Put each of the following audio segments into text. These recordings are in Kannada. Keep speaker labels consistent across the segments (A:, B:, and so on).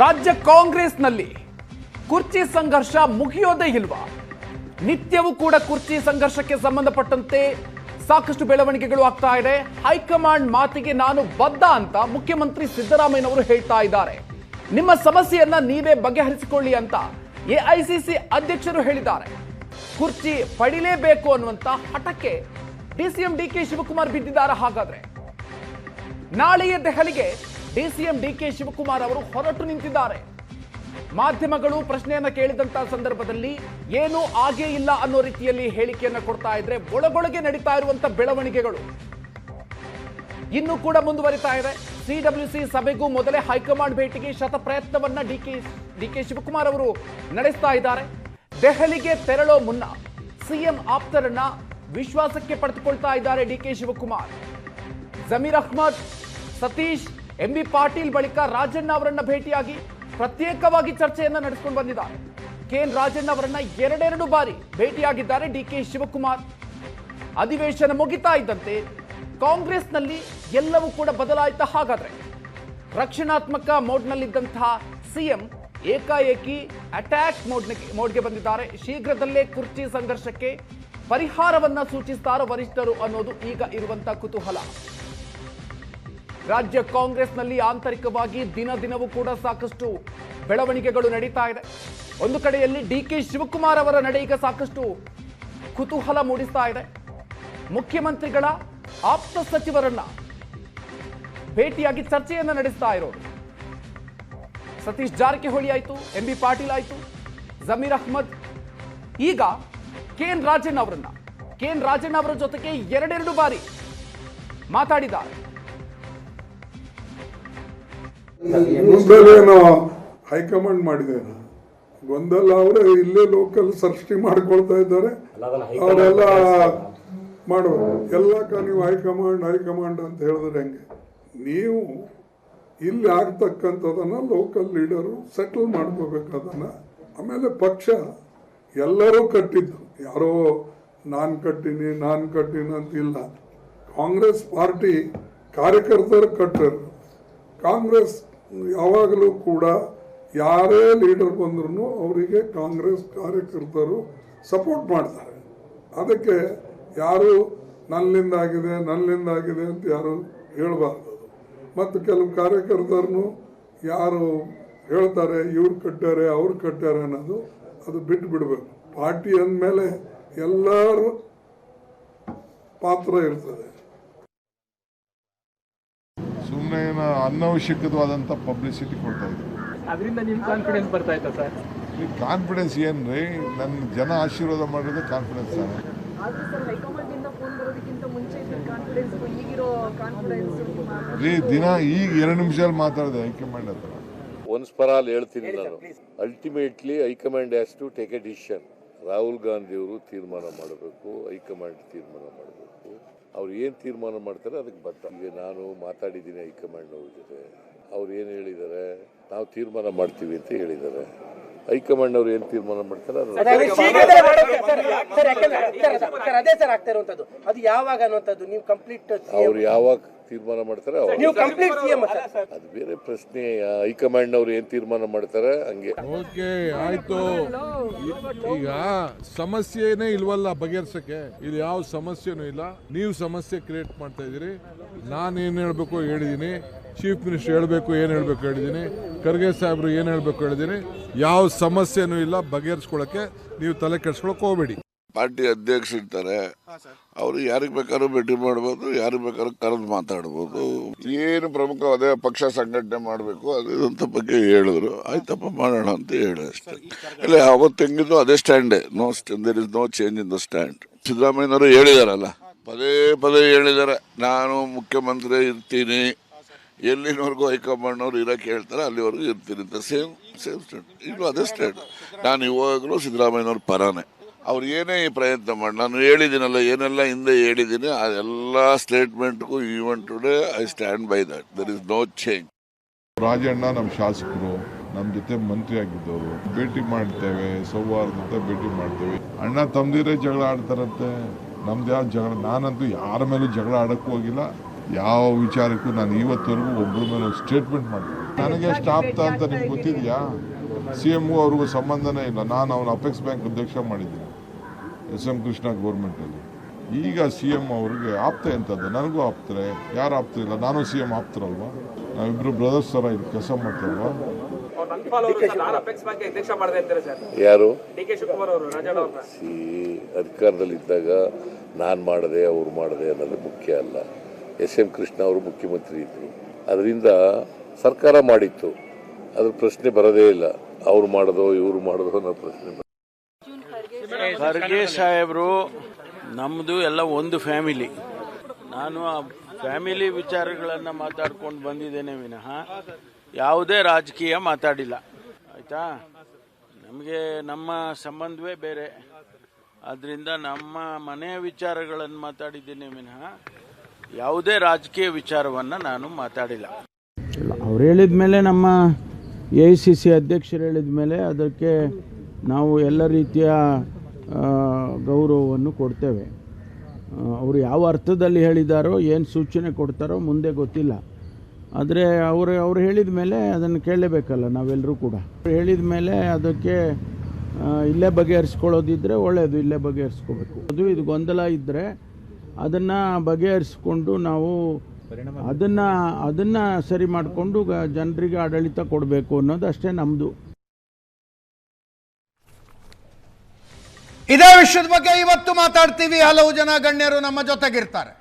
A: ರಾಜ್ಯ ಕಾಂಗ್ರೆಸ್ನಲ್ಲಿ ಕುರ್ಚಿ ಸಂಘರ್ಷ ಮುಗಿಯೋದೇ ಇಲ್ವಾ? ನಿತ್ಯವೂ ಕೂಡ ಕುರ್ಚಿ ಸಂಘರ್ಷಕ್ಕೆ ಸಂಬಂಧಪಟ್ಟಂತೆ ಸಾಕಷ್ಟು ಬೆಳವಣಿಗೆಗಳು ಆಗ್ತಾ ಇದೆ. ಹೈಕಮಾಂಡ್ ಮಾತಿಗೆ ನಾನು ಬದ್ಧ ಅಂತ ಮುಖ್ಯಮಂತ್ರಿ ಸಿದ್ದರಾಮಯ್ಯನವರು ಹೇಳ್ತಾ ಇದ್ದಾರೆ. ನಿಮ್ಮ ಸಮಸ್ಯೆಯನ್ನ ನೀವೇ ಬಗೆಹರಿಸಿಕೊಳ್ಳಿ ಅಂತ ಎಐಸಿಸಿ ಅಧ್ಯಕ್ಷರು ಹೇಳಿದ್ದಾರೆ. ಕುರ್ಚಿ ಪಡಿಲೇಬೇಕು ಅನ್ನುವಂತ ಹಠಕ್ಕೆ ಡಿಸಿಎಂ ಡಿಕೆ ಶಿವಕುಮಾರ್ ಬಿದ್ದಿದ್ದಾರೆ. ಹಾಗಾದ್ರೆ ನಾಳೆಯೇ ದೆಹಲಿಗೆ ಡಿಸಿಎಂ ಡಿಕೆ ಶಿವಕುಮಾರ್ ಅವರು ಹೊರಟು ನಿಂತಿದ್ದಾರೆ. ಮಾಧ್ಯಮಗಳು ಪ್ರಶ್ನೆಯನ್ನ ಕೇಳಿದಂತ ಸಂದರ್ಭದಲ್ಲಿ ಏನೂ ಆಗೇ ಇಲ್ಲ ಅನ್ನೋ ರೀತಿಯಲ್ಲಿ ಹೇಳಿಕೆಯನ್ನ ಕೊಡ್ತಾ ಇದ್ರೆ ಒಳಗೊಳಗೆ ನಡೀತಾ ಇರುವಂತ ಬೆಳವಣಿಗೆಗಳು ಇನ್ನೂ ಕೂಡ ಮುಂದುವರಿತಾ ಇದೆ. ಸಿಡಬ್ಲ್ಯೂಸಿ ಸಭೆಗೂ ಮೊದಲೇ ಹೈಕಮಾಂಡ್ ಭೇಟಿಗೆ ಶತ ಪ್ರಯತ್ನವನ್ನ ಡಿಕೆ ಶಿವಕುಮಾರ್ ಅವರು ನಡೆಸ್ತಾ ಇದ್ದಾರೆ. ದೆಹಲಿಗೆ ತೆರಳೋ ಮುನ್ನ ಸಿಎಂ ಆಪ್ತರನ್ನ ವಿಶ್ವಾಸಕ್ಕೆ ಪಡೆದುಕೊಳ್ತಾ ಇದ್ದಾರೆ ಡಿಕೆ ಶಿವಕುಮಾರ್. ಜಮೀರ್ ಅಹ್ಮದ್, ಸತೀಶ್, ಎಂಬಿ ಪಾಟೀಲ್ ಬಳಿಕ ರಾಜಣ್ಣ ಅವರನ್ನ ಭೇಟಿಯಾಗಿ ಪ್ರತ್ಯೇಕವಾಗಿ ಚರ್ಚೆಯನ್ನ ನಡೆಸಿಕೊಂಡು ಬಂದಿದ್ದಾರೆ. ಕೆಎನ್ ರಾಜಣ್ಣ ಅವರನ್ನ ಎರಡೆರಡು ಬಾರಿ ಭೇಟಿಯಾಗಿದ್ದಾರೆ ಡಿಕೆ ಶಿವಕುಮಾರ್. ಅಧಿವೇಶನ ಮುಗಿತಾ ಇದ್ದಂತೆ ಕಾಂಗ್ರೆಸ್ನಲ್ಲಿ ಎಲ್ಲವೂ ಕೂಡ ಬದಲಾಯಿತ. ಹಾಗಾದ್ರೆ ರಕ್ಷಣಾತ್ಮಕ ಮೋಡ್ನಲ್ಲಿದ್ದಂತಹ ಸಿಎಂ ಏಕಾಏಕಿ ಅಟ್ಯಾಕ್ ಮೋಡ್ಗೆ ಬಂದಿದ್ದಾರೆ. ಶೀಘ್ರದಲ್ಲೇ ಕುರ್ಚಿ ಸಂಘರ್ಷಕ್ಕೆ ಪರಿಹಾರವನ್ನ ಸೂಚಿಸುತ್ತಾರೆ ವರಿಷ್ಠರು ಅನ್ನೋದು ಈಗ ಇರುವಂತಹ ಕುತೂಹಲ. ರಾಜ್ಯ ಕಾಂಗ್ರೆಸ್ನಲ್ಲಿ ಆಂತರಿಕವಾಗಿ ದಿನವೂ ಕೂಡ ಸಾಕಷ್ಟು ಬೆಳವಣಿಗೆಗಳು ನಡೀತಾ ಇದೆ. ಒಂದು ಕಡೆಯಲ್ಲಿ ಡಿಕೆ ಶಿವಕುಮಾರ್ ಅವರ ನಡೆ ಈಗ ಸಾಕಷ್ಟು ಕುತೂಹಲ ಮೂಡಿಸ್ತಾ ಇದೆ. ಮುಖ್ಯಮಂತ್ರಿಗಳ ಆಪ್ತ ಸಚಿವರನ್ನ ಭೇಟಿಯಾಗಿ ಚರ್ಚೆಯನ್ನ ನಡೆಸ್ತಾ ಇರೋದು. ಸತೀಶ್ ಜಾರಕಿಹೊಳಿ ಆಯ್ತು, ಎಂಬಿ ಪಾಟೀಲ್ ಆಯ್ತು, ಜಮೀರ್ ಅಹ್ಮದ್, ಈಗ ಕೆಎನ್ ರಾಜಣ್ಣ ಅವರ ಜೊತೆಗೆ ಎರಡೆರಡು ಬಾರಿ ಮಾತಾಡಿದ್ದಾರೆ.
B: ಗೊಂದಲೇನೋ ಹೈಕಮಾಂಡ್ ಮಾಡಿದೇನೋ ಗೊಂದಲ ಅವರೇ ಇಲ್ಲೇ ಲೋಕಲ್ ಸೃಷ್ಟಿ ಮಾಡ್ಕೊಳ್ತಾ ಇದ್ದಾರೆ. ಅವರೆಲ್ಲ ಮಾಡುವ ಎಲ್ಲಕ್ಕ ನೀವು ಹೈಕಮಾಂಡ್ ಅಂತ ಹೇಳಿದ್ರೆ ಹೆಂಗೆ? ನೀವು ಇಲ್ಲಿ ಆಗ್ತಕ್ಕಂಥದನ್ನ ಲೋಕಲ್ ಲೀಡರು ಸೆಟಲ್ ಮಾಡ್ಕೋಬೇಕು. ಆಮೇಲೆ ಪಕ್ಷ ಎಲ್ಲರೂ ಕಟ್ಟಿದ್ದು, ಯಾರೋ ನಾನು ಕಟ್ಟಿನಿ ಅಂತಿಲ್ಲ. ಕಾಂಗ್ರೆಸ್ ಪಾರ್ಟಿ ಕಾರ್ಯಕರ್ತರು ಕಟ್ಟರು. ಕಾಂಗ್ರೆಸ್ ಯಾವಾಗಲೂ ಕೂಡ ಯಾರೇ ಲೀಡರ್ ಬಂದ್ರೂ ಅವರಿಗೆ ಕಾಂಗ್ರೆಸ್ ಕಾರ್ಯಕರ್ತರು ಸಪೋರ್ಟ್ ಮಾಡ್ತಾರೆ. ಅದಕ್ಕೆ ಯಾರು ನನ್ನಿಂದಾಗಿದೆ ಅಂತ ಯಾರು ಹೇಳಬಾರ್ದು. ಮತ್ತು ಕೆಲವು ಕಾರ್ಯಕರ್ತರನ್ನು ಯಾರು ಹೇಳ್ತಾರೆ ಇವ್ರು ಕಟ್ಟಾರೆ ಅವ್ರು ಕಟ್ಟಾರೆ ಅನ್ನೋದು ಅದು ಬಿಟ್ಟು ಬಿಡಬೇಕು. ಪಾರ್ಟಿ ಅಂದಮೇಲೆ ಎಲ್ಲರೂ ಪಾತ್ರ ಇರ್ತದೆ.
C: ಸುಮ್ಮನೆ ಅನವಶ್ಯಕವಾದಂಥ ಪಬ್ಲಿಸಿಟಿ ಕೊಡ್ತಾ ಇದ್ರು.
D: ಅದರಿಂದ ನಿಮ್ಗೆ ಕಾನ್ಫಿಡೆನ್ಸ್ ಬರ್ತಾ ಇತ್ತಾ ಸರ್?
C: ಈ ಕಾನ್ಫಿಡೆನ್ಸ್ ಏನ್ರಿ? ನನ್ನ ಜನ ಆಶೀರ್ವಾದ ಮಾಡೋದೇ ಕಾನ್ಫಿಡೆನ್ಸ್ ತಾನೆ. ದಿನ ಈಗ 2 ನಿಮಿಷದಲ್ಲಿ ಮಾತಾಡಿದೆ ಹೈಕಮಾಂಡ್ ಹತ್ರ.
E: ಒನ್ಸ್ ಫಾರ್ ಆಲ್ ಹೇಳ್ತೀನಿ ನಾನು, ultimately high command has to take a decision. Rahul Gandhi ಅವರು ತೀರ್ಮಾನ ಮಾಡಬೇಕು, ಹೈಕಮಾಂಡ್ ತೀರ್ಮಾನ ಮಾಡಬೇಕು. ಅವ್ರು ಏನು ತೀರ್ಮಾನ ಮಾಡ್ತಾರೆ ಅದಕ್ಕೆ ಬದ್ಧ. ಈಗ ನಾನು ಮಾತಾಡಿದ್ದೀನಿ ಹೈಕಮಾಂಡ್ ಅವ್ರ ಜೊತೆ. ಅವ್ರು ಏನು ಹೇಳಿದ್ದಾರೆ, ನಾವು ತೀರ್ಮಾನ ಮಾಡ್ತೀವಿ ಅಂತ ಹೇಳಿದ್ದಾರೆ. ಹೈಕಮಾಂಡ್ ಅವ್ರು ಏನು ತೀರ್ಮಾನ ಮಾಡ್ತಾರೆ ಅವ್ರು ಯಾವಾಗ ತೀರ್ಮಾನ ಮಾಡ್ತಾರೆ ಅದು ಬೇರೆ ಪ್ರಶ್ನೆ. ಹೈಕಮಾಂಡ್ ಅವ್ರು ಏನ್ ತೀರ್ಮಾನ ಮಾಡ್ತಾರೆ ಹಂಗೆ.
C: ಓಕೆ, ಆಯ್ತು. ಈಗ ಸಮಸ್ಯೆನೇ ಇಲ್ವಲ್ಲ ಬಗೆಹರ್ಸಕ್ಕೆ. ಇಲ್ಲಿ ಯಾವ ಸಮಸ್ಯೆನೂ ಇಲ್ಲ. ನೀವು ಸಮಸ್ಯೆ ಕ್ರಿಯೇಟ್ ಮಾಡ್ತಾ ಇದೀರಿ. ನಾನು ಏನ್ ಹೇಳ್ಬೇಕು ಹೇಳಿದೀನಿ, ಚೀಫ್ ಮಿನಿಸ್ಟರ್ ಹೇಳ್ಬೇಕು ಏನ್ ಹೇಳ್ಬೇಕು ಹೇಳಿದೀನಿ, ಖರ್ಗೆ ಸಾಹೇಬ್ರು ಏನ್ ಹೇಳ್ಬೇಕು ಹೇಳಿದೀನಿ. ಯಾವ ಸಮಸ್ಯೆನೂ ಇಲ್ಲ, ಬಗೆಹರಿಸ್ಕೊಳಕ್ಕೆ ನೀವು ತಲೆ ಕೆಡ್ಸ್ಕೊಳಕ್ ಹೋಗ್ಬೇಡಿ.
F: ಪಾರ್ಟಿ ಅಧ್ಯಕ್ಷ ಇರ್ತಾರೆ, ಅವರು ಯಾರಿಗೆ ಬೇಕಾದ್ರೂ ಭೇಟಿ ಮಾಡ್ಬೋದು, ಯಾರಿಗೆ ಬೇಕಾದ್ರೂ ಕರೆದು ಮಾತಾಡ್ಬೋದು. ಏನು ಪ್ರಮುಖ ಅದೇ ಪಕ್ಷ ಸಂಘಟನೆ ಮಾಡಬೇಕು ಅದಂತ ಬಗ್ಗೆ ಹೇಳಿದ್ರು. ಆಯ್ತಪ್ಪ ಮಾಡೋಣ ಅಂತ ಹೇಳಿ ಅಷ್ಟೇ. ಇಲ್ಲ ಅವತ್ತು ಹೆಂಗಿದ್ರು ಅದೇ ಸ್ಟ್ಯಾಂಡೇ. There is no change in the stand. ಸಿದ್ದರಾಮಯ್ಯನವರು ಹೇಳಿದಾರಲ್ಲ, ಪದೇ ಹೇಳಿದ್ದಾರೆ, ನಾನು ಮುಖ್ಯಮಂತ್ರಿ ಇರ್ತೀನಿ, ಎಲ್ಲಿನವರೆಗೂ ಹೈಕಮಾಂಡ್ನವ್ರು ಇರೋಕ್ಕೆ ಹೇಳ್ತಾರೆ ಅಲ್ಲಿವರೆಗೂ ಇರ್ತೀನಿ ಅಂತ. Same stand. ಈಗಲೂ ಅದೇ ಸ್ಟ್ಯಾಂಡ್. ನಾನು ಇವಾಗಲೂ ಸಿದ್ದರಾಮಯ್ಯನವ್ರ ಪರಾನೇ. ಅವ್ರು ಏನೇ ಪ್ರಯತ್ನ ಮಾಡಿ, ನಾನು ಹೇಳಿದ್ದೀನಲ್ಲ ಏನೆಲ್ಲ ಹಿಂದೆ ಹೇಳಿದ್ದೀನಿ, ಅದೆಲ್ಲ ಸ್ಟೇಟ್ಮೆಂಟ್ಗೂ even today I stand by that. There is no change.
C: Rajanna ನಮ್ಮ ಶಾಸಕರು, ನಮ್ಮ ಜೊತೆ ಮಂತ್ರಿ ಆಗಿದ್ದವರು, ಭೇಟಿ ಮಾಡ್ತೇವೆ, ಸೌಹಾರ್ದತೆ ಭೇಟಿ ಮಾಡ್ತೇವೆ. ಅಣ್ಣ ತಮ್ಮದಿರೇ ಜಗಳ ಆಡ್ತಾರಂತೆ, ನಮ್ದು ಯಾವ ಜಗಳ? ನಾನಂತೂ ಯಾರ ಮೇಲೂ ಜಗಳ ಆಡೋಕ್ಕೂ ಹೋಗಿಲ್ಲ. ಯಾವ ವಿಚಾರಕ್ಕೂ ನಾನು ಇವತ್ತವರೆಗೂ ಒಬ್ಬರ ಮೇಲೆ ಸ್ಟೇಟ್ಮೆಂಟ್ ಮಾಡ್ತೀನಿ. ನನಗೆ ಎಷ್ಟು ಆಪ್ತ ಅಂತ ನಿಮ್ಗೆ ಗೊತ್ತಿದೆಯಾ? CMಗೂ ಅವ್ರಿಗೂ ಸಂಬಂಧನೇ ಇಲ್ಲ. ನಾನು ಅವನ ಅಪೆಕ್ಸ್ ಬ್ಯಾಂಕ್ ಅಧ್ಯಕ್ಷ ಮಾಡಿದ್ದೀನಿ SM ಕೃಷ್ಣ ಗೌರ್ಮೆಂಟಲ್ಲಿ. ಈಗ CM ಅವ್ರಿಗೆ ಆಪ್ತ ಎಂಥದ್ದು, ನನಗೂ ಆಪ್ತರೆ. ಯಾರು ಆಪ್ತರಿಲ್ಲ? ನಾನು CM ಆಪ್ತರಲ್ವಾ? ನಾವಿಬ್ಬರು ಬ್ರದರ್ಸ್ ಥರ ಇಲ್ಲಿ ಕೆಲಸ ಮಾಡ್ತಾರಲ್ವಾ?
E: ಯಾರು ಅಧಿಕಾರದಲ್ಲಿದ್ದಾಗ ನಾನು ಮಾಡಿದೆ ಅವ್ರು ಮಾಡಿದೆ ಅನ್ನೋದು ಮುಖ್ಯ ಅಲ್ಲ. SM ಕೃಷ್ಣ ಅವರು ಮುಖ್ಯಮಂತ್ರಿ ಇದ್ದರು, ಅದರಿಂದ ಸರ್ಕಾರ ಮಾಡಿತ್ತು, ಅದ್ರ ಪ್ರಶ್ನೆ ಬರೋದೇ ಇಲ್ಲ. ಅವ್ರು ಮಾಡೋದು ಇವ್ರು ಮಾಡೋದು ಅನ್ನೋ ಪ್ರಶ್ನೆ.
G: ಖರ್ಗೆ ಸಾಹೇಬರು ನಮ್ಮದು ಎಲ್ಲ ಒಂದು ಫ್ಯಾಮಿಲಿ. ನಾನು ಆ ಫ್ಯಾಮಿಲಿ ವಿಚಾರಗಳನ್ನು ಮಾತಾಡ್ಕೊಂಡು ಬಂದಿದ್ದೇನೆ ವಿನಃ ಯಾವುದೇ ರಾಜಕೀಯ ಮಾತಾಡಿಲ್ಲ. ಆಯಿತಾ? ನಮಗೆ ನಮ್ಮ ಸಂಬಂಧವೇ ಬೇರೆ, ಆದ್ದರಿಂದ ನಮ್ಮ ಮನೆಯ ವಿಚಾರಗಳನ್ನು ಮಾತಾಡಿದ್ದೇನೆ ವಿನಃ ಯಾವುದೇ ರಾಜಕೀಯ ವಿಚಾರವನ್ನು ನಾನು ಮಾತಾಡಿಲ್ಲ. ಅವ್ರು ಹೇಳಿದ ಮೇಲೆ, ನಮ್ಮ AICC ಅಧ್ಯಕ್ಷರು ಹೇಳಿದ ಮೇಲೆ ಅದಕ್ಕೆ ನಾವು ಎಲ್ಲ ರೀತಿಯ ಗೌರವವನ್ನು ಕೊಡ್ತೇವೆ. ಅವರು ಯಾವ ಅರ್ಥದಲ್ಲಿ ಹೇಳಿದಾರೋ, ಏನು ಸೂಚನೆ ಕೊಡ್ತಾರೋ ಮುಂದೆ ಗೊತ್ತಿಲ್ಲ. ಆದರೆ ಅವರು ಹೇಳಿದ ಮೇಲೆ ಅದನ್ನು ಕೇಳಲೇಬೇಕಲ್ಲ ನಾವೆಲ್ಲರೂ ಕೂಡ. ಹೇಳಿದ ಮೇಲೆ ಅದಕ್ಕೆ ಇಲ್ಲೇ ಬಗೆಹರಿಸ್ಕೊಳ್ಳೋದಿದ್ದರೆ ಒಳ್ಳೆಯದು, ಇಲ್ಲೇ ಬಗೆಹರಿಸ್ಕೋಬೇಕು. ಇದು ಗೊಂದಲ ಇದ್ದರೆ ಅದನ್ನು ಬಗೆಹರಿಸ್ಕೊಂಡು ನಾವು ಅದನ್ನು ಸರಿ ಮಾಡಿಕೊಂಡು ಜನರಿಗೆ ಆಡಳಿತ ಕೊಡಬೇಕು ಅನ್ನೋದು ಅಷ್ಟೇ ನಮ್ಮದು.
H: ಇದೇ ವಿಷಯದ ಬಗ್ಗೆ ಇವತ್ತು ಮಾತಾಡ್ತೀವಿ. ಹಲವು ಜನ ಗಣ್ಯರು ನಮ್ಮ ಜೊತೆಗಿರ್ತಾರೆ.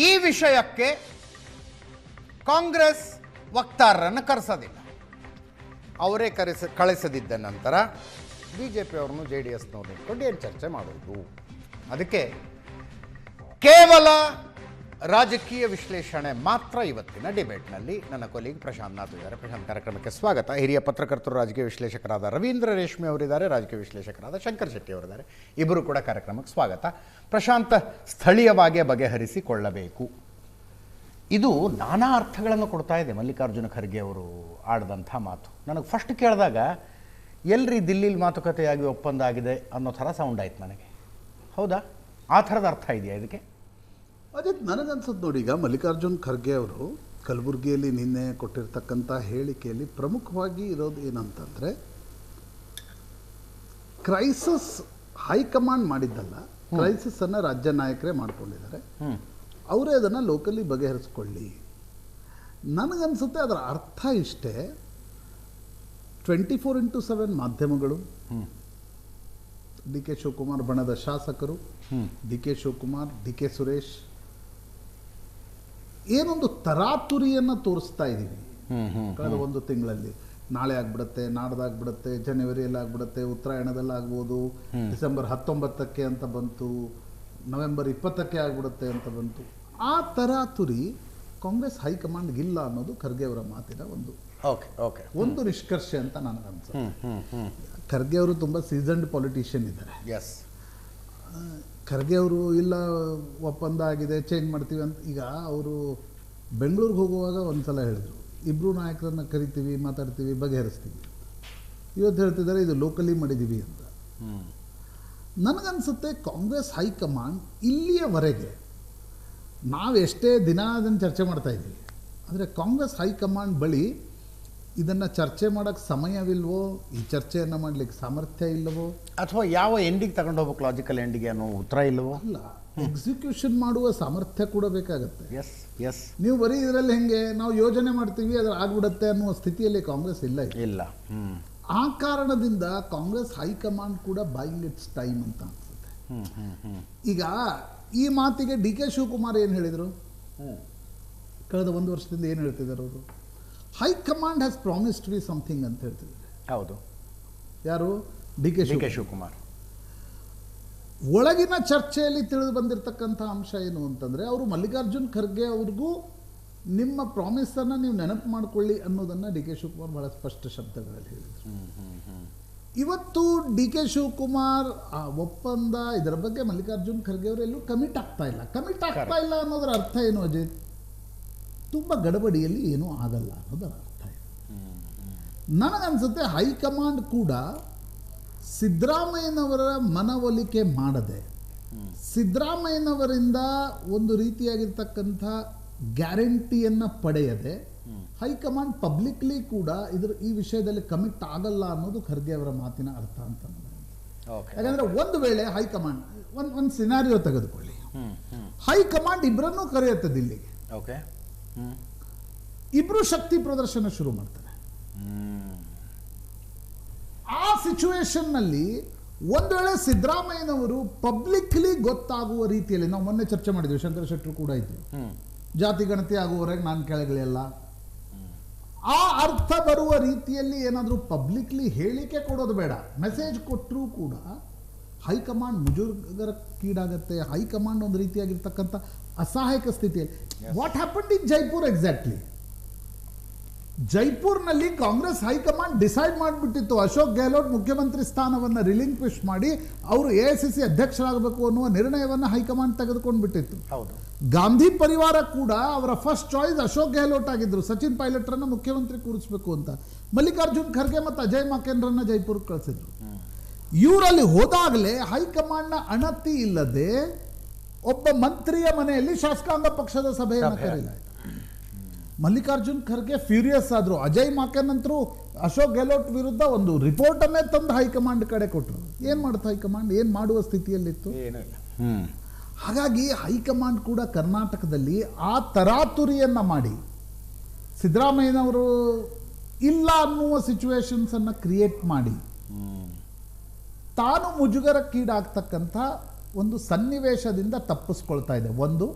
H: ಈ ವಿಷಯಕ್ಕೆ ಕಾಂಗ್ರೆಸ್ ವಕ್ತಾರರನ್ನು ಕರೆಸೋದಿಲ್ಲ. ಅವರೇ ಕಳಿಸದಿದ್ದ ನಂತರ BJP ಅವ್ರನ್ನು JDSನವ್ರನ್ನ ಇಟ್ಕೊಂಡು ಏನು ಚರ್ಚೆ ಮಾಡೋದು? ಅದಕ್ಕೆ ಕೇವಲ ರಾಜಕೀಯ ವಿಶ್ಲೇಷಣೆ ಮಾತ್ರ ಇವತ್ತಿನ ಡಿಬೇಟ್ನಲ್ಲಿ. ನನ್ನ ಕೊಲೀಗ್ ಪ್ರಶಾಂತ್ ನಾಥ್ ಇದ್ದಾರೆ. ಪ್ರಶಾಂತ್, ಕಾರ್ಯಕ್ರಮಕ್ಕೆ ಸ್ವಾಗತ. ಹಿರಿಯ ಪತ್ರಕರ್ತರು, ರಾಜಕೀಯ ವಿಶ್ಲೇಷಕರಾದ ರವೀಂದ್ರ ರೇಷ್ಮೆ ಅವರಿದ್ದಾರೆ, ರಾಜಕೀಯ ವಿಶ್ಲೇಷಕರಾದ ಶಂಕರ್ ಶೆಟ್ಟಿ ಅವರಿದ್ದಾರೆ. ಇಬ್ಬರು ಕೂಡ ಕಾರ್ಯಕ್ರಮಕ್ಕೆ ಸ್ವಾಗತ. ಪ್ರಶಾಂತ್, ಸ್ಥಳೀಯವಾಗಿ ಬಗೆಹರಿಸಿಕೊಳ್ಳಬೇಕು, ಇದು ನಾನಾ ಅರ್ಥಗಳನ್ನು ಕೊಡ್ತಾ ಇದೆ. ಮಲ್ಲಿಕಾರ್ಜುನ ಖರ್ಗೆ ಅವರು ಆಡಿದಂಥ ಮಾತು ನನಗೆ ಫಸ್ಟ್ ಕೇಳಿದಾಗ ಎಲ್ರಿ ದಿಲ್ಲಿಲಿ ಮಾತುಕತೆಯಾಗಿ ಒಪ್ಪಂದ ಆಗಿದೆ ಅನ್ನೋ ಥರ ಸೌಂಡ್ ಆಯ್ತು ನನಗೆ. ಹೌದಾ? ಆ ಥರದ ಅರ್ಥ ಇದೆಯಾ ಇದಕ್ಕೆ?
I: ಅದೇ ನನಗನ್ಸುತ್ತೆ ನೋಡಿ. ಈಗ ಮಲ್ಲಿಕಾರ್ಜುನ್ ಖರ್ಗೆ ಅವರು ಕಲಬುರಗಿಯಲ್ಲಿ ನಿನ್ನೆ ಕೊಟ್ಟಿರ್ತಕ್ಕಂಥ ಹೇಳಿಕೆಯಲ್ಲಿ ಪ್ರಮುಖವಾಗಿ ಇರೋದು ಏನಂತಂದರೆ, ಕ್ರೈಸಿಸ್ ಹೈಕಮಾಂಡ್ ಮಾಡಿದ್ದಲ್ಲ, ಕ್ರೈಸಿಸನ್ನು ರಾಜ್ಯ ನಾಯಕರೇ ಮಾಡ್ಕೊಂಡಿದ್ದಾರೆ, ಅವರೇ ಅದನ್ನು ಲೋಕಲಿ ಬಗೆಹರಿಸ್ಕೊಳ್ಳಿ. ನನಗನ್ಸುತ್ತೆ ಅದರ ಅರ್ಥ ಇಷ್ಟೇ. 24x7 ಮಾಧ್ಯಮಗಳು, DK ಶಿವಕುಮಾರ್ ಬಣದ ಶಾಸಕರು, DK ಶಿವಕುಮಾರ್, DK ಸುರೇಶ್, ಏನೊಂದು ತರಾತುರಿಯನ್ನು ತೋರಿಸ್ತಾ ಇದ್ದೀವಿ ಕಳೆದ ಒಂದು ತಿಂಗಳಲ್ಲಿ. ನಾಳೆ ಆಗ್ಬಿಡುತ್ತೆ, ನಾಡ್ದಾಗ್ಬಿಡುತ್ತೆ, ಜನವರಿಯಲ್ಲಿ ಆಗ್ಬಿಡುತ್ತೆ, ಉತ್ತರಾಯಣದಲ್ಲಿ ಆಗ್ಬೋದು, ಡಿಸೆಂಬರ್ 19ಕ್ಕೆ ಅಂತ ಬಂತು, ನವೆಂಬರ್ 20ಕ್ಕೆ ಆಗ್ಬಿಡುತ್ತೆ ಅಂತ ಬಂತು. ಆ ತರಾತುರಿ ಕಾಂಗ್ರೆಸ್ ಹೈಕಮಾಂಡ್ಗಿಲ್ಲ ಅನ್ನೋದು ಖರ್ಗೆ ಅವರ ಮಾತಿನ ಒಂದು ನಿಷ್ಕರ್ಷೆ ಅಂತ ನನಗನ್ಸುತ್ತೆ. ಖರ್ಗೆ ಅವರು ತುಂಬ ಸೀಸನ್ಡ್ ಪೊಲಿಟಿಷಿಯನ್ ಇದ್ದಾರೆ.
H: ಎಸ್,
I: ಖರ್ಗೆ ಅವರು ಇಲ್ಲ ಒಪ್ಪಂದ ಆಗಿದೆ ಚೇಂಜ್ ಮಾಡ್ತೀವಿ ಅಂತ. ಈಗ ಅವರು ಬೆಂಗಳೂರಿಗೆ ಹೋಗುವಾಗ ಒಂದು ಸಲ ಹೇಳಿದರು, ಇಬ್ಬರು ನಾಯಕರನ್ನು ಕರಿತೀವಿ, ಮಾತಾಡ್ತೀವಿ, ಬಗೆಹರಿಸ್ತೀವಿ ಅಂತ. ಇವತ್ತು ಹೇಳ್ತಿದ್ದಾರೆ ಇದು ಲೋಕಲಿ ಮಾಡಿದ್ದೀವಿ ಅಂತ. ನನಗನ್ಸುತ್ತೆ ಕಾಂಗ್ರೆಸ್ ಹೈಕಮಾಂಡ್ ಇಲ್ಲಿಯವರೆಗೆ ನಾವೆಷ್ಟೇ ದಿನ ಅದನ್ನು ಚರ್ಚೆ ಮಾಡ್ತಾ ಇದ್ದೀವಿ, ಆದರೆ ಕಾಂಗ್ರೆಸ್ ಹೈಕಮಾಂಡ್ ಬಳಿ ಇದನ್ನು ಚರ್ಚೆ ಮಾಡೋಕ್ಕೆ ಸಮಯವಿಲ್ವೋ, ಈ ಚರ್ಚೆಯನ್ನು ಮಾಡಲಿಕ್ಕೆ ಸಾಮರ್ಥ್ಯ ಇಲ್ಲವೋ,
H: ಅಥವಾ ಯಾವ ಎಂಡಿಗೆ ತಗೊಂಡು ಹೋಗ್ಬೇಕು, ಲಾಜಿಕಲ್ ಎಂಡಿಗೆ ಅನ್ನೋ ಉತ್ತರ ಇಲ್ಲವೋ?
I: ಅಲ್ಲ, ಎಕ್ಸಿಕ್ಯೂಷನ್ ಮಾಡುವ ಸಾಮರ್ಥ್ಯ ಕೂಡ ಬೇಕಾಗುತ್ತೆ.
H: ಎಸ್ ಎಸ್,
I: ನೀವು ಬರೀ ಇದರಲ್ಲಿ ಹೆಂಗೆ ನಾವು ಯೋಜನೆ ಮಾಡ್ತೀವಿ ಅದ್ರ ಆಗ್ಬಿಡುತ್ತೆ ಅನ್ನುವ ಸ್ಥಿತಿಯಲ್ಲಿ ಕಾಂಗ್ರೆಸ್ ಇಲ್ಲ. ಆ ಕಾರಣದಿಂದ ಕಾಂಗ್ರೆಸ್ ಹೈಕಮಾಂಡ್ ಕೂಡ ಬೈಯಿಂಗ್ ಇಟ್ಸ್ ಟೈಮ್ ಅಂತ ಅನ್ಸುತ್ತೆ. ಈಗ ಈ ಮಾತಿಗೆ DK ಶಿವಕುಮಾರ್ ಏನು ಹೇಳಿದರು? ಕಳೆದ ಒಂದು ವರ್ಷದಿಂದ ಏನು ಹೇಳ್ತಿದ್ದಾರೆ ಅವರು? High command has promised we something ಅಂತ ಹೇಳ್ತಿದ್ದಾರೆ.
H: ಹೌದು.
I: ಯಾರು? DK
H: ಶಿವಕುಮಾರ್.
I: ಒಳಗಿನ ಚರ್ಚೆಯಲ್ಲಿ ತಿಳಿದು ಬಂದಿರತಕ್ಕಂಥ ಅಂಶ ಏನು ಅಂತಂದರೆ, ಅವರು ಮಲ್ಲಿಕಾರ್ಜುನ್ ಖರ್ಗೆ ಅವ್ರಿಗೂ ನಿಮ್ಮ ಪ್ರಾಮಿಸನ್ನು ನೀವು ನೆನಪು ಮಾಡಿಕೊಳ್ಳಿ ಅನ್ನೋದನ್ನು DK ಶಿವಕುಮಾರ್ ಬಹಳ ಸ್ಪಷ್ಟ ಶಬ್ದಗಳಲ್ಲಿ ಹೇಳಿದರು. ಇವತ್ತು DK ಶಿವಕುಮಾರ್ ಆ ಒಪ್ಪಂದ ಇದರ ಬಗ್ಗೆ ಮಲ್ಲಿಕಾರ್ಜುನ್ ಖರ್ಗೆ ಅವರೆಲ್ಲೂ ಕಮಿಟ್ ಆಗ್ತಾ ಇಲ್ಲ ಅನ್ನೋದರ ಅರ್ಥ ಏನು ಅಜಿತ್? ತುಂಬ ಗಡಬಡಿಯಲ್ಲಿ ಏನೂ ಆಗಲ್ಲ ಅನ್ನೋದರ ಅರ್ಥ ಇದೆ. ನನಗನ್ಸುತ್ತೆ ಹೈಕಮಾಂಡ್ ಕೂಡ ಸಿದ್ದರಾಮಯ್ಯನವರ ಮನವೊಲಿಕೆ ಮಾಡದೆ, ಸಿದ್ದರಾಮಯ್ಯನವರಿಂದ ಒಂದು ರೀತಿಯಾಗಿರ್ತಕ್ಕಂಥ ಗ್ಯಾರಂಟಿಯನ್ನು ಪಡೆಯದೆ ಹೈಕಮಾಂಡ್ ಪಬ್ಲಿಕ್ಲಿ ಕೂಡ ಈ ವಿಷಯದಲ್ಲಿ ಕಮಿಟ್ ಆಗಲ್ಲ ಅನ್ನೋದು ಖರ್ಗೆ ಅವರ ಮಾತಿನ ಅರ್ಥ ಅಂತ ಯಾಕಂದ್ರೆ ಒಂದು ವೇಳೆ ಹೈಕಮಾಂಡ್ ಒಂದು ಸಿನಾರಿಯೋ ತೆಗೆದುಕೊಳ್ಳಿ, ಹೈಕಮಾಂಡ್ ಇಬ್ಬರನ್ನೂ ಕರೆಯುತ್ತೆ ದಿಲ್ಲಿಗೆ, ಇಬ್ರು ಶಕ್ತಿ ಪ್ರದರ್ಶನ ಶುರು ಮಾಡ್ತಾರೆ. ಆ ಸಿಚುವೇಶನ್ ನಲ್ಲಿ ಒಂದು ವೇಳೆ ಸಿದ್ದರಾಮಯ್ಯನವರು ಪಬ್ಲಿಕ್ಲಿ ಗೊತ್ತಾಗುವ ರೀತಿಯಲ್ಲಿ, ನಾವು ಮೊನ್ನೆ ಚರ್ಚೆ ಮಾಡಿದ್ವಿ, ಶಂಕರ ಶೆಟ್ಟರು ಕೂಡ ಇದ್ರು, ಜಾತಿ ಗಣತಿ ಆಗುವವರೆಗೆ ನಾನು ಕೆಳಗಿಳಿಯಲ್ಲ, ಆ ಅರ್ಥ ಬರುವ ರೀತಿಯಲ್ಲಿ ಏನಾದರೂ ಪಬ್ಲಿಕ್ಲಿ ಹೇಳಿಕೆ ಕೊಡೋದು ಬೇಡ, ಮೆಸೇಜ್ ಕೊಟ್ಟರೂ ಕೂಡ ಹೈಕಮಾಂಡ್ ಮುಜುಗರಕ್ಕೀಡಾಗತ್ತೆ. ಹೈಕಮಾಂಡ್ ಒಂದು ರೀತಿಯಾಗಿರ್ತಕ್ಕಂಥ ಅಸಹಾಯಕ ಸ್ಥಿತಿಯಲ್ಲಿ. What happened in Jaipur exactly? ಜೈಪುರ್ನಲ್ಲಿ ಕಾಂಗ್ರೆಸ್ ಹೈಕಮಾಂಡ್ ಡಿಸೈಡ್ ಮಾಡಿಬಿಟ್ಟಿತ್ತು, ಅಶೋಕ್ ಗೆಹ್ಲೋಟ್ ಮುಖ್ಯಮಂತ್ರಿ ಸ್ಥಾನವನ್ನು ರಿಲಿಂಕ್ವಿಶ್ ಮಾಡಿ ಅವರು AICC ಅಧ್ಯಕ್ಷರಾಗಬೇಕು ಅನ್ನುವ ನಿರ್ಣಯವನ್ನು ಹೈಕಮಾಂಡ್ ತೆಗೆದುಕೊಂಡು ಬಿಟ್ಟಿತ್ತು. ಗಾಂಧಿ ಪರಿವಾರ ಕೂಡ ಅವರ ಫಸ್ಟ್ ಚಾಯ್ಸ್ ಅಶೋಕ್ ಗೆಹ್ಲೋಟ್ ಆಗಿದ್ರು, ಸಚಿನ್ ಪೈಲಟ್ರನ್ನ ಮುಖ್ಯಮಂತ್ರಿ ಕೂರಿಸಬೇಕು ಅಂತ. ಮಲ್ಲಿಕಾರ್ಜುನ್ ಖರ್ಗೆ ಮತ್ತು ಅಜಯ್ ಮಾಕೆನ್ರನ್ನ ಜೈಪುರ್ಗೆ ಕಳಿಸಿದ್ರು. ಇವರಲ್ಲಿ ಹೋದಾಗಲೇ ಹೈಕಮಾಂಡ್ನ ಅಣತಿ ಇಲ್ಲದೆ ಒಬ್ಬ ಮಂತ್ರಿಯ ಮನೆಯಲ್ಲಿ ಶಾಸಕಾಂಗ ಪಕ್ಷದ ಸಭೆಯನ್ನು ಕರೆಯಲಾಯಿತು. ಮಲ್ಲಿಕಾರ್ಜುನ್ ಖರ್ಗೆ ಫ್ಯೂರಿಯಸ್ ಆದ್ರು. ಅಜಯ್ ಮಾಕೆನ್ ಅಂತರೂ ಅಶೋಕ್ ಗೆಹ್ಲೋಟ್ ವಿರುದ್ಧ ಒಂದು ರಿಪೋರ್ಟ್ ಅನ್ನೇ ತಂದು ಹೈಕಮಾಂಡ್ ಕಡೆ ಕೊಟ್ಟರು. ಏನ್ ಮಾಡುತ್ತೆ ಹೈಕಮಾಂಡ್? ಏನ್ ಮಾಡುವ ಸ್ಥಿತಿಯಲ್ಲಿತ್ತು? ಹಾಗಾಗಿ ಹೈಕಮಾಂಡ್ ಕೂಡ ಕರ್ನಾಟಕದಲ್ಲಿ ಆ ತರಾತುರಿಯನ್ನ ಮಾಡಿ ಸಿದ್ದರಾಮಯ್ಯನವರು ಇಲ್ಲ ಅನ್ನುವ ಸಿಚುವೇಶನ್ಸ್ ಅನ್ನ ಕ್ರಿಯೇಟ್ ಮಾಡಿ ತಾನು ಮುಜುಗರಕ್ಕೀಡಾಗ್ತಕ್ಕಂಥ ಒಂದು ಸನ್ನಿವೇಶದಿಂದ ತಪ್ಪಿಸ್ಕೊಳ್ತಾ ಇದೆ. ಒಂದು.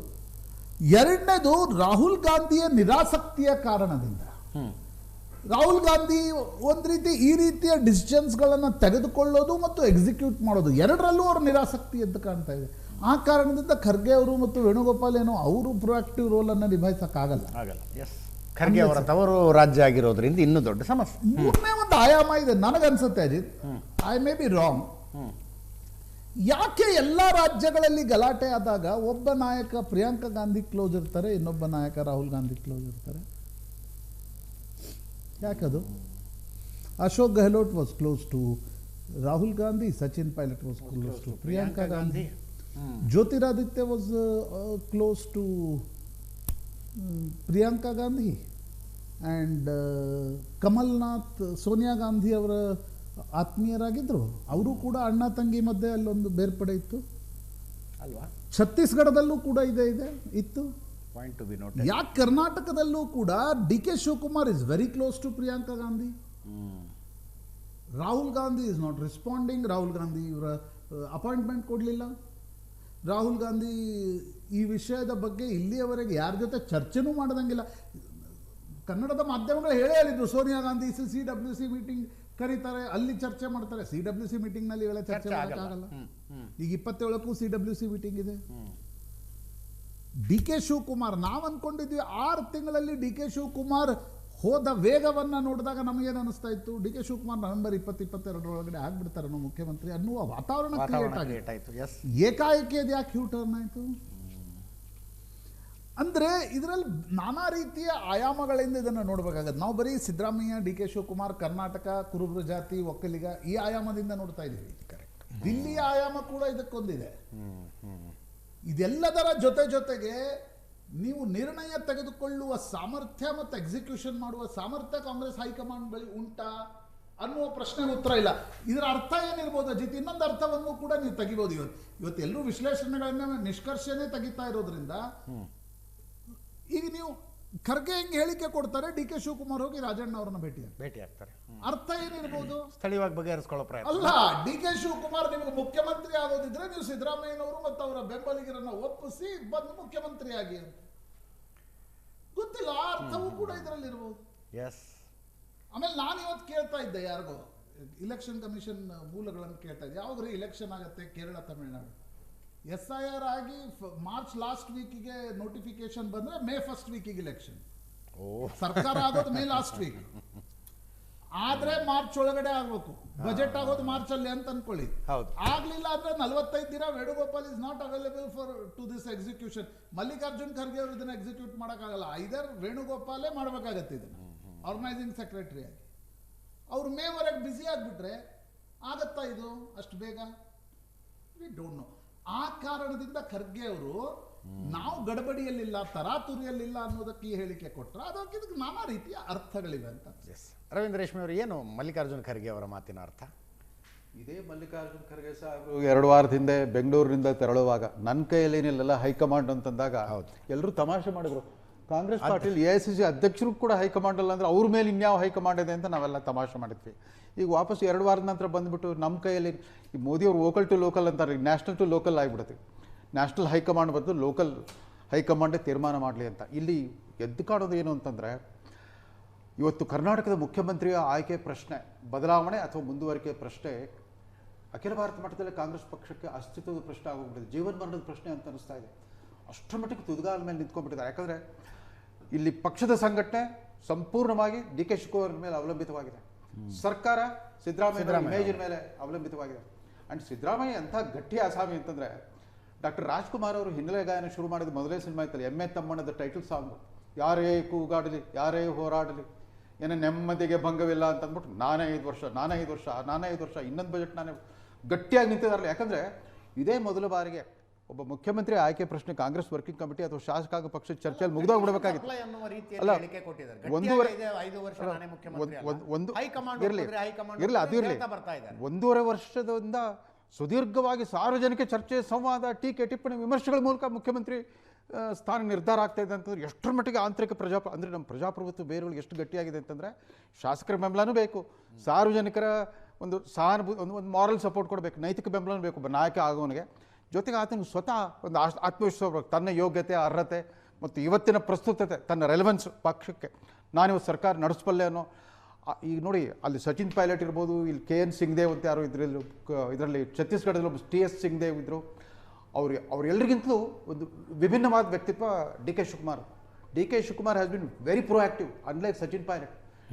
I: ಎರಡನೇದು, ರಾಹುಲ್ ಗಾಂಧಿಯ ನಿರಾಸಕ್ತಿಯ ಕಾರಣದಿಂದ. ರಾಹುಲ್ ಗಾಂಧಿ ಒಂದು ರೀತಿ ಈ ರೀತಿಯ ಡಿಸಿಷನ್ಸ್ಗಳನ್ನು ತೆಗೆದುಕೊಳ್ಳೋದು ಮತ್ತು ಎಕ್ಸಿಕ್ಯೂಟ್ ಮಾಡೋದು ಎರಡರಲ್ಲೂ ಅವರು ನಿರಾಸಕ್ತಿ ಎದ್ದು ಕಾಣ್ತಾ ಇದೆ. ಆ ಕಾರಣದಿಂದ ಖರ್ಗೆ ಅವರು ಮತ್ತು ವೇಣುಗೋಪಾಲ್ ಏನೋ ಅವರು ಪ್ರೊಆಕ್ಟಿವ್ ರೋಲ್ ಅನ್ನು ನಿಭಾಯಿಸಕ್ಕಾಗಲ್ಲ.
H: ಖರ್ಗೆ ಅವರ ತವರು ರಾಜ್ಯ ಆಗಿರೋದ್ರಿಂದ ಇನ್ನೂ ದೊಡ್ಡ ಸಮಸ್ಯೆ.
I: ಮೂರನೇ ಒಂದು ಆಯಾಮ ಇದೆ ನನಗನ್ಸುತ್ತೆ Ajit, I may be wrong. ಯಾಕೆ ಎಲ್ಲ ರಾಜ್ಯಗಳಲ್ಲಿ ಗಲಾಟೆ ಆದಾಗ ಒಬ್ಬ ನಾಯಕ ಪ್ರಿಯಾಂಕಾ ಗಾಂಧಿ ಕ್ಲೋಸ್ ಇರ್ತಾರೆ, ಇನ್ನೊಬ್ಬ ನಾಯಕ ರಾಹುಲ್ ಗಾಂಧಿ ಕ್ಲೋಸ್ ಇರ್ತಾರೆ? ಯಾಕದು? Ashok Gehlot was close to Rahul Gandhi, Sachin Pilot was close to Priyanka Gandhi, Jyotiraditya was close to Priyanka Gandhi, and Kamalnath Sonia Gandhi ಅವರ ಆತ್ಮೀಯರಾಗಿದ್ದರು. ಅವರು ಕೂಡ ಅಣ್ಣ ತಂಗಿ ಮಧ್ಯೆ ಅಲ್ಲೊಂದು ಬೇರ್ಪಡೆ ಇತ್ತು ಅಲ್ವಾ? ಛತ್ತೀಸ್ಗಢದಲ್ಲೂ ಕೂಡ ಇತ್ತು.
H: Point to be note.
I: ಯಾಕೆ ಕರ್ನಾಟಕದಲ್ಲೂ ಕೂಡ DK Shivakumar is very close to Priyanka Gandhi. Rahul Gandhi is not responding. Rahul Gandhi ಇವರ ಅಪಾಯಿಂಟ್ಮೆಂಟ್ ಕೊಡಲಿಲ್ಲ. ರಾಹುಲ್ ಗಾಂಧಿ ಈ ವಿಷಯದ ಬಗ್ಗೆ ಇಲ್ಲಿಯವರೆಗೆ ಯಾರ ಜೊತೆ ಚರ್ಚೆನೂ ಮಾಡದಂಗಿಲ್ಲ. ಕನ್ನಡದ ಮಾಧ್ಯಮಗಳು ಹೇಳಿದ್ರು ಸೋನಿಯಾ ಗಾಂಧಿ CWC ಮೀಟಿಂಗ್ ಕರೀತಾರೆ, ಅಲ್ಲಿ ಚರ್ಚೆ ಮಾಡ್ತಾರೆ. CWC ಮೀಟಿಂಗ್ನಲ್ಲಿ ಇವೆಲ್ಲ ಚರ್ಚೆ ಮಾಡೋಕ್ಕಾಗಲ್ಲ. ಈಗ 27ಕ್ಕೂ CWC ಮೀಟಿಂಗ್ ಇದೆ. DK ಶಿವಕುಮಾರ್, ನಾವು ಅನ್ಕೊಂಡಿದ್ವಿ 6 ತಿಂಗಳಲ್ಲಿ DK ಶಿವಕುಮಾರ್ ಹೋದ ವೇಗವನ್ನ ನೋಡಿದಾಗ ನಮಗೇನು ಅನಿಸ್ತಾ ಇತ್ತು, DK ಶಿವಕುಮಾರ್ ನವೆಂಬರ್ 2022 ಒಳಗಡೆ ಆಗ್ಬಿಡ್ತಾರೆ ಅನ್ನೋ ಮುಖ್ಯಮಂತ್ರಿ ಅನ್ನುವ ವಾತಾವರಣ ಕ್ರಿಯೇಟ್ ಆಯಿತು. ಏಕಾಏಕಿ ಅದು ಯಾಕೆ ಹ್ಯೂ ಟರ್ನ್ ಆಯಿತು ಅಂದರೆ ಇದರಲ್ಲಿ ನಾನಾ ರೀತಿಯ ಆಯಾಮಗಳಿಂದ ಇದನ್ನು ನೋಡಬೇಕಾಗತ್ತೆ. ನಾವು ಬರೀ ಸಿದ್ದರಾಮಯ್ಯ, DK ಶಿವಕುಮಾರ್, ಕರ್ನಾಟಕ, ಕುರುಬರ ಜಾತಿ, ಒಕ್ಕಲಿಗ ಈ ಆಯಾಮದಿಂದ ನೋಡ್ತಾ ಇದ್ದೀವಿ. ದಿಲ್ಲಿಯ ಆಯಾಮ ಕೂಡ ಇದಕ್ಕೊಂದಿದೆ. ಇದೆಲ್ಲದರ ಜೊತೆಗೆ ನೀವು ನಿರ್ಣಯ ತೆಗೆದುಕೊಳ್ಳುವ ಸಾಮರ್ಥ್ಯ ಮತ್ತು ಎಕ್ಸಿಕ್ಯೂಷನ್ ಮಾಡುವ ಸಾಮರ್ಥ್ಯ ಕಾಂಗ್ರೆಸ್ ಹೈಕಮಾಂಡ್ ಬಳಿ ಉಂಟಾ ಅನ್ನುವ ಪ್ರಶ್ನೆಗೆ ಉತ್ತರ ಇಲ್ಲ. ಇದರ ಅರ್ಥ ಏನಿರ್ಬೋದು ಅಜಿತ್? ಇನ್ನೊಂದು ಅರ್ಥವನ್ನು ಕೂಡ ನೀವು ತೆಗಿಬೋದು. ಇವತ್ತು ಎಲ್ಲರೂ ವಿಶ್ಲೇಷಣೆಗಳನ್ನ ನಿಷ್ಕರ್ಷಣೆ ತೆಗಿತಾ ಇರೋದ್ರಿಂದ ಈಗ ನೀವು ಖರ್ಗೆ ಹೆಂಗೆ ಹೇಳಿಕೆ ಕೊಡ್ತಾರೆ, DK ಶಿವಕುಮಾರ್ ಹೋಗಿ ರಾಜಣ್ಣ ಅವರನ್ನ ಭೇಟಿ ಆಗ್ತಾರೆ. ಅರ್ಥ ಏನಿರ್ಬೋದು?
H: ಸ್ಥಳೀಯವಾಗಿ ಬಗೆಹರಿಸಿಕೊಳ್ಳೋ ಪ್ರಯತ್ನ
I: ಅಲ್ಲ. DK ಶಿವಕುಮಾರ್ ನಿಮಗೆ ಮುಖ್ಯಮಂತ್ರಿ ಆಗೋದಿದ್ರೆ ನೀವು ಸಿದ್ದರಾಮಯ್ಯನವರು ಮತ್ತು ಅವರ ಬೆಂಬಲಿಗರನ್ನ ಒಪ್ಪಿಸಿ ಬಂದು ಮುಖ್ಯಮಂತ್ರಿ ಆಗಿ ಅಂತ. ಗೊತ್ತಿಲ್ಲ, ಅರ್ಥವೂ ಕೂಡ ಇದರಲ್ಲಿ ಇರ್ಬೋದು. ಆಮೇಲೆ ನಾನು ಇವತ್ತು ಕೇಳ್ತಾ ಇದ್ದೆ, ಯಾರಿಗೋ ಇಲೆಕ್ಷನ್ ಕಮಿಷನ್ ಮೂಲಗಳನ್ನು ಕೇಳ್ತಾ ಇದ್ದೆ, ಯಾವಾಗ್ರಿ ಇಲೆಕ್ಷನ್ ಆಗತ್ತೆ ಕೇರಳ, ತಮಿಳುನಾಡು? SIR ಆಗಿ ಮಾರ್ಚ್ ಲಾಸ್ಟ್ ವೀಕಿಗೆ ನೋಟಿಫಿಕೇಶನ್ ಬಂದ್ರೆ ಮೇ ಫಸ್ಟ್ ವೀಕಿಗೆ ಇಲೆಕ್ಷನ್. ಸರ್ಕಾರ ಆಗೋದು ಮೇ ಲಾಸ್ಟ್ ವೀಕ್, ಆದ್ರೆ ಮಾರ್ಚ್ ಒಳಗಡೆ ಆಗ್ಬೇಕು. ಬಜೆಟ್ ಆಗೋದು ಮಾರ್ಚ್ ಅಲ್ಲಿ ಅಂತ ಅನ್ಕೊಳ್ಳಿ. ಆಗ್ಲಿಲ್ಲ ಅಂದ್ರೆ 45 ದಿನ Venugopal is not available for to this execution. Mallikarjun Kharge ಅವರು ಇದನ್ನ ಎಕ್ಸಿಕ್ಯೂಟ್ ಮಾಡೋಕ್ಕಾಗಲ್ಲ. ಐದರ್ ವೇಣುಗೋಪಾಲೇ ಮಾಡಬೇಕಾಗತ್ತೆ ಇದನ್ನ ಆರ್ಗನೈಸಿಂಗ್ ಸೆಕ್ರೆಟರಿ ಆಗಿ. ಅವ್ರು ಮೇವರೆಗೆ ಬ್ಯುಸಿ ಆಗಿಬಿಟ್ರೆ ಆಗತ್ತಾ ಇದು ಅಷ್ಟು ಬೇಗ? We don't know. ಆ ಕಾರಣದಿಂದ ಖರ್ಗೆ ಅವರು ನಾವು ಗಡಬಡಿಯಲ್ಲಿಲ್ಲ, ತರಾತುರಿಯಲ್ಲಿಲ್ಲ ಅನ್ನೋದಕ್ಕೆ ಈ ಹೇಳಿಕೆ ಕೊಟ್ಟರೆ ಅದಕ್ಕೆ ನಾನಾ ರೀತಿಯ ಅರ್ಥಗಳಿವೆ ಅಂತ.
H: ರವೀಂದ್ರ ರೇಷ್ಮೆ ಅವರು, ಏನು ಮಲ್ಲಿಕಾರ್ಜುನ್ ಖರ್ಗೆ ಅವರ ಮಾತಿನ ಅರ್ಥ?
J: ಇದೇ ಮಲ್ಲಿಕಾರ್ಜುನ್ ಖರ್ಗೆ ಸಾಹೇಬರು 2 ವಾರದ ಹಿಂದೆ ಬೆಂಗಳೂರಿನಿಂದ ತೆರಳುವಾಗ ನನ್ನ ಕೈಯಲ್ಲೇನಿಲ್ಲ ಹೈಕಮಾಂಡ್ ಅಂತಂದಾಗ ಎಲ್ಲರೂ ತಮಾಷೆ ಮಾಡಿದ್ರು. ಕಾಂಗ್ರೆಸ್ ಪಾರ್ಟಿಲಿ AICC ಅಧ್ಯಕ್ಷರು ಕೂಡ ಹೈಕಮಾಂಡ್ ಅಲ್ಲ ಅಂದರೆ ಅವ್ರ ಮೇಲೆ ಇನ್ಯಾವ ಹೈಕಮಾಂಡ್ ಇದೆ ಅಂತ ನಾವೆಲ್ಲ ತಮಾಷೆ ಮಾಡಿದ್ವಿ. ಈಗ ವಾಪಸ್ 2 ವಾರದ ನಂತರ ಬಂದುಬಿಟ್ಟು ನಮ್ಮ ಕೈಯಲ್ಲಿ ಈ ಮೋದಿಯವರು ವೋಕಲ್ ಟು ಲೋಕಲ್ ಅಂತಾರೆ, ಈಗ ನ್ಯಾಷನಲ್ ಟು ಲೋಕಲ್ ಆಗಿಬಿಡುತ್ತೆ. ನ್ಯಾಷನಲ್ ಹೈಕಮಾಂಡ್ ಬದಲು ಲೋಕಲ್ ಹೈಕಮಾಂಡೇ ತೀರ್ಮಾನ ಮಾಡಲಿ ಅಂತ. ಇಲ್ಲಿ ಎದ್ದು ಕಾಣೋದು ಏನು ಅಂತಂದರೆ, ಇವತ್ತು ಕರ್ನಾಟಕದ ಮುಖ್ಯಮಂತ್ರಿಯ ಆಯ್ಕೆ ಪ್ರಶ್ನೆ, ಬದಲಾವಣೆ ಅಥವಾ ಮುಂದುವರಿಕೆ ಪ್ರಶ್ನೆ ಅಖಿಲ ಭಾರತ ಮಟ್ಟದಲ್ಲಿ ಕಾಂಗ್ರೆಸ್ ಪಕ್ಷಕ್ಕೆ ಅಸ್ತಿತ್ವದ ಪ್ರಶ್ನೆ ಆಗೋಗ್ಬಿಟ್ಟಿದೆ, ಜೀವನ ಮರಣದ ಪ್ರಶ್ನೆ ಅಂತ ಅನಿಸ್ತಾ ಇದೆ. ಅಷ್ಟರ ಮಟ್ಟಿಗೆ ತುದಿಗಾಲ ಮೇಲೆ ನಿಂತ್ಕೊಂಡ್ಬಿಟ್ಟಿದ್ದಾರೆ. ಯಾಕಂದರೆ ಇಲ್ಲಿ ಪಕ್ಷದ ಸಂಘಟನೆ ಸಂಪೂರ್ಣವಾಗಿ DK ಶಿವಕುಮಾರ್ ಮೇಲೆ ಅವಲಂಬಿತವಾಗಿದೆ, ಸರ್ಕಾರ ಸಿದ್ದರಾಮಯ್ಯ ಇಮೇಜಿನ ಮೇಲೆ ಅವಲಂಬಿತವಾಗಿದೆ. ಆ್ಯಂಡ್ ಸಿದ್ದರಾಮಯ್ಯ ಅಂಥ ಗಟ್ಟಿ ಆಸಾಮಿ ಅಂತಂದರೆ, ಡಾಕ್ಟರ್ ರಾಜ್ಕುಮಾರ್ ಅವರು ಹಿನ್ನೆಲೆ ಗಾಯನ ಶುರು ಮಾಡಿದ ಮೊದಲೇ ಸಿನಿಮಾ ಇತ್ತಲ್ಲ, ಎಮ್ಮೆ ತಮ್ಮಣ್ಣದ ಟೈಟಲ್ ಸಾಂಗು, ಯಾರೇ ಕೂಗಾಡಲಿ ಯಾರೇ ಹೋರಾಡಲಿ ಏನೋ ನೆಮ್ಮದಿಗೆ ಭಂಗವಿಲ್ಲ ಅಂತ ಅಂದ್ಬಿಟ್ಟು ನಾನೇ 5 ವರ್ಷ ಇನ್ನೊಂದು ಬಜೆಟ್ ನಾನೇ ಗಟ್ಟಿಯಾಗಿ ನಿಂತಿದ್ದಾರಲ್ಲ. ಯಾಕಂದರೆ ಇದೇ ಮೊದಲ ಬಾರಿಗೆ ಒಬ್ಬ ಮುಖ್ಯಮಂತ್ರಿ ಆಯ್ಕೆ ಪ್ರಶ್ನೆ ಕಾಂಗ್ರೆಸ್ ವರ್ಕಿಂಗ್ ಕಮಿಟಿ ಅಥವಾ ಶಾಸಕಾಂಗ ಪಕ್ಷದ ಚರ್ಚೆಯಲ್ಲಿ ಮುಗಿದೋಗ್ಬಿಡಬೇಕಾಗಿತ್ತು. ಅಲ್ಲ, ಒಂದೂವರೆ ವರ್ಷದಿಂದ ಸುದೀರ್ಘವಾಗಿ ಸಾರ್ವಜನಿಕ ಚರ್ಚೆ, ಸಂವಾದ, ಟೀಕೆ, ಟಿಪ್ಪಣಿ, ವಿಮರ್ಶೆಗಳ ಮೂಲಕ ಮುಖ್ಯಮಂತ್ರಿ ಸ್ಥಾನ ನಿರ್ಧಾರ ಆಗ್ತಾ ಇದೆ ಅಂತಂದ್ರೆ ಎಷ್ಟರ ಮಟ್ಟಿಗೆ ಆಂತರಿಕ ಅಂದರೆ ನಮ್ಮ ಪ್ರಜಾಪ್ರಭುತ್ವ ಬೇರುಗಳಿಗೆ ಎಷ್ಟು ಗಟ್ಟಿಯಾಗಿದೆ ಅಂತಂದರೆ, ಶಾಸಕರ ಬೆಂಬಲನೂ ಬೇಕು, ಸಾರ್ವಜನಿಕರ ಒಂದು ಸಹಾನುಭೂತಿ, ಒಂದು ಮಾರಲ್ ಸಪೋರ್ಟ್ ಕೊಡಬೇಕು, ನೈತಿಕ ಬೆಂಬಲನೂ ಬೇಕು ಒಬ್ಬ ನಾಯಕ ಆಗೋನಿಗೆ. ಜೊತೆಗೆ ಆತನಿಗೆ ಸ್ವತಃ ಒಂದು ಆತ್ಮವಿಶ್ವಾಸ, ತನ್ನ ಯೋಗ್ಯತೆ, ಅರ್ಹತೆ ಮತ್ತು ಇವತ್ತಿನ ಪ್ರಸ್ತುತತೆ, ತನ್ನ ರೆಲೆವೆನ್ಸ್ ಪಕ್ಷಕ್ಕೆ ನಾನಿವತ್ತು ಸರ್ಕಾರ ನಡೆಸಬಲ್ಲೆ ಅನ್ನೋ. ಈಗ ನೋಡಿ, ಅಲ್ಲಿ ಸಚಿನ್ ಪೈಲಟ್ ಇರ್ಬೋದು, ಇಲ್ಲಿ KN ಸಿಂಗ್ದೇವ್ ಅಂತ ಯಾರು ಇದರಲ್ಲಿ ಛತ್ತೀಸ್ಗಢದಲ್ಲಿ ಒಬ್ಬ TS ಸಿಂಗ್ದೇವ್ ಇದ್ದರು. ಅವರೆಲ್ಲರಿಗಿಂತಲೂ ಒಂದು ವಿಭಿನ್ನವಾದ ವ್ಯಕ್ತಿತ್ವ DK Shivakumar. DK Shivakumar has been very proactive, unlike Sachin Pilot.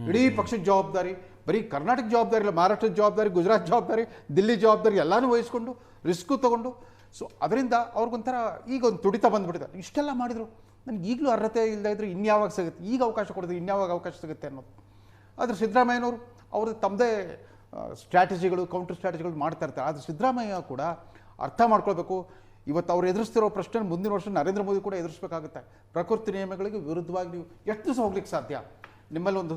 J: ಇಡೀ ಪಕ್ಷದ ಜವಾಬ್ದಾರಿ, ಬರೀ ಕರ್ನಾಟಕ ಜವಾಬ್ದಾರಿ ಇಲ್ಲ, ಮಹಾರಾಷ್ಟ್ರದ ಜವಾಬ್ದಾರಿ, ಗುಜರಾತ್ ಜವಾಬ್ದಾರಿ, ದಿಲ್ಲಿ ಜವಾಬ್ದಾರಿ ಎಲ್ಲನೂ ವಹಿಸ್ಕೊಂಡು ರಿಸ್ಕು ತೊಗೊಂಡು, ಸೊ ಅದರಿಂದ ಅವ್ರಿಗೊಂಥರ ಈಗ ಒಂದು ತುಡಿತ ಬಂದುಬಿಟ್ಟಿದೆ. ಇಷ್ಟೆಲ್ಲ ಮಾಡಿದರು, ನನಗೆ ಈಗಲೂ ಅರ್ಹತೆ ಇಲ್ಲದೆ ಇದ್ದರೆ ಇನ್ಯಾವಾಗ ಸಿಗುತ್ತೆ, ಈಗ ಅವಕಾಶ ಕೊಡಿದ್ರೆ ಇನ್ಯಾವಾಗ ಅವಕಾಶ ಸಿಗುತ್ತೆ ಅನ್ನೋದು. ಆದರೆ ಸಿದ್ದರಾಮಯ್ಯನವರು ಅವ್ರದ್ದು ತಮ್ಮದೇ ಸ್ಟ್ರಾಟಜಿಗಳು, ಕೌಂಟರ್ ಸ್ಟ್ರಾಟಜಿಗಳು ಮಾಡ್ತಾ ಇರ್ತಾರೆ. ಆದರೆ ಸಿದ್ದರಾಮಯ್ಯ ಕೂಡ ಅರ್ಥ ಮಾಡ್ಕೊಳ್ಬೇಕು, ಇವತ್ತು ಅವ್ರು ಎದುರಿಸ್ತಿರೋ ಪ್ರಶ್ನೆ ಮುಂದಿನ ವರ್ಷ ನರೇಂದ್ರ ಮೋದಿ ಕೂಡ ಎದುರಿಸಬೇಕಾಗುತ್ತೆ. ಪ್ರಕೃತಿ ನಿಯಮಗಳಿಗೆ ವಿರುದ್ಧವಾಗಿ ನೀವು ಎಷ್ಟು ದಿವಸ ಹೋಗ್ಲಿಕ್ಕೆ ಸಾಧ್ಯ? ನಿಮ್ಮಲ್ಲಿ ಒಂದು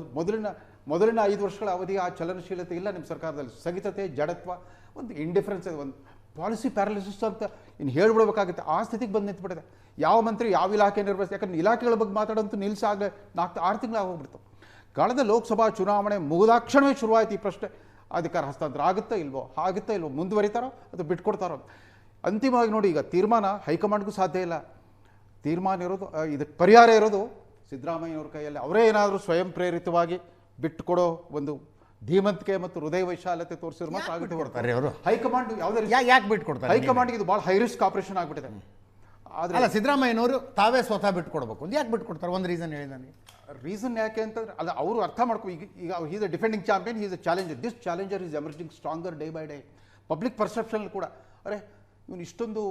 J: ಮೊದಲಿನ 5 ವರ್ಷಗಳ ಅವಧಿ ಆ ಚಲನಶೀಲತೆ ಇಲ್ಲ ನಿಮ್ಮ ಸರ್ಕಾರದಲ್ಲಿ. ಸ್ಥಗಿತತೆ, ಜಡತ್ವ, ಒಂದು ಇಂಡಿಫರೆನ್ಸ್, ಒಂದು ಪಾಲಿಸಿ ಪ್ಯಾರಲಿಸಿಸ್ ಅಂತ ಇನ್ನು ಹೇಳ್ಬಿಡ್ಬೇಕಾಗುತ್ತೆ. ಆ ಸ್ಥಿತಿಗೆ ಬಂದು ನಿಂತುಬಿಟ್ಟಿದೆ. ಯಾವ ಮಂತ್ರಿ ಯಾವ ಇಲಾಖೆ ನಿರ್ವಹಿಸಿ, ಯಾಕಂದ್ರೆ ಇಲಾಖೆಗಳ ಬಗ್ಗೆ ಮಾತಾಡೋಂತೂ ನಿಲ್ಲಿಸಾಗಲೇ 4-6 ತಿಂಗಳು ಆಗೋಗ್ಬಿಡ್ತು. ಕಳೆದ ಲೋಕಸಭಾ ಚುನಾವಣೆ ಮುಗಿದಾಕ್ಷಣವೇ ಶುರುವಾಯಿತು ಈ ಪ್ರಶ್ನೆ, ಅಧಿಕಾರ ಹಸ್ತಾಂತರ ಆಗುತ್ತಾ ಇಲ್ವೋ, ಮುಂದುವರಿತಾರೋ ಅಥವಾ ಬಿಟ್ಕೊಡ್ತಾರೋ. ಅಂತಿಮವಾಗಿ ನೋಡಿ, ಈಗ ತೀರ್ಮಾನ ಹೈಕಮಾಂಡ್ಗೂ ಸಾಧ್ಯ ಇಲ್ಲ. ತೀರ್ಮಾನ ಇರೋದು, ಇದಕ್ಕೆ ಪರಿಹಾರ ಇರೋದು ಸಿದ್ದರಾಮಯ್ಯನವ್ರ ಕೈಯಲ್ಲಿ. ಅವರೇ ಏನಾದರೂ ಸ್ವಯಂ ಪ್ರೇರಿತವಾಗಿ ಬಿಟ್ಟುಕೊಡೋ ಒಂದು ಧೀಮಂತಿಕೆ ಮತ್ತು ಹೃದಯ ವೈಶಾಲ್ಯತೆ ತೋರಿಸಿದ್ರೆ ಮಾತ್ರ ಆಗುತ್ತೆ ಕೊಡ್ತಾರೆ ಅವರು. ಹೈಕಮಾಂಡ್ ಯಾವುದೇ ಯಾಕೆ ಬಿಟ್ಕೊಡ್ತಾರೆ? ಹೈಕಮಾಂಡ್ಗೆ ಇದು ಭಾಳ ಹೈ ರಿಸ್ಕ್ ಆಪರೇಷನ್ ಆಗಿಬಿಟ್ಟಿದೆ.
H: ಆದರೆ ಸಿದ್ದರಾಮಯ್ಯನವರು ತಾವೇ ಸ್ವತಃ ಬಿಟ್ಕೊಡ್ಬೇಕು, ಯಾಕೆ ಬಿಟ್ಕೊಡ್ತಾರೆ? ಒಂದು ರೀಸನ್ ಹೇಳಿ ನನಗೆ.
J: ರೀಸನ್ ಯಾಕೆ ಅಂತಂದ್ರೆ, ಅಲ್ಲ, ಅವರು ಅರ್ಥ ಮಾಡ್ಕೊ, ಈಗ he's a defending champion, he's a challenger. This challenger is emerging stronger day by day. Public perception ಕೂಡ ಅರೆ ಇವನು ಇಷ್ಟೊಂದು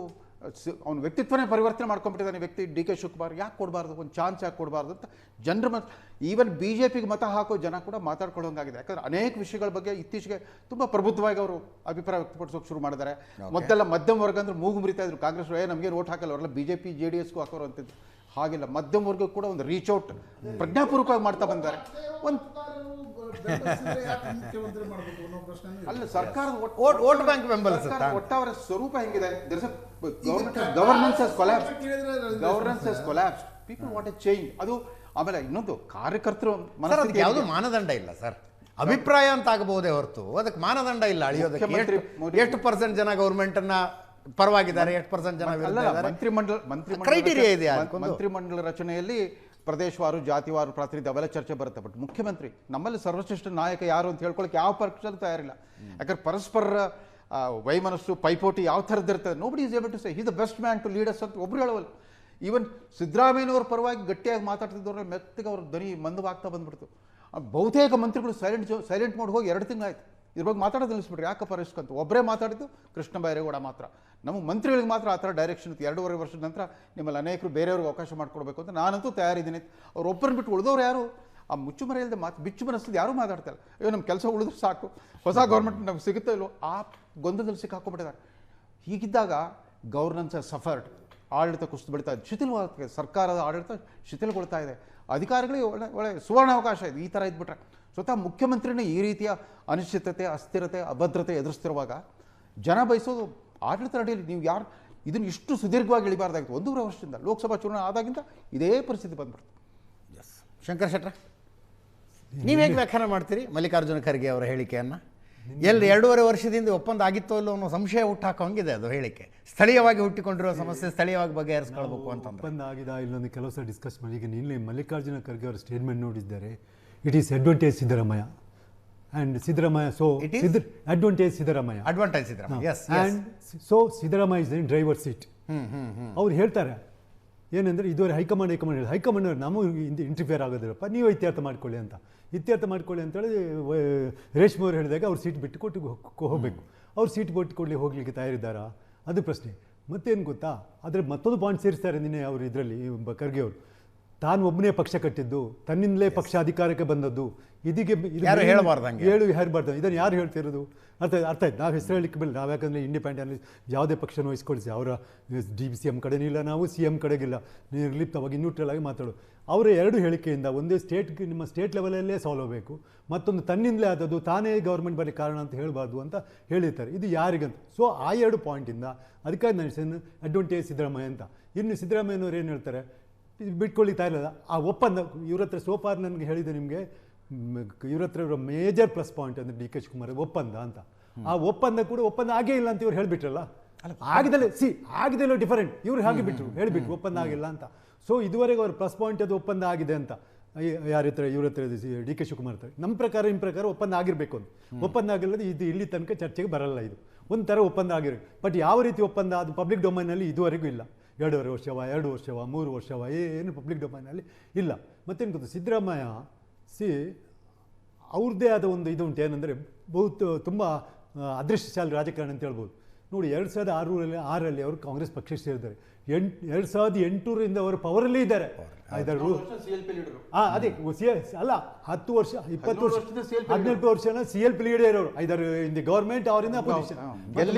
J: ಅವನ ವ್ಯಕ್ತಿತ್ವನೇ ಪರಿವರ್ತನೆ ಮಾಡ್ಕೊಂಡ್ಬಿಟ್ಟಿದ್ದಾನೆ ವ್ಯಕ್ತಿ DK ಶಿವಕುಮಾರ್, ಯಾಕೆ ಕೊಡಬಾರ್ದು, ಒಂದು ಚಾನ್ಸ್ ಯಾಕೆ ಕೊಡಬಾರ್ದು ಅಂತ ಜನರ ಈವನ್ BJPಗೆ ಮತ ಹಾಕೋ ಜನ ಕೂಡ ಮಾತಾಡ್ಕೊಳ್ಳೋಂಗಾಗಿದೆ. ಯಾಕಂದರೆ ಅನೇಕ ವಿಷಯಗಳ ಬಗ್ಗೆ ಇತ್ತೀಚೆಗೆ ತುಂಬ ಪ್ರಬುದ್ಧವಾಗಿ ಅವರು ಅಭಿಪ್ರಾಯ ವ್ಯಕ್ತಪಡಿಸೋಕೆ ಶುರು ಮಾಡಿದ್ದಾರೆ. ಮೊದಲೆಲ್ಲ ಮಧ್ಯಮ ವರ್ಗ ಅಂದ್ರೆ ಮೂಗು ಮುರಿತಾ ಇದ್ರು, ಕಾಂಗ್ರೆಸ್ ನಮಗೆ ಓಟ್ ಹಾಕಲ್ಲ, ಅವರೆಲ್ಲ BJP JDSಗೂ ಹಾಕೋರು ಅಂತಿದ್ರು. ಹಾಗಿಲ್ಲ, ಮಧ್ಯಮ ವರ್ಗ ಕೂಡ ಒಂದು ರೀಚ್ ಔಟ್ ಪ್ರಜ್ಞಾಪೂರ್ವಕವಾಗಿ ಮಾಡ್ತಾ ಬಂದ್ದಾರೆ. ಒಂದು ಅಲ್ಲ, ಸರ್ಕಾರದ
H: ವೋಟ್ ಬ್ಯಾಂಕ್ ಬೆಂಬಲಿಸುತ್ತೆ.
J: ಒಟ್ಟಾರೆ ಸ್ವರೂಪ ಹೆಂಗಿದೆ, governance has collapsed. People want A change. ಅದು ಆಮೇಲೆ ಇನ್ನೊಂದು ಕಾರ್ಯಕರ್ತರು
H: ಮನಸ್ಸಿಗೆ ಯಾವುದು ಮಾನದಂಡ ಇಲ್ಲ ಸರ್. ಅಭಿಪ್ರಾಯ ಅಂತ ಆಗಬಹುದೇ ಹೊರತು ಅದಕ್ಕೆ ಮಾನದಂಡ ಇಲ್ಲ ಅಳಿಯೋದಕ್ಕೆ. ಎಷ್ಟು % ಜನ ಗೌರ್ಮೆಂಟ್ ಅನ್ನ ಪರವಾಗಿದ್ದಾರೆ, ಎಷ್ಟು % ಜನ
J: ಮಂತ್ರಿಮಂಡಲ ರಚನೆಯಲ್ಲಿ ಪ್ರದೇಶವಾರು, ಜಾತಿವಾರು ಪ್ರಾತಿನಿಧ್ಯ ಅವೆಲ್ಲ ಚರ್ಚೆ ಬರುತ್ತೆ. ಬಟ್ ಮುಖ್ಯಮಂತ್ರಿ, ನಮ್ಮಲ್ಲಿ ಸರ್ವಶ್ರೇಷ್ಠ ನಾಯಕ ಯಾರು ಅಂತ ಹೇಳ್ಕೊಳಕ್ಕೆ ಯಾವ ಪಕ್ಷದ ತಯಾರಿಲ್ಲ. ಯಾಕಂದ್ರೆ ಪರಸ್ಪರ ವೈಮನಸ್ಸು, ಪೈಪೋಟಿ ಯಾವ ಥರದ್ದಿರ್ತದೆ. Nobody is able to say he the best man to lead us ಅಂತ ಒಬ್ರು ಹೇಳವಲ್ಲ. ಈವನ್ ಸಿದ್ದರಾಮಯ್ಯನವ್ರ ಪರವಾಗಿ ಗಟ್ಟಿಯಾಗಿ ಮಾತಾಡ್ತಿದ್ದವ್ರೆ ಮೆತ್ತಗೆ ಅವ್ರ ಧ್ವನಿ ಮಂದವಾಗ್ತಾ ಬಂದ್ಬಿಡ್ತು. ಬಹುತೇಕ ಮಂತ್ರಿಗಳು ಸೈಲೆಂಟ್ ಮೋಡ್ ಹೋಗಿ 2 ತಿಂಗಳಾಯ್ತು. ಇದ್ರ ಬಗ್ಗೆ ಮಾತಾಡೋದು ನಿಲ್ಲಿಸ್ಬಿಟ್ರಿ. ಯಾಕಪ್ಪ ರಿಸ್ಕ್ ಅಂತ ಒಬ್ಬರೇ ಮಾತಾಡಿದ್ದು ಕೃಷ್ಣ ಬೈರೇಗೌಡ ಮಾತ್ರ. ನಮ್ಮ ಮಂತ್ರಿಗಳಿಗೆ ಮಾತ್ರ ಆ ಥರ ಡೈರೆಕ್ಷನ್ ಇತ್ತು. 2.5 ವರ್ಷದ ನಂತರ ನಿಮ್ಮಲ್ಲಿ ಅನೇಕರು ಬೇರೆಯವ್ರಿಗೆ ಅವಕಾಶ ಮಾಡಿಕೊಡ್ಬೇಕು ಅಂತ ನಾನಂತೂ ತಯಾರಿದ್ದೀನಿ. ಅವ್ರು ಒಬ್ಬರನ್ನ ಬಿಟ್ಟು ಉಳಿದವ್ರು ಯಾರು ಆ ಮುಚ್ಚುಮರೆ ಇಲ್ಲದೆ ಬಿಚ್ಚು ಮನಸ್ಸದ್ದು ಯಾರೂ ಮಾತಾಡ್ತಾರೆ. ಅಯ್ಯೋ ನಮ್ಮ ಕೆಲಸ ಉಳಿದ್ರು ಸಾಕು, ಹೊಸ ಗೌರ್ಮೆಂಟ್ ನಮ್ಗೆ ಸಿಗುತ್ತೋ ಇಲ್ಲೋ ಆ ಗೊಂದಲದಲ್ಲಿ ಸಿಕ್ಕಾಕೊಂಡ್ಬಿಟ್ಟಿದ್ದಾರೆ. ಹೀಗಿದ್ದಾಗ ಗವರ್ನೆನ್ಸ್ ಸಫರ್ಡ್, ಆಡಳಿತ ಕುಸಿದು ಬಿಡ್ತಾ ಇದೆ, ಶಿಥಿಲವಾಗ್ತದೆ, ಸರ್ಕಾರದ ಆಡಳಿತ ಶಿಥಿಲಗೊಳ್ತಾ ಇದೆ, ಅಧಿಕಾರಿಗಳಿಗೆ ಒಳ್ಳೆ ಸುವರ್ಣಾವಕಾಶ ಇದೆ. ಈ ಥರ ಇದ್ಬಿಟ್ರೆ ಸ್ವತಃ ಮುಖ್ಯಮಂತ್ರಿನೇ ಈ ರೀತಿಯ ಅನಿಶ್ಚಿತತೆ, ಅಸ್ಥಿರತೆ, ಅಭದ್ರತೆ ಎದುರಿಸ್ತಿರುವಾಗ ಜನ ಬಯಸೋದು ಆಡಳಿತ ನಡೆಯಲಿ. ನೀವು ಯಾರು ಇದನ್ನು ಇಷ್ಟು ಸುದೀರ್ಘವಾಗಿ ಇಳಿಬಾರ್ದಾಗಿತ್ತು. 1.5 ವರ್ಷದಿಂದ ಲೋಕಸಭಾ ಚುನಾವಣೆ ಆದಾಗಿಂದ ಇದೇ ಪರಿಸ್ಥಿತಿ ಬಂದ್ಬಿಡ್ತು.
H: ಎಸ್, ಶಂಕರ್ ಶೆಟ್ರ, ನೀವು ಹೇಗೆ ವ್ಯಾಖ್ಯಾನ ಮಾಡ್ತೀರಿ ಮಲ್ಲಿಕಾರ್ಜುನ ಖರ್ಗೆ ಅವರ ಹೇಳಿಕೆಯನ್ನು? 2.5 ವರ್ಷದಿಂದ ಒಪ್ಪಂದ ಆಗಿತ್ತೋ ಇಲ್ಲೋ ಅನ್ನೋ ಸಂಶಯ ಹುಟ್ಟಾಕೋಂಗಿದೆ ಅದು ಹೇಳಿಕೆ. ಸ್ಥಳೀಯವಾಗಿ ಹುಟ್ಟಿಕೊಂಡಿರುವ ಸಮಸ್ಯೆ ಸ್ಥಳೀಯವಾಗಿ ಬಗೆಹರಿಸ್ಕೊಳ್ಬೇಕು ಅಂತಂದ್ರೆ
K: ಒಪ್ಪಂದ ಆಗಿದೆ ಇಲ್ಲೊಂದು ಕೆಲವು ಸಲ ಡಿಸ್ಕಸ್ ಮಾಡಿ. ಈಗ ನಿನ್ನೆ ಮಲ್ಲಿಕಾರ್ಜುನ ಖರ್ಗೆ ಅವರ ಸ್ಟೇಟ್ಮೆಂಟ್ ನೋಡಿದ್ದಾರೆ. It is advantage Siddaramaiah and Siddaramaiah. So advantage Siddaramaiah,
H: advantage Siddaramaiah, yes,
K: and so Siddaramaiah is in driver seat. ಅವ್ರು ಹೇಳ್ತಾರೆ ಏನಂದರೆ, ಇದುವರೆ ಹೈಕಮಾಂಡ್ ಅವ್ರು ನಾವು ಇಂಟರ್ಫಿಯರ್ ಆಗೋದಿಲ್ಲಪ್ಪ, ನೀವು ಇತ್ಯರ್ಥ ಮಾಡ್ಕೊಳ್ಳಿ ಅಂತ. ಇತ್ಯರ್ಥ ಮಾಡ್ಕೊಳ್ಳಿ ಅಂತೇಳಿ ರೇಷ್ಮೆ ಅವರು ಹೇಳಿದಾಗ ಅವ್ರು ಸೀಟ್ ಬಿಟ್ಟು ಕೊಟ್ಟು ಹೋಗಬೇಕು. ಅವ್ರು ಸೀಟ್ ಬಿಟ್ಟು ಹೋಗ್ಲಿಕ್ಕೆ ತಯಾರಿದ್ದಾರಾ? ಅದು ಪ್ರಶ್ನೆ. ಮತ್ತೇನು ಗೊತ್ತಾ, ಆದರೆ ಮತ್ತೊಂದು ಪಾಯಿಂಟ್ ಸೇರಿಸ್ತಾರೆ ನಿನ್ನೆ ಅವರು ಇದರಲ್ಲಿ, ಖರ್ಗೆ ಅವರು. ತಾನು ಒಬ್ಬನೇ ಪಕ್ಷ ಕಟ್ಟಿದ್ದು, ತನ್ನಿಂದಲೇ ಪಕ್ಷ ಅಧಿಕಾರಕ್ಕೆ ಬಂದದ್ದು, ಇದೀಗೆ ಹೇಳಬಾರ್ದು. ಇದನ್ನು ಯಾರು ಹೇಳ್ತಿರೋದು? ಅರ್ಥ ಆಯ್ತು. ನಾವು ಹೆಸರು ಹೇಳಲಿಕ್ಕೆ ಬಿಲ್ಲ. ನಾವು ಯಾಕಂದರೆ ಇಂಡಿಪೆಂಡೆಂಟ್ ಯಾವುದೇ ಪಕ್ಷನ ವಹಿಸ್ಕೊಳಿಸಿ, ಅವರ CM ಕಡೆನೂ ಇಲ್ಲ, ನಾವು CM ಕಡೆಗಿಲ್ಲ, ನಿರ್ಲಿಪ್ತವಾಗಿ ನ್ಯೂಟ್ರಲ್ ಆಗಿ ಮಾತಾಡೋದು. ಅವರ 2 ಹೇಳಿಕೆಯಿಂದ ಒಂದೇ ನಿಮ್ಮ ಸ್ಟೇಟ್ ಲೆವೆಲಲ್ಲೇ ಸಾಲ್ವ್ ಆಗಬೇಕು, ಮತ್ತೊಂದು ತನ್ನಿಂದಲೇ ಆದದ್ದು, ತಾನೇ ಗೌರ್ಮೆಂಟ್ ಬರೀ ಕಾರಣ ಅಂತ ಹೇಳಬಾರ್ದು ಅಂತ ಹೇಳಿರ್ತಾರೆ. ಇದು ಯಾರಿಗಂತ? ಸೊ ಆ 2 ಪಾಯಿಂಟಿಂದ ಅದಕ್ಕಾಗಿ ನಾನು ಅಡ್ವಾಂಟೇಜ್ ಸಿದ್ದರಾಮಯ್ಯ ಅಂತ. ಇನ್ನು ಸಿದ್ದರಾಮಯ್ಯನವ್ರು ಏನು ಹೇಳ್ತಾರೆ, ಬಿಟ್ಕೊಳ್ಳಿತಾ ಇಲ್ಲ ಆ ಒಪ್ಪಂದ. ಇವ್ರ ಹತ್ರ ಸೋಫಾರ್ ನನಗೆ ಹೇಳಿದೆ ನಿಮಗೆ, ಇವ್ರ ಹತ್ರ ಮೇಜರ್ ಪ್ಲಸ್ ಪಾಯಿಂಟ್ ಅಂದರೆ DK ಶಿವಕುಮಾರ್ ಒಪ್ಪಂದ ಅಂತ. ಆ ಒಪ್ಪಂದ ಕೂಡ ಒಪ್ಪಂದ ಆಗೇ ಇಲ್ಲ ಅಂತ ಇವ್ರು ಹೇಳಿಬಿಟ್ರಲ್ಲ. ಆಗಿದೆಲ್ಲ ಡಿಫರೆಂಟ್. ಇವ್ರು ಹಾಗೆ ಬಿಟ್ಟರು, ಹೇಳಿಬಿಟ್ರು ಒಪ್ಪಂದ ಆಗಿಲ್ಲ ಅಂತ. ಸೊ ಇದುವರೆಗೆ ಅವ್ರ ಪ್ಲಸ್ ಪಾಯಿಂಟ್ ಅದು ಒಪ್ಪಂದ ಆಗಿದೆ ಅಂತ. ಯಾರ ಹತ್ರ? ಇವ್ರ ಹತ್ರ DK ಶಿವಕುಮಾರ್ ಹತ್ರ. ನಿಮ್ಮ ಪ್ರಕಾರ ಒಪ್ಪಂದ ಆಗಿರಬೇಕು ಅಂತ. ಒಪ್ಪಂದ ಆಗಿಲ್ಲದೆ ಇದು ಇಲ್ಲಿ ತನಕ ಚರ್ಚೆಗೆ ಬರಲ್ಲ. ಇದು ಒಂಥರ ಒಪ್ಪಂದ ಆಗಿರಬೇಕು. ಬಟ್ ಯಾವ ರೀತಿ ಒಪ್ಪಂದ ಅದು ಪಬ್ಲಿಕ್ ಡೊಮೈನಲ್ಲಿ ಇದುವರೆಗೂ ಇಲ್ಲ. 2.5 ವರ್ಷವ, 2 ವರ್ಷವ, 3 ವರ್ಷವ, ಏನು ಪಬ್ಲಿಕ್ ಡೊಮೈನಲ್ಲಿ ಇಲ್ಲ. ಮತ್ತೇನು ಗೊತ್ತು, ಸಿದ್ದರಾಮಯ್ಯ ಅವ್ರದ್ದೇ ಆದ ಒಂದು ಇದು ಉಂಟು. ಏನಂದರೆ ತುಂಬ ಅದೃಷ್ಟಶಾಲಿ ರಾಜಕಾರಣ ಅಂತ ಹೇಳ್ಬೋದು. ನೋಡಿ, 2006ರಲ್ಲಿ ಅವರು ಕಾಂಗ್ರೆಸ್ ಪಕ್ಷ ಸೇರಿದ್ದಾರೆ. 2008ರಿಂದ ಅವರು ಪವರಲ್ಲೇ ಇದ್ದಾರೆ. ಅದೇ ಅಲ್ಲ, 10 ವರ್ಷ 20 ವರ್ಷ 18 ವರ್ಷನ CLP ಲೀಡರ್ ಇರೋರು. ಐದರ್ ಇನ್ ದಿ ಗೌರ್ಮೆಂಟ್ ಅವರಿಂದ ಅಪೋಸಿಷನ್.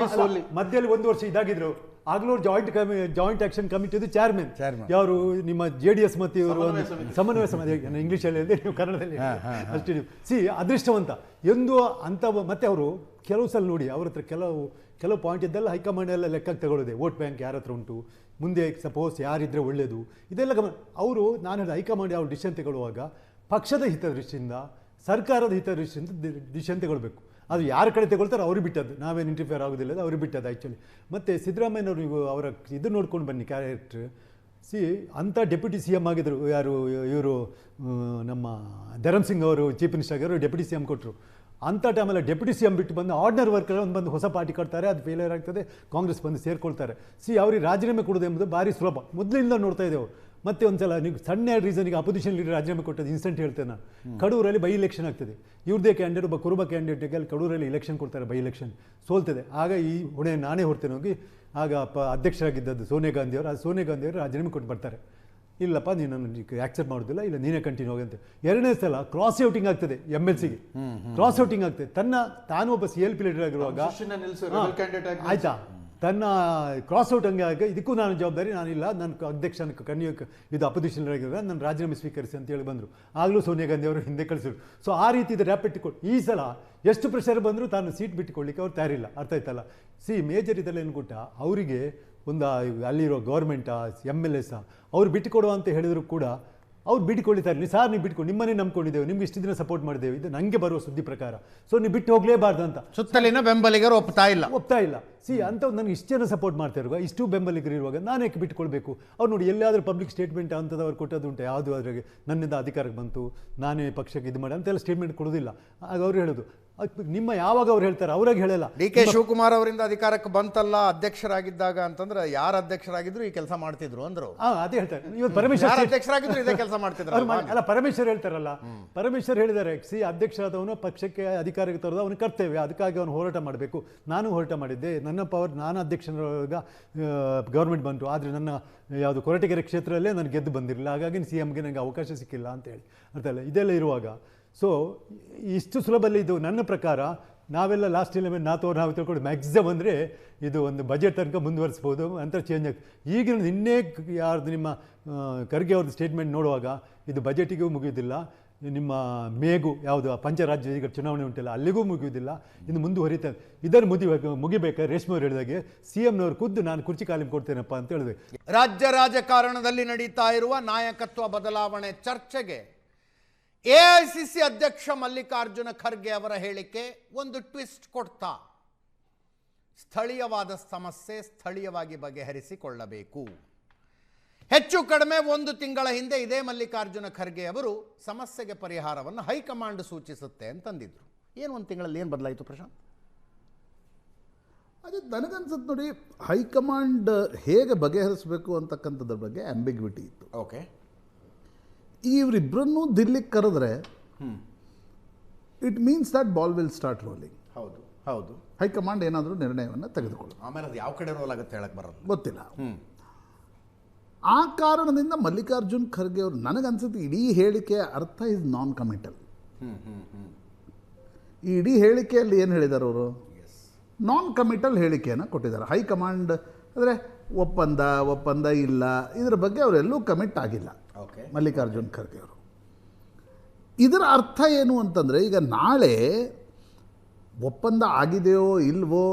K: ಮಧ್ಯದಲ್ಲಿ 1 ವರ್ಷ ಇದಾಗಿದ್ರು. ಆಗ್ಲೂ ಜಾಯಿಂಟ್ ಆಕ್ಷನ್ ಕಮಿಟಿದು ಚೇರ್ಮನ್ ಯಾರು? ನಿಮ್ಮ JDS ಮತ್ತು ಇವರು ಸಮನ್ವಯ ಸಮಿತಿ. ಇಂಗ್ಲೀಷಲ್ಲಿ ಹೇಳಿದೆ, ನೀವು ಕನ್ನಡದಲ್ಲಿ ಅಷ್ಟೇ. ಅದೃಷ್ಟವಂತ ಎಂದು ಅಂತ. ಮತ್ತೆ ಅವರು ಕೆಲವು ಸಲ ನೋಡಿ, ಅವ್ರ ಹತ್ರ ಕೆಲವು ಪಾಯಿಂಟ್ ಇದ್ದೆಲ್ಲ ಹೈಕಮಾಂಡ್ ಎಲ್ಲ ಲೆಕ್ಕಕ್ಕೆ ತಗೊಳ್ಳೋದೆ. ವೋಟ್ ಬ್ಯಾಂಕ್ ಯಾರ ಹತ್ರ ಉಂಟು, ಮುಂದೆ ಸಪೋಸ್ ಯಾರಿದ್ರೆ ಒಳ್ಳೆಯದು, ಇದೆಲ್ಲ ಅವರು. ನಾನು ಹೇಳಿದ ಹೈಕಮಾಂಡ್ ಯಾವ ಡಿಸಿಷನ್ ತಗೊಳ್ಳುವಾಗ ಪಕ್ಷದ ಹಿತದೃಷ್ಟಿಯಿಂದ, ಸರ್ಕಾರದ ಹಿತದೃಷ್ಟಿಯಿಂದ ಡಿಸಿಷನ್ ತಗೊಳ್ಬೇಕು. ಅದು ಯಾರ ಕಡೆ ತಗೊಳ್ತಾರೆ ಅವ್ರಿಗೆ ಬಿಟ್ಟದ್ದು, ನಾವೇನು ಇಂಟರ್ಫಿಯರ್ ಆಗೋದಿಲ್ಲ, ಅದು ಅವ್ರಿಗೆ ಬಿಟ್ಟದ್ದು ಆ್ಯಕ್ಚುಲಿ. ಮತ್ತು ಸಿದ್ದರಾಮಯ್ಯನವ್ರು ಅವರ ಇದು ನೋಡ್ಕೊಂಡು ಬನ್ನಿ, ಕ್ಯಾರೆಕ್ಟ್ರ್. ಅಂಥ ಡೆಪ್ಯೂಟಿ CM ಆಗಿದ್ದರು. ಯಾರು ಇವರು? ನಮ್ಮ ಧರಮ್ ಸಿಂಗ್ ಅವರು ಚೀಫ್ ಮಿನಿಸ್ಟರ್ ಆಗಿರೋ ಡೆಪ್ಯೂಟಿ CM ಕೊಟ್ಟರು. ಅಂಥ ಟೈಮಲ್ಲಿ ಡೆಪ್ಯೂಟಿ CM ಬಿಟ್ಟು ಬಂದು ಆರ್ಡಿನರಿ ವರ್ಕರ್ ಬಂದು ಹೊಸ ಪಾರ್ಟಿ ಕಟ್ತಾರೆ, ಅದು ಫೇಲಿಯರ್ ಆಗ್ತದೆ, ಕಾಂಗ್ರೆಸ್ ಬಂದು ಸೇರ್ಕೊಳ್ತಾರೆ. ಅವ್ರಿಗೆ ರಾಜೀನಾಮೆ ಕೊಡೋದು ಎಂಬುದು ಭಾರಿ ಸುಲಭ, ಮೊದಲಿಂದ ನೋಡ್ತಾ ಇದ್ದೇವೆ. ಮತ್ತೆ ಒಂದ್ಸಲ ನೀವು ಸಣ್ಣ ರೀಸನ್ಗೆ ಅಪೋಸಿಷನ್ ಲೀಡರ್ ರಾಜೀನಾಮೆ ಕೊಟ್ಟದ್ದು ಇನ್ಸ್ಟೆಂಟ್ ಹೇಳ್ತೇನೆ ನಾನು. ಕಡೂರಲ್ಲಿ ಬೈ ಎಲೆಕ್ಷನ್ ಆಗ್ತದೆ. ಇವ್ರದೇ ಕ್ಯಾಂಡಿಡೇಟ್, ಒಬ್ಬ ಕುರುಬ ಕ್ಯಾಂಡಿಡೇಟ್ಗೆ ಅಲ್ಲಿ ಕಡೂರಲ್ಲಿ ಎಲೆಕ್ಷನ್ ಕೊಡ್ತಾರೆ, ಬೈ ಎಲೆಕ್ಷನ್ ಸೋಲ್ತದೆ. ಆಗ ಈ ಹೊಣೆ ನಾನೇ ಹೊರ್ತೇನೆ ಹೋಗಿ. ಆಗ ಅಧ್ಯಕ್ಷರಾಗಿದ್ದದ್ದು ಸೋನಿಯಾ ಗಾಂಧಿಯವರು. ಆ ಸೋನಿಯಾ ಗಾಂಧಿಯವರು ರಾಜೀನಾಮೆ ಕೊಟ್ಟು ಬರ್ತಾರೆ. ಇಲ್ಲಪ್ಪ, ನೀನು ನನ್ನ ಆಕ್ಸೆಪ್ಟ್ ಮಾಡೋದಿಲ್ಲ, ಇಲ್ಲ ನೀನೇ ಕಂಟಿನ್ಯೂ ಹೋಗಂತೆ. 2ನೇ ಸಲ ಕ್ರಾಸ್ ಔಟಿಂಗ್ ಆಗ್ತದೆ. MLCಗೆ ಕ್ರಾಸ್ ಔಟಿಂಗ್ ಆಗ್ತದೆ. ತಾನು ಒಬ್ಬ CLP ಲೀಡರ್ ಆಗಿರುವಾಗ ಆಯ್ತಾ, ತನ್ನ ಕ್ರಾಸ್ ಔಟ್ ಹಂಗೆ ಆಗ ಇದಕ್ಕೂ ನಾನು ಜವಾಬ್ದಾರಿ, ನಾನಿಲ್ಲ, ನನ್ನ ಅಧ್ಯಕ್ಷನ ಇದು ಅಪೋಸಿಷನ್ ಆಗಿರೋ ನನ್ನ ರಾಜೀನಾಮೆ ಸ್ವೀಕರಿಸಿ ಅಂತೇಳಿ ಬಂದರು. ಆಗಲೂ ಸೋನಿಯಾ ಗಾಂಧಿ ಅವರು ಹಿಂದೆ ಕಳಿಸಿದ್ರು. ಸೊ ಆ ರೀತಿ ಇದು ರ್ಯಾಪಿಡ್ ಕೊಟ್ಟು ಈ ಸಲ ಎಷ್ಟು ಪ್ರೆಷರ್ ಬಂದರೂ ತಾನು ಸೀಟ್ ಬಿಟ್ಟುಕೊಳ್ಳಿಕ್ಕೆ ಅವ್ರು ತಯಾರಿಲ್ಲ. ಅರ್ಥ ಆಯ್ತಲ್ಲ? ಮೇಜರ್ ಇದೆಲ್ಲ ಏನು ಕೊಟ್ಟ ಅವರಿಗೆ ಒಂದು ಅಲ್ಲಿರೋ ಗೌರ್ಮೆಂಟಾ MLAs ಅವ್ರು ಬಿಟ್ಟುಕೊಡುವ ಅಂತ ಹೇಳಿದ್ರು ಕೂಡ ಅವ್ರು ಬಿಟ್ಟುಕೊಳ್ತಾರೆ. ನೀವು ಬಿಟ್ಕೊಂಡು ನಿಮ್ಮನ್ನೇ ನಂಬ್ಕೊಂಡಿದ್ದೇವೆ, ನಿಮ್ಗೆ ಇಷ್ಟು ದಿನ ಸಪೋರ್ಟ್ ಮಾಡಿದ್ದೇವೆ, ಇದು ನನಗೆ ಬರುವ ಸುದ್ದಿ ಪ್ರಕಾರ. ಸೊ ನೀವು ಬಿಟ್ಟು ಹೋಗಲೇಬಾರ್ದು ಅಂತ
H: ಸುತ್ತಲಿನ ಬೆಂಬಲಿಗರು ಒಪ್ತಾ ಇಲ್ಲ.
K: ಅಂತ ನನಗೆ ಇಷ್ಟು ಜನ ಸಪೋರ್ಟ್ ಮಾಡ್ತಾ ಇರುವಾಗ, ಇಷ್ಟು ಬೆಂಬಲಿಗರು ಇರುವಾಗ ನಾನು ಯಾಕೆ ಬಿಟ್ಟುಕೊಳ್ಬೇಕು? ಅವ್ರು ನೋಡಿ, ಎಲ್ಲಾದರೂ ಪಬ್ಲಿಕ್ ಸ್ಟೇಟ್ಮೆಂಟ್ ಅಂತದವ್ರು ಕೊಟ್ಟದ್ದು ಉಂಟು, ಯಾವುದು ಅದ್ರಾಗೆ ನನ್ನಿಂದ ಅಧಿಕಾರಕ್ಕೆ ಬಂತು, ನಾನೇ ಪಕ್ಷಕ್ಕೆ ಇದು ಮಾಡಿ ಅಂತೆಲ್ಲ ಸ್ಟೇಟ್ಮೆಂಟ್ ಕೊಡೋದಿಲ್ಲ. ಆಗ ಅವ್ರು ಹೇಳೋದು ನಿಮ್ಮ ಯಾವಾಗ ಅವ್ರು ಹೇಳ್ತಾರೆ, ಅವ್ರಾಗ ಹೇಳಲ್ಲ.
H: DK ಶಿವಕುಮಾರ್ ಅವರಿಂದ ಅಧಿಕಾರಕ್ಕೆ ಬಂತಲ್ಲ ಅಧ್ಯಕ್ಷರಾಗಿದ್ದಾಗ ಅಂತಂದ್ರೆ, ಯಾರು ಅಧ್ಯಕ್ಷರಾಗಿದ್ರು ಈ ಕೆಲಸ ಮಾಡ್ತಿದ್ರು ಅಂದ್ರು.
K: ಅದೇ ಹೇಳ್ತಾರೆ. ಇವತ್ತು ಪರಮೇಶ್ವರ್
H: ಅಧ್ಯಕ್ಷರಾಗಿದ್ರು ಇದೇ ಕೆಲಸ ಮಾಡ್ತಿದ್ರು
K: ಅಲ್ಲ, ಪರಮೇಶ್ವರ್ ಹೇಳ್ತಾರಲ್ಲ, ಪರಮೇಶ್ವರ್ ಹೇಳಿದ್ದಾರೆ, ಅಧ್ಯಕ್ಷರಾದವನು ಪಕ್ಷಕ್ಕೆ ಅಧಿಕಾರಕ್ಕೆ ತರೋದು ಅವನ ಕರ್ತವ್ಯ, ಅದಕ್ಕಾಗಿ ಅವನು ಹೋರಾಟ ಮಾಡಬೇಕು. ನಾನು ಹೋರಾಟ ಮಾಡಿದ್ದೆ, ನನ್ನ ಪವರ್, ನಾನು ಅಧ್ಯಕ್ಷರಾಗ ಗೌರ್ಮೆಂಟ್ ಬಂತು, ಆದರೆ ನನ್ನ ಯಾವುದು ಕೊರಟಗೆರೆ ಕ್ಷೇತ್ರದಲ್ಲೇ ನಾನು ಗೆದ್ದು ಬಂದಿರಲಿಲ್ಲ, ಹಾಗಾಗಿ CMಗೆ ನನಗೆ ಅವಕಾಶ ಸಿಕ್ಕಿಲ್ಲ ಅಂತೇಳಿ. ಅರ್ಥಲ್ಲ? ಇದೆಲ್ಲ ಇರುವಾಗ ಸೊ ಇಷ್ಟು ಸುಲಭದಲ್ಲಿ ಇದು ನನ್ನ ಪ್ರಕಾರ ನಾವೆಲ್ಲ ಲಾಸ್ಟ್ ಇಲ್ಲಿ ನಾವು ತಿಳ್ಕೊಂಡು ಮ್ಯಾಕ್ಸಿಮಮ್ ಅಂದರೆ ಇದು ಒಂದು ಬಜೆಟ್ ತನಕ ಮುಂದುವರಿಸ್ಬೋದು ಅಂತ ಚೇಂಜ್ ಆಗ್ತದೆ. ಈಗಿನ ನಿನ್ನೆ ಯಾರ್ದು ನಿಮ್ಮ ಖರ್ಗೆ ಅವ್ರದ್ದು ಸ್ಟೇಟ್ಮೆಂಟ್ ನೋಡುವಾಗ ಇದು ಬಜೆಟಿಗೂ ಮುಗಿಯೋದಿಲ್ಲ, ನಿಮ್ಮ ಮೇಗೂ ಯಾವುದು ಪಂಚರಾಜ್ಯ ಈಗ ಚುನಾವಣೆ ಉಂಟಿಲ್ಲ ಅಲ್ಲಿಗೂ ಮುಗಿಯೋದಿಲ್ಲ, ಇನ್ನು ಮುಂದುವರಿತಾರೆ. ಇದನ್ನು ಮುಗಿಬೇಕಾದ್ರೆ ರೇಷ್ಮೆ ಅವರು ಹೇಳಿದಾಗೆ CMನವರು ಖುದ್ದು ನಾನು ಕುರ್ಚಿ ಖಾಲಿ ಕೊಡ್ತೇನಪ್ಪ ಅಂತ ಹೇಳಿದೆ.
H: ರಾಜ್ಯ ರಾಜಕಾರಣದಲ್ಲಿ ನಡೀತಾ ಇರುವ ನಾಯಕತ್ವ ಬದಲಾವಣೆ ಚರ್ಚೆಗೆ AICC ಅಧ್ಯಕ್ಷ ಮಲ್ಲಿಕಾರ್ಜುನ ಖರ್ಗೆ ಅವರ ಹೇಳಿಕೆ ಒಂದು ಟ್ವಿಸ್ಟ್ ಕೊಡ್ತಾ, ಸ್ಥಳೀಯವಾದ ಸಮಸ್ಯೆ ಸ್ಥಳೀಯವಾಗಿ ಬಗೆಹರಿಸಿಕೊಳ್ಳಬೇಕು. ಹೆಚ್ಚು ಕಡಿಮೆ 1 ತಿಂಗಳ ಹಿಂದೆ ಇದೇ ಮಲ್ಲಿಕಾರ್ಜುನ ಖರ್ಗೆ ಅವರು ಸಮಸ್ಯೆಗೆ ಪರಿಹಾರವನ್ನು ಹೈಕಮಾಂಡ್ ಸೂಚಿಸುತ್ತೆ ಅಂತಂದಿದ್ರು. ಏನು 1 ತಿಂಗಳಲ್ಲಿ ಏನು ಬದಲಾಯಿತು ಪ್ರಶಾಂತ್?
I: ಅದೇ ನನಗನ್ಸುತ್ತೆ ನೋಡಿ, ಹೈಕಮಾಂಡ್ ಹೇಗೆ ಬಗೆಹರಿಸಬೇಕು ಅಂತಕ್ಕಂಥದ್ರ ಬಗ್ಗೆ ಆಂಬಿಗ್ವಿಟಿ ಇತ್ತು.
H: ಓಕೆ,
I: ಇವರಿಬ್ಬರನ್ನು ದಿಲ್ಲಿಗೆ ಕರೆದ್ರೆ it means that ball will start rolling.
H: ಹೌದು ಹೌದು,
I: ಹೈಕಮಾಂಡ್ ಏನಾದರೂ ನಿರ್ಣಯವನ್ನು ತೆಗೆದುಕೊಳ್ಳೋದು.
H: ಆಮೇಲೆ ಅದು ಯಾವ ಕಡೆ ರೋಲ್ ಆಗುತ್ತೆ ಹೇಳಕ್ಕೆ ಬರೋದು
I: ಗೊತ್ತಿಲ್ಲ. ಆ ಕಾರಣದಿಂದ ಮಲ್ಲಿಕಾರ್ಜುನ್ ಖರ್ಗೆ ಅವರು, ನನಗನ್ಸುತ್ತೆ ಇಡೀ ಹೇಳಿಕೆಯ ಅರ್ಥ ಇಸ್ ನಾನ್ ಕಮಿಟಲ್. ಈ ಇಡೀ ಹೇಳಿಕೆಯಲ್ಲಿ ಏನು ಹೇಳಿದ್ದಾರೆ ಅವರು? ನಾನ್ ಕಮಿಟಲ್ ಹೇಳಿಕೆಯನ್ನು ಕೊಟ್ಟಿದ್ದಾರೆ. ಹೈಕಮಾಂಡ್ ಅಂದರೆ ಒಪ್ಪಂದ ಇಲ್ಲ, ಇದರ ಬಗ್ಗೆ ಅವರೆಲ್ಲೂ ಕಮಿಟ್ ಆಗಿಲ್ಲ ಮಲ್ಲಿಕಾರ್ಜುನ್ ಖರ್ಗೆ ಅವರು. ಇದರ ಅರ್ಥ ಏನು ಅಂತಂದರೆ, ಈಗ ನಾಳೆ ಒಪ್ಪಂದ ಆಗಿದೆಯೋ ಇಲ್ವೋ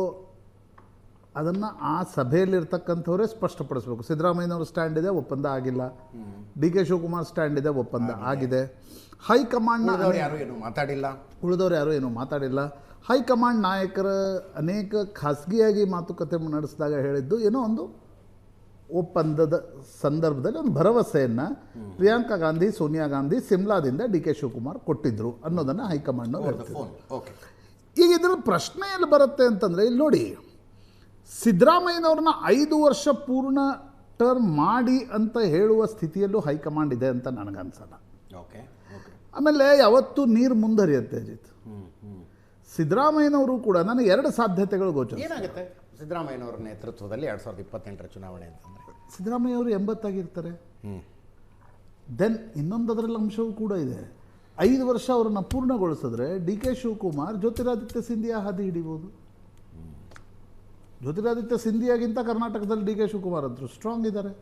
I: ಅದನ್ನು ಆ ಸಭೆಯಲ್ಲಿರ್ತಕ್ಕಂಥವರೇ ಸ್ಪಷ್ಟಪಡಿಸ್ಬೇಕು. ಸಿದ್ದರಾಮಯ್ಯನವ್ರ ಸ್ಟ್ಯಾಂಡ್ ಇದೆ, ಒಪ್ಪಂದ ಆಗಿಲ್ಲ. DK ಶಿವಕುಮಾರ್ ಸ್ಟ್ಯಾಂಡ್ ಇದೆ, ಒಪ್ಪಂದ ಆಗಿದೆ. ಹೈಕಮಾಂಡ್ನ ಉಳಿದವರು ಯಾರೂ ಏನೂ ಮಾತಾಡಿಲ್ಲ. ಹೈಕಮಾಂಡ್ ನಾಯಕರ ಅನೇಕ ಖಾಸಗಿಯಾಗಿ ಮಾತುಕತೆ ನಡೆಸಿದಾಗ ಹೇಳಿದ್ದು ಏನೋ ಒಂದು ಒಪ್ಪಂದದ ಸಂದರ್ಭದಲ್ಲಿ ಒಂದು ಭರವಸೆಯನ್ನು ಪ್ರಿಯಾಂಕಾ ಗಾಂಧಿ, ಸೋನಿಯಾ ಗಾಂಧಿ ಸಿಮ್ಲಾದಿಂದ DK ಶಿವಕುಮಾರ್ ಕೊಟ್ಟಿದ್ರು ಅನ್ನೋದನ್ನು ಹೈಕಮಾಂಡ್ನವ್ರು ಹೇಳ್ತಿದ್ರು. ಈಗ ಇದರ ಪ್ರಶ್ನೆ ಎಲ್ಲಿ ಬರುತ್ತೆ ಅಂತಂದರೆ, ಇಲ್ಲಿ ನೋಡಿ, ಸಿದ್ದರಾಮಯ್ಯನವ್ರನ್ನ 5 ವರ್ಷ ಪೂರ್ಣ ಟರ್ಮ್ ಮಾಡಿ ಅಂತ ಹೇಳುವ ಸ್ಥಿತಿಯಲ್ಲೂ ಹೈಕಮಾಂಡ್ ಇದೆ ಅಂತ ನನಗನ್ಸಲ್ಲ. ಆಮೇಲೆ ಯಾವತ್ತೂ ನೀರು ಮುಂದರಿಯುತ್ತೆ ಅಜಿತ್. ಸಿದ್ದರಾಮಯ್ಯನವರು ಕೂಡ ನನಗೆ 2 ಸಾಧ್ಯತೆಗಳು ಗೋಚರ.
H: ಏನಾಗುತ್ತೆ ಸಿದ್ದರಾಮಯ್ಯನವರ ನೇತೃತ್ವದಲ್ಲಿ 2028ರ ಚುನಾವಣೆ ಅಂತಂದರೆ?
I: ಸಿದ್ದರಾಮಯ್ಯ ಅವರು 80 ಆಗಿರ್ತಾರೆ. ದೆನ್ ಇನ್ನೊಂದರಲ್ಲಿ ಅಂಶವೂ ಕೂಡ ಇದೆ. 5 ವರ್ಷ ಅವರನ್ನು ಪೂರ್ಣಗೊಳಿಸಿದ್ರೆ DK ಶಿವಕುಮಾರ್ ಜ್ಯೋತಿರಾದಿತ್ಯ ಸಿಂಧಿಯಾ ಹಾದಿ ಹಿಡಿಬೋದು. ಜ್ಯೋತಿರಾದಿತ್ಯ ಸಿಂಧಿಯಾಗಿಂತ ಕರ್ನಾಟಕದಲ್ಲಿ DK ಶಿವಕುಮಾರ್ ಅಂತೂ ಸ್ಟ್ರಾಂಗ್ ಇದ್ದಾರೆ,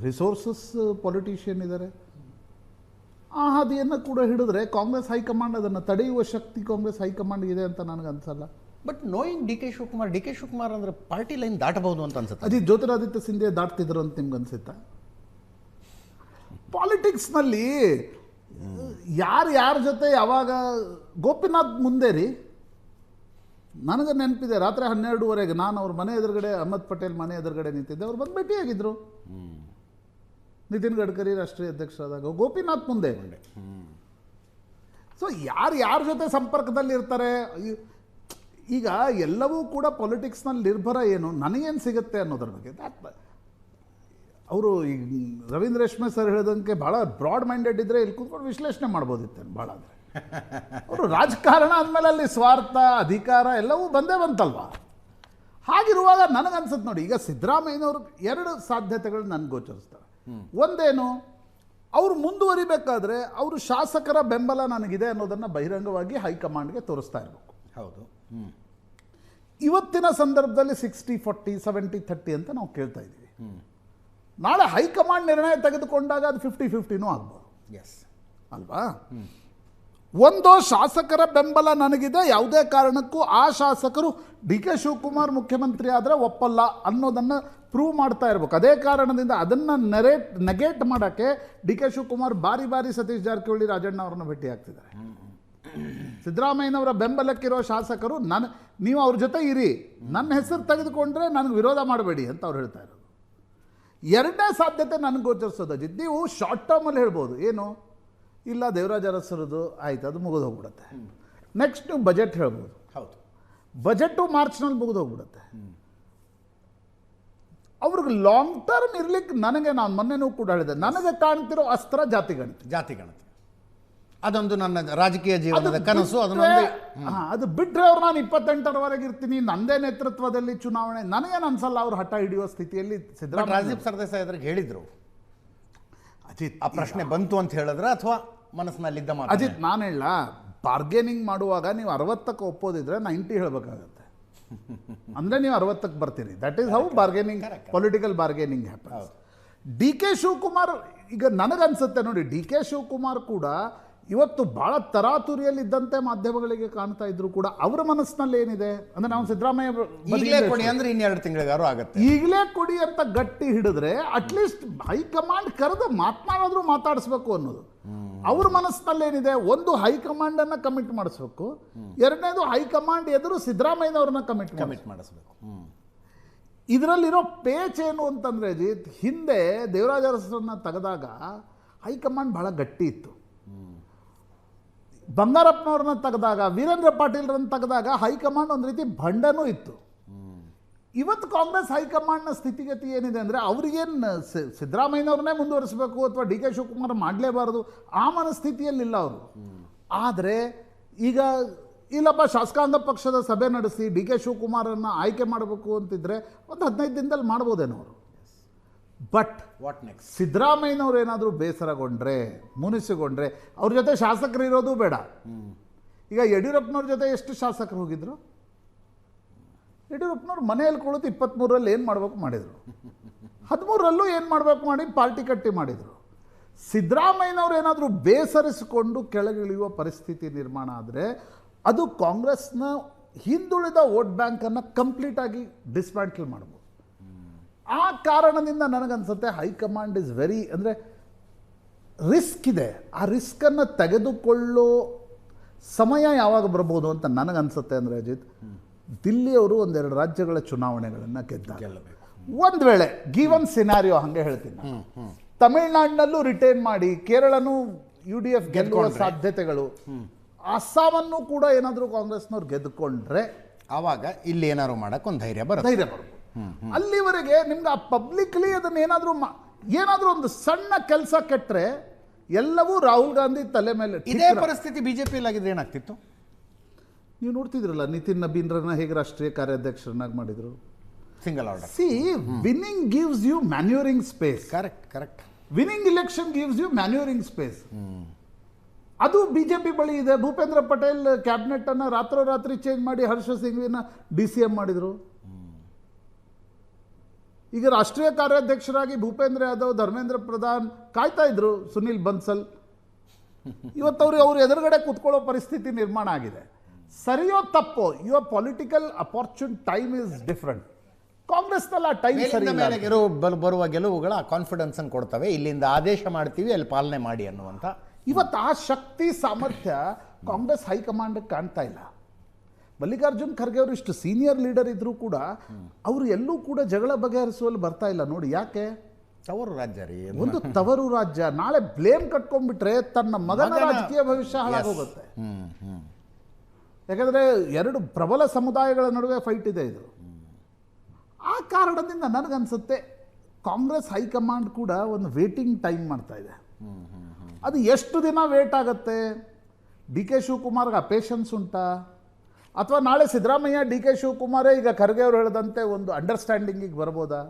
I: ರಿಸೋರ್ಸಸ್ ಪೊಲಿಟಿಷಿಯನ್ ಇದ್ದಾರೆ. ಆ ಹಾದಿಯನ್ನು ಕೂಡ ಹಿಡಿದ್ರೆ ಕಾಂಗ್ರೆಸ್ ಹೈಕಮಾಂಡ್ ಅದನ್ನು ತಡೆಯುವ ಶಕ್ತಿ ಕಾಂಗ್ರೆಸ್ ಹೈಕಮಾಂಡ್ ಇದೆ ಅಂತ ನನಗೆ ಅನ್ಸಲ್ಲ.
H: ಬಟ್ ನೋಯಿಂಗ್ DK ಶಿವಕುಮಾರ್ ಅಂದರೆ ಪಾರ್ಟಿ ಲೈನ್ ದಾಟಬಹುದು ಅಂತ ಅನ್ಸುತ್ತೆ.
I: ಅದೇ ಜ್ಯೋತಿರಾದಿತ್ಯ ಸಿಂಧಿಯಾ ದಾಟ್ತಿದ್ರು ಅಂತ ನಿಮ್ಗೆ ಅನ್ಸುತ್ತಾ? ಪಾಲಿಟಿಕ್ಸ್ನಲ್ಲಿ ಯಾರ ಜೊತೆ ಯಾವಾಗ, ಗೋಪಿನಾಥ್ ಮುಂದೆ ರೀ, ನನಗೆ ನೆನಪಿದೆ ರಾತ್ರಿ 12:30 ನಾನು ಅವ್ರ ಮನೆ ಎದುರುಗಡೆ, ಅಹಮದ್ ಪಟೇಲ್ ಮನೆ ಎದುರುಗಡೆ ನಿಂತಿದ್ದೆ. ಅವ್ರು ಬಂದು ಭೇಟಿಯಾಗಿದ್ದರು. ನಿತಿನ್ ಗಡ್ಕರಿ ರಾಷ್ಟ್ರೀಯ ಅಧ್ಯಕ್ಷರಾದಾಗ ಗೋಪಿನಾಥ್ ಮುಂದೆ. ಸೊ ಯಾರ ಜೊತೆ ಸಂಪರ್ಕದಲ್ಲಿ ಇರ್ತಾರೆ. ಈಗ ಎಲ್ಲವೂ ಕೂಡ ಪೊಲಿಟಿಕ್ಸ್ನಲ್ಲಿ ನಿರ್ಭರ ಏನು ನನಗೇನು ಸಿಗುತ್ತೆ ಅನ್ನೋದ್ರ ಬಗ್ಗೆ ಅವರು ಈಗ ರವೀಂದ್ರ ರೇಷ್ಮೆ ಸರ್ ಹೇಳಿದಂಗೆ ಭಾಳ ಬ್ರಾಡ್ ಮೈಂಡೆಡ್ ಇದ್ದರೆ ಇಲ್ಲಿ ಕೂತ್ಕೊಂಡು ವಿಶ್ಲೇಷಣೆ ಮಾಡ್ಬೋದಿತ್ತೇನು ಭಾಳ. ಆದರೆ ಅವರು ರಾಜಕಾರಣ ಆದಮೇಲೆ ಅಲ್ಲಿ ಸ್ವಾರ್ಥ, ಅಧಿಕಾರ ಎಲ್ಲವೂ ಬಂದೇ ಬಂತಲ್ವ. ಹಾಗಿರುವಾಗ ನನಗನ್ಸುತ್ತೆ ನೋಡಿ, ಈಗ ಸಿದ್ದರಾಮಯ್ಯನವರು 2 ಸಾಧ್ಯತೆಗಳು ನನಗೆ ಗೋಚರಿಸ್ತಾರೆ. ಒಂದೇನು, ಅವರು ಮುಂದುವರಿಬೇಕಾದ್ರೆ ಅವರು ಶಾಸಕರ ಬೆಂಬಲ ನನಗಿದೆ ಅನ್ನೋದನ್ನು ಬಹಿರಂಗವಾಗಿ ಹೈಕಮಾಂಡ್ಗೆ ತೋರಿಸ್ತಾ ಇರಬೇಕು.
H: ಹೌದು,
I: ಇವತ್ತಿನ ಸಂದರ್ಭದಲ್ಲಿ 60-40, 70-30 ಅಂತ ನಾವು ಕೇಳ್ತಾ ಇದ್ದೀವಿ. ನಾಳೆ ಹೈಕಮಾಂಡ್ ನಿರ್ಣಯ ತೆಗೆದುಕೊಂಡಾಗ ಅದು 50-50 ಆಗ್ಬೋದು.
H: ಎಸ್
I: ಅಲ್ವಾ? ಒಂದು ಶಾಸಕರ ಬೆಂಬಲ ನನಗಿದೆ, ಯಾವುದೇ ಕಾರಣಕ್ಕೂ ಆ ಶಾಸಕರು DK ಶಿವಕುಮಾರ್ ಮುಖ್ಯಮಂತ್ರಿ ಆದರೆ ಒಪ್ಪಲ್ಲ ಅನ್ನೋದನ್ನು ಪ್ರೂವ್ ಮಾಡ್ತಾ ಇರಬೇಕು. ಅದೇ ಕಾರಣದಿಂದ ಅದನ್ನು ನೆಗೆಟ್ ಮಾಡೋಕ್ಕೆ DK ಶಿವಕುಮಾರ್ ಬಾರಿ ಸತೀಶ್ ಜಾರಕಿಹೊಳಿ, ರಾಜಣ್ಣ ಅವರನ್ನು ಭೇಟಿ ಆಗ್ತಿದ್ದಾರೆ. ಸಿದ್ದರಾಮಯ್ಯನವರ ಬೆಂಬಲಕ್ಕಿರೋ ಶಾಸಕರು ನೀವು ಅವ್ರ ಜೊತೆ ಇರಿ, ನನ್ನ ಹೆಸರು ತೆಗೆದುಕೊಂಡ್ರೆ ನನಗೆ ವಿರೋಧ ಮಾಡಬೇಡಿ ಅಂತ ಅವ್ರು ಹೇಳ್ತಾ ಇರೋದು. 2ನೇ ಸಾಧ್ಯತೆ ನನಗೆ ಗೋಚರಿಸೋದು ಅಜಿತ್, ನೀವು ಶಾರ್ಟ್ ಟರ್ಮಲ್ಲಿ ಹೇಳ್ಬೋದು, ಏನು ಇಲ್ಲ ದೇವರಾಜ ಅರಸರದು ಆಯ್ತು, ಅದು ಮುಗಿದು ಹೋಗ್ಬಿಡುತ್ತೆ. ನೆಕ್ಸ್ಟ್ ನೀವು ಬಜೆಟ್ ಹೇಳ್ಬೋದು.
H: ಹೌದು,
I: ಬಜೆಟು ಮಾರ್ಚ್ನಲ್ಲಿ ಮುಗಿದು ಹೋಗ್ಬಿಡುತ್ತೆ. ಅವ್ರಿಗೆ ಲಾಂಗ್ ಟರ್ಮ್ ಇರ್ಲಿಕ್ಕೆ ನಾನು ಮೊನ್ನೆನೂ ಕೂಡ ಹೇಳಿದೆ, ನನಗೆ ಕಾಣ್ತಿರೋ ಅಸ್ತ್ರ ಜಾತಿಗಣತಿ.
H: ಅದೊಂದು ನನ್ನ ರಾಜಕೀಯ ಜೀವನದ ಕನಸು.
I: ಅದು ಬಿಟ್ಟರೆ ಅವ್ರು ನಾನು 28ರವರೆಗೆ ಇರ್ತೀನಿ, ನಂದೇ ನೇತೃತ್ವದಲ್ಲಿ ಚುನಾವಣೆ, ನನಗೇನು ಅನ್ಸಲ್ಲ ಅವ್ರು ಹಠ ಹಿಡಿಯುವ ಸ್ಥಿತಿಯಲ್ಲಿ.
H: ರಾಜೀವ್ ಸರ್ದೇಸಾಯಿ ಅದ್ರಿಗೆ ಹೇಳಿದ್ರು ಅಜಿತ್, ಆ ಪ್ರಶ್ನೆ ಬಂತು ಅಂತ ಹೇಳಿದ್ರೆ ಅಥವಾ ಮನಸ್ಸಿನಲ್ಲಿದ್ದ ಮಾತು?
I: ಅಜಿತ್, ನಾನು ಹೇಳ ಬಾರ್ಗೇನಿಂಗ್ ಮಾಡುವಾಗ ನೀವು 60ಕ್ಕೆ ಒಪ್ಪೋದಿದ್ರೆ 90 ಹೇಳಬೇಕಾಗತ್ತೆ, ಅಂದರೆ ನೀವು 60ಕ್ಕೆ ಬರ್ತೀರಿ. That is how bargaining, political bargaining happens. D K Shivakumar, ಈಗ ನನಗನ್ಸುತ್ತೆ ನೋಡಿ, ಡಿ ಕೆ ಶಿವಕುಮಾರ್ ಕೂಡ ಇವತ್ತು ಭಾಳ ತರಾತುರಿಯಲ್ಲಿದ್ದಂತೆ ಮಾಧ್ಯಮಗಳಿಗೆ ಕಾಣ್ತಾ ಇದ್ರು ಕೂಡ ಅವರ ಮನಸ್ಸಿನಲ್ಲಿ ಏನಿದೆ ಅಂದರೆ ನಾವು ಸಿದ್ದರಾಮಯ್ಯ
H: ಈಗಲೇ ಕೊಡಿ ಅಂದರೆ ಇನ್ನೆರಡು ತಿಂಗಳಿಗಾರು ಆಗುತ್ತೆ,
I: ಈಗಲೇ ಕೊಡಿ ಅಂತ ಗಟ್ಟಿ ಹಿಡಿದ್ರೆ ಅಟ್ಲೀಸ್ಟ್ ಹೈಕಮಾಂಡ್ ಕರೆದು ಮಾತನಾಡಿದ್ರು ಮಾತಾಡಿಸ್ಬೇಕು ಅನ್ನೋದು ಅವ್ರ ಮನಸ್ಸಿನಲ್ಲಿ ಏನಿದೆ. ಒಂದು ಹೈಕಮಾಂಡನ್ನು ಕಮಿಟ್ ಮಾಡಿಸ್ಬೇಕು, ಎರಡನೇದು ಹೈಕಮಾಂಡ್ ಎದುರು ಸಿದ್ದರಾಮಯ್ಯನವ್ರನ್ನ ಕಮಿಟ್ ಮಾಡಿಸ್ಬೇಕು. ಇದರಲ್ಲಿರೋ ಪೇಚ್ ಏನು ಅಂತಂದರೆ ಅಜಿತ್, ಹಿಂದೆ ದೇವರಾಜ ಅರಸರನ್ನ ತೆಗೆದಾಗ ಹೈಕಮಾಂಡ್ ಬಹಳ ಗಟ್ಟಿ ಇತ್ತು. ಬಂಗಾರಪ್ಪನವ್ರನ್ನ ತೆಗೆದಾಗ, ವೀರೇಂದ್ರ ಪಾಟೀಲ್ರನ್ನ ತೆಗೆದಾಗ ಹೈಕಮಾಂಡ್ ಒಂದು ರೀತಿ ಭಂಡನೂ ಇತ್ತು. ಇವತ್ತು ಕಾಂಗ್ರೆಸ್ ಹೈಕಮಾಂಡ್ನ ಸ್ಥಿತಿಗತಿ ಏನಿದೆ ಅಂದರೆ ಅವ್ರಿಗೇನು ಸಿದ್ದರಾಮಯ್ಯನವ್ರನ್ನೇ ಮುಂದುವರಿಸಬೇಕು ಅಥವಾ ಡಿ ಕೆ ಶಿವಕುಮಾರ್ ಮಾಡಲೇಬಾರ್ದು ಆ ಮನಸ್ಥಿತಿಯಲ್ಲಿಲ್ಲ ಅವರು. ಆದರೆ ಈಗ ಇಲ್ಲಪ್ಪ ಶಾಸಕಾಂಗ ಪಕ್ಷದ ಸಭೆ ನಡೆಸಿ ಡಿ ಕೆ ಶಿವಕುಮಾರನ್ನು ಆಯ್ಕೆ ಮಾಡಬೇಕು ಅಂತಿದ್ರೆ ಒಂದು 15 ದಿನದಲ್ಲಿ ಮಾಡ್ಬೋದೇನೋ ಅವರು. But
H: what next?
I: ಸಿದ್ದರಾಮಯ್ಯನವ್ರು ಏನಾದರೂ ಬೇಸರಗೊಂಡ್ರೆ, ಮುನಿಸಿಕೊಂಡ್ರೆ ಅವ್ರ ಜೊತೆ ಶಾಸಕರು ಇರೋದು ಬೇಡ. ಈಗ ಯಡಿಯೂರಪ್ಪನವ್ರ ಜೊತೆ ಎಷ್ಟು ಶಾಸಕರು ಹೋಗಿದ್ರು? ಯಡಿಯೂರಪ್ಪನವ್ರು ಮನೆಯಲ್ಲಿ ಕುಳಿತು 23ರಲ್ಲಿ ಏನು ಮಾಡಬೇಕು ಮಾಡಿದರು, 13ರಲ್ಲೂ ಏನು ಮಾಡಬೇಕು ಮಾಡಿ ಪಾರ್ಟಿ ಕಟ್ಟಿ ಮಾಡಿದರು. ಸಿದ್ದರಾಮಯ್ಯನವ್ರು ಏನಾದರೂ ಬೇಸರಿಸಿಕೊಂಡು ಕೆಳಗಿಳಿಯುವ ಪರಿಸ್ಥಿತಿ ನಿರ್ಮಾಣ ಆದರೆ ಅದು ಕಾಂಗ್ರೆಸ್ನ ಹಿಂದುಳಿದ ವೋಟ್ ಬ್ಯಾಂಕನ್ನು ಕಂಪ್ಲೀಟಾಗಿ ಡಿಸ್ಮ್ಯಾಂಟಲ್ ಮಾಡ್ಬೋದು. ಆ ಕಾರಣದಿಂದ ನನಗನ್ಸುತ್ತೆ ಹೈಕಮಾಂಡ್ ಇಸ್ ವೆರಿ, ಅಂದರೆ ರಿಸ್ಕ್ ಇದೆ, ಆ ರಿಸ್ಕನ್ನು ತೆಗೆದುಕೊಳ್ಳೋ ಸಮಯ ಯಾವಾಗ ಬರ್ಬೋದು ಅಂತ ನನಗನ್ಸುತ್ತೆ ಅಂದರೆ ಅಜಿತ್, ದಿಲ್ಲಿಯವರು ಒಂದೆರಡು ರಾಜ್ಯಗಳ ಚುನಾವಣೆಗಳನ್ನು ಗೆಲ್ಲಬೇಕು. ಒಂದು ವೇಳೆ ಗಿವನ್ ಸಿನಾರಿಯೋ, ಹಾಗೆ ಹೇಳ್ತೀನಿ, ತಮಿಳ್ನಾಡಿನಲ್ಲೂ ರಿಟೈನ್ ಮಾಡಿ ಕೇರಳನೂ UDF ಗೆಲ್ಲುವ ಸಾಧ್ಯತೆಗಳು, ಅಸ್ಸಾಮನ್ನು ಕೂಡ ಏನಾದರೂ ಕಾಂಗ್ರೆಸ್ನವ್ರು ಗೆದ್ದುಕೊಂಡ್ರೆ
H: ಆವಾಗ ಇಲ್ಲಿ ಏನಾದ್ರು ಮಾಡೋಕ್ಕೆ ಒಂದು ಧೈರ್ಯ ಬರ್ಬೋದು.
I: ಅಲ್ಲಿವರೆಗೆ ನಿಮ್ಗೆ ಆ ಪಬ್ಲಿಕ್ಲಿ ಅದನ್ನ ಏನಾದರೂ ಒಂದು ಸಣ್ಣ ಕೆಲಸ ಕೆಟ್ಟರೆ ಎಲ್ಲವೂ ರಾಹುಲ್ ಗಾಂಧಿ ತಲೆ ಮೇಲೆ.
H: ಇದೇ ಪರಿಸ್ಥಿತಿ ಬಿಜೆಪಿಯಲ್ಲಿ ಆಗಿದ್ರೆ ಏನಾಗ್ತಿತ್ತು?
I: ನೀವು ನೋಡ್ತಿದ್ರಲ್ಲ, ನಿತಿನ್ ನಬೀನ್ರನ್ನ ಹೇಗೆ ರಾಷ್ಟ್ರೀಯ ಕಾರ್ಯಾಧ್ಯಕ್ಷರನ್ನಾಗಿ ಮಾಡಿದ್ರು,
H: single order.
I: See, winning gives you manoeuvring space.
H: Correct.
I: Winning election gives you manoeuvring space. ಅದು ಬಿಜೆಪಿ ಬಳಿ ಇದೆ. ಭೂಪೇಂದ್ರ ಪಟೇಲ್ ಕ್ಯಾಬಿನೆಟ್ ಅನ್ನು ರಾತ್ರೋರಾತ್ರಿ ಚೇಂಜ್ ಮಾಡಿ ಹರ್ಷ ಸಿಂಘ್ವಿನ DCM ಮಾಡಿದ್ರು. ಈಗ ರಾಷ್ಟ್ರೀಯ ಕಾರ್ಯಾಧ್ಯಕ್ಷರಾಗಿ ಭೂಪೇಂದ್ರ ಯಾದವ್, ಧರ್ಮೇಂದ್ರ ಪ್ರಧಾನ್ ಕಾಯ್ತಾ ಇದ್ರು, ಸುನಿಲ್ ಬನ್ಸಲ್. ಇವತ್ತು ಅವ್ರು ಎದುರುಗಡೆ ಕೂತ್ಕೊಳ್ಳೋ ಪರಿಸ್ಥಿತಿ ನಿರ್ಮಾಣ ಆಗಿದೆ. ಸರಿಯೋ ತಪ್ಪೋ, your political opportune time is different. ಕಾಂಗ್ರೆಸ್ನಲ್ಲಿ ಆ ಟೈಮ್ ಸರಿ
H: ಬರುವ ಗೆಲುವುಗಳ ಕಾನ್ಫಿಡೆನ್ಸ್ ಅನ್ನು ಕೊಡ್ತವೆ. ಇಲ್ಲಿಂದ ಆದೇಶ ಮಾಡ್ತೀವಿ, ಅಲ್ಲಿ ಪಾಲನೆ ಮಾಡಿ ಅನ್ನುವಂಥ
I: ಇವತ್ತು ಆ ಶಕ್ತಿ ಸಾಮರ್ಥ್ಯ ಕಾಂಗ್ರೆಸ್ ಹೈಕಮಾಂಡ್ ಕಾಣ್ತಾ ಇಲ್ಲ. ಮಲ್ಲಿಕಾರ್ಜುನ್ ಖರ್ಗೆ ಅವರು ಇಷ್ಟು ಸೀನಿಯರ್ ಲೀಡರ್ ಇದ್ರೂ ಕೂಡ ಅವರು ಎಲ್ಲೂ ಕೂಡ ಜಗಳ ಬಗೆಹರಿಸುವಲ್ಲಿ ಬರ್ತಾ ಇಲ್ಲ. ನೋಡಿ ಯಾಕೆ?
H: ತವರು ರಾಜ್ಯ ರೀ,
I: ಒಂದು ತವರು ರಾಜ್ಯ. ನಾಳೆ ಬ್ಲೇಮ್ ಕಟ್ಕೊಂಡ್ಬಿಟ್ರೆ ತನ್ನ ಮಗನ ರಾಜಕೀಯ ಭವಿಷ್ಯ ಹಾಳಾಗೋಗುತ್ತೆ. ಯಾಕಂದರೆ ಎರಡು ಪ್ರಬಲ ಸಮುದಾಯಗಳ ನಡುವೆ ಫೈಟ್ ಇದೆ ಇದು. ಆ ಕಾರಣದಿಂದ ನನಗನ್ಸುತ್ತೆ ಕಾಂಗ್ರೆಸ್ ಹೈಕಮಾಂಡ್ ಕೂಡ ಒಂದು ವೇಟಿಂಗ್ ಟೈಮ್ ಮಾಡ್ತಾ ಇದೆ. ಅದು ಎಷ್ಟು ದಿನ ವೇಟ್ ಆಗುತ್ತೆ? ಡಿ ಕೆ ಶಿವಕುಮಾರ್ಗೆ ಆ ಪೇಷನ್ಸ್ ಉಂಟಾ? ಅಥವಾ ನಾಳೆ ಸಿದ್ದರಾಮಯ್ಯ ಡಿ ಕೆ ಶಿವಕುಮಾರೇ ಈಗ ಖರ್ಗೆ ಅವರು ಹೇಳಿದಂತೆ ಒಂದು ಅಂಡರ್ಸ್ಟ್ಯಾಂಡಿಂಗಿಗೆ ಬರ್ಬೋದಾ?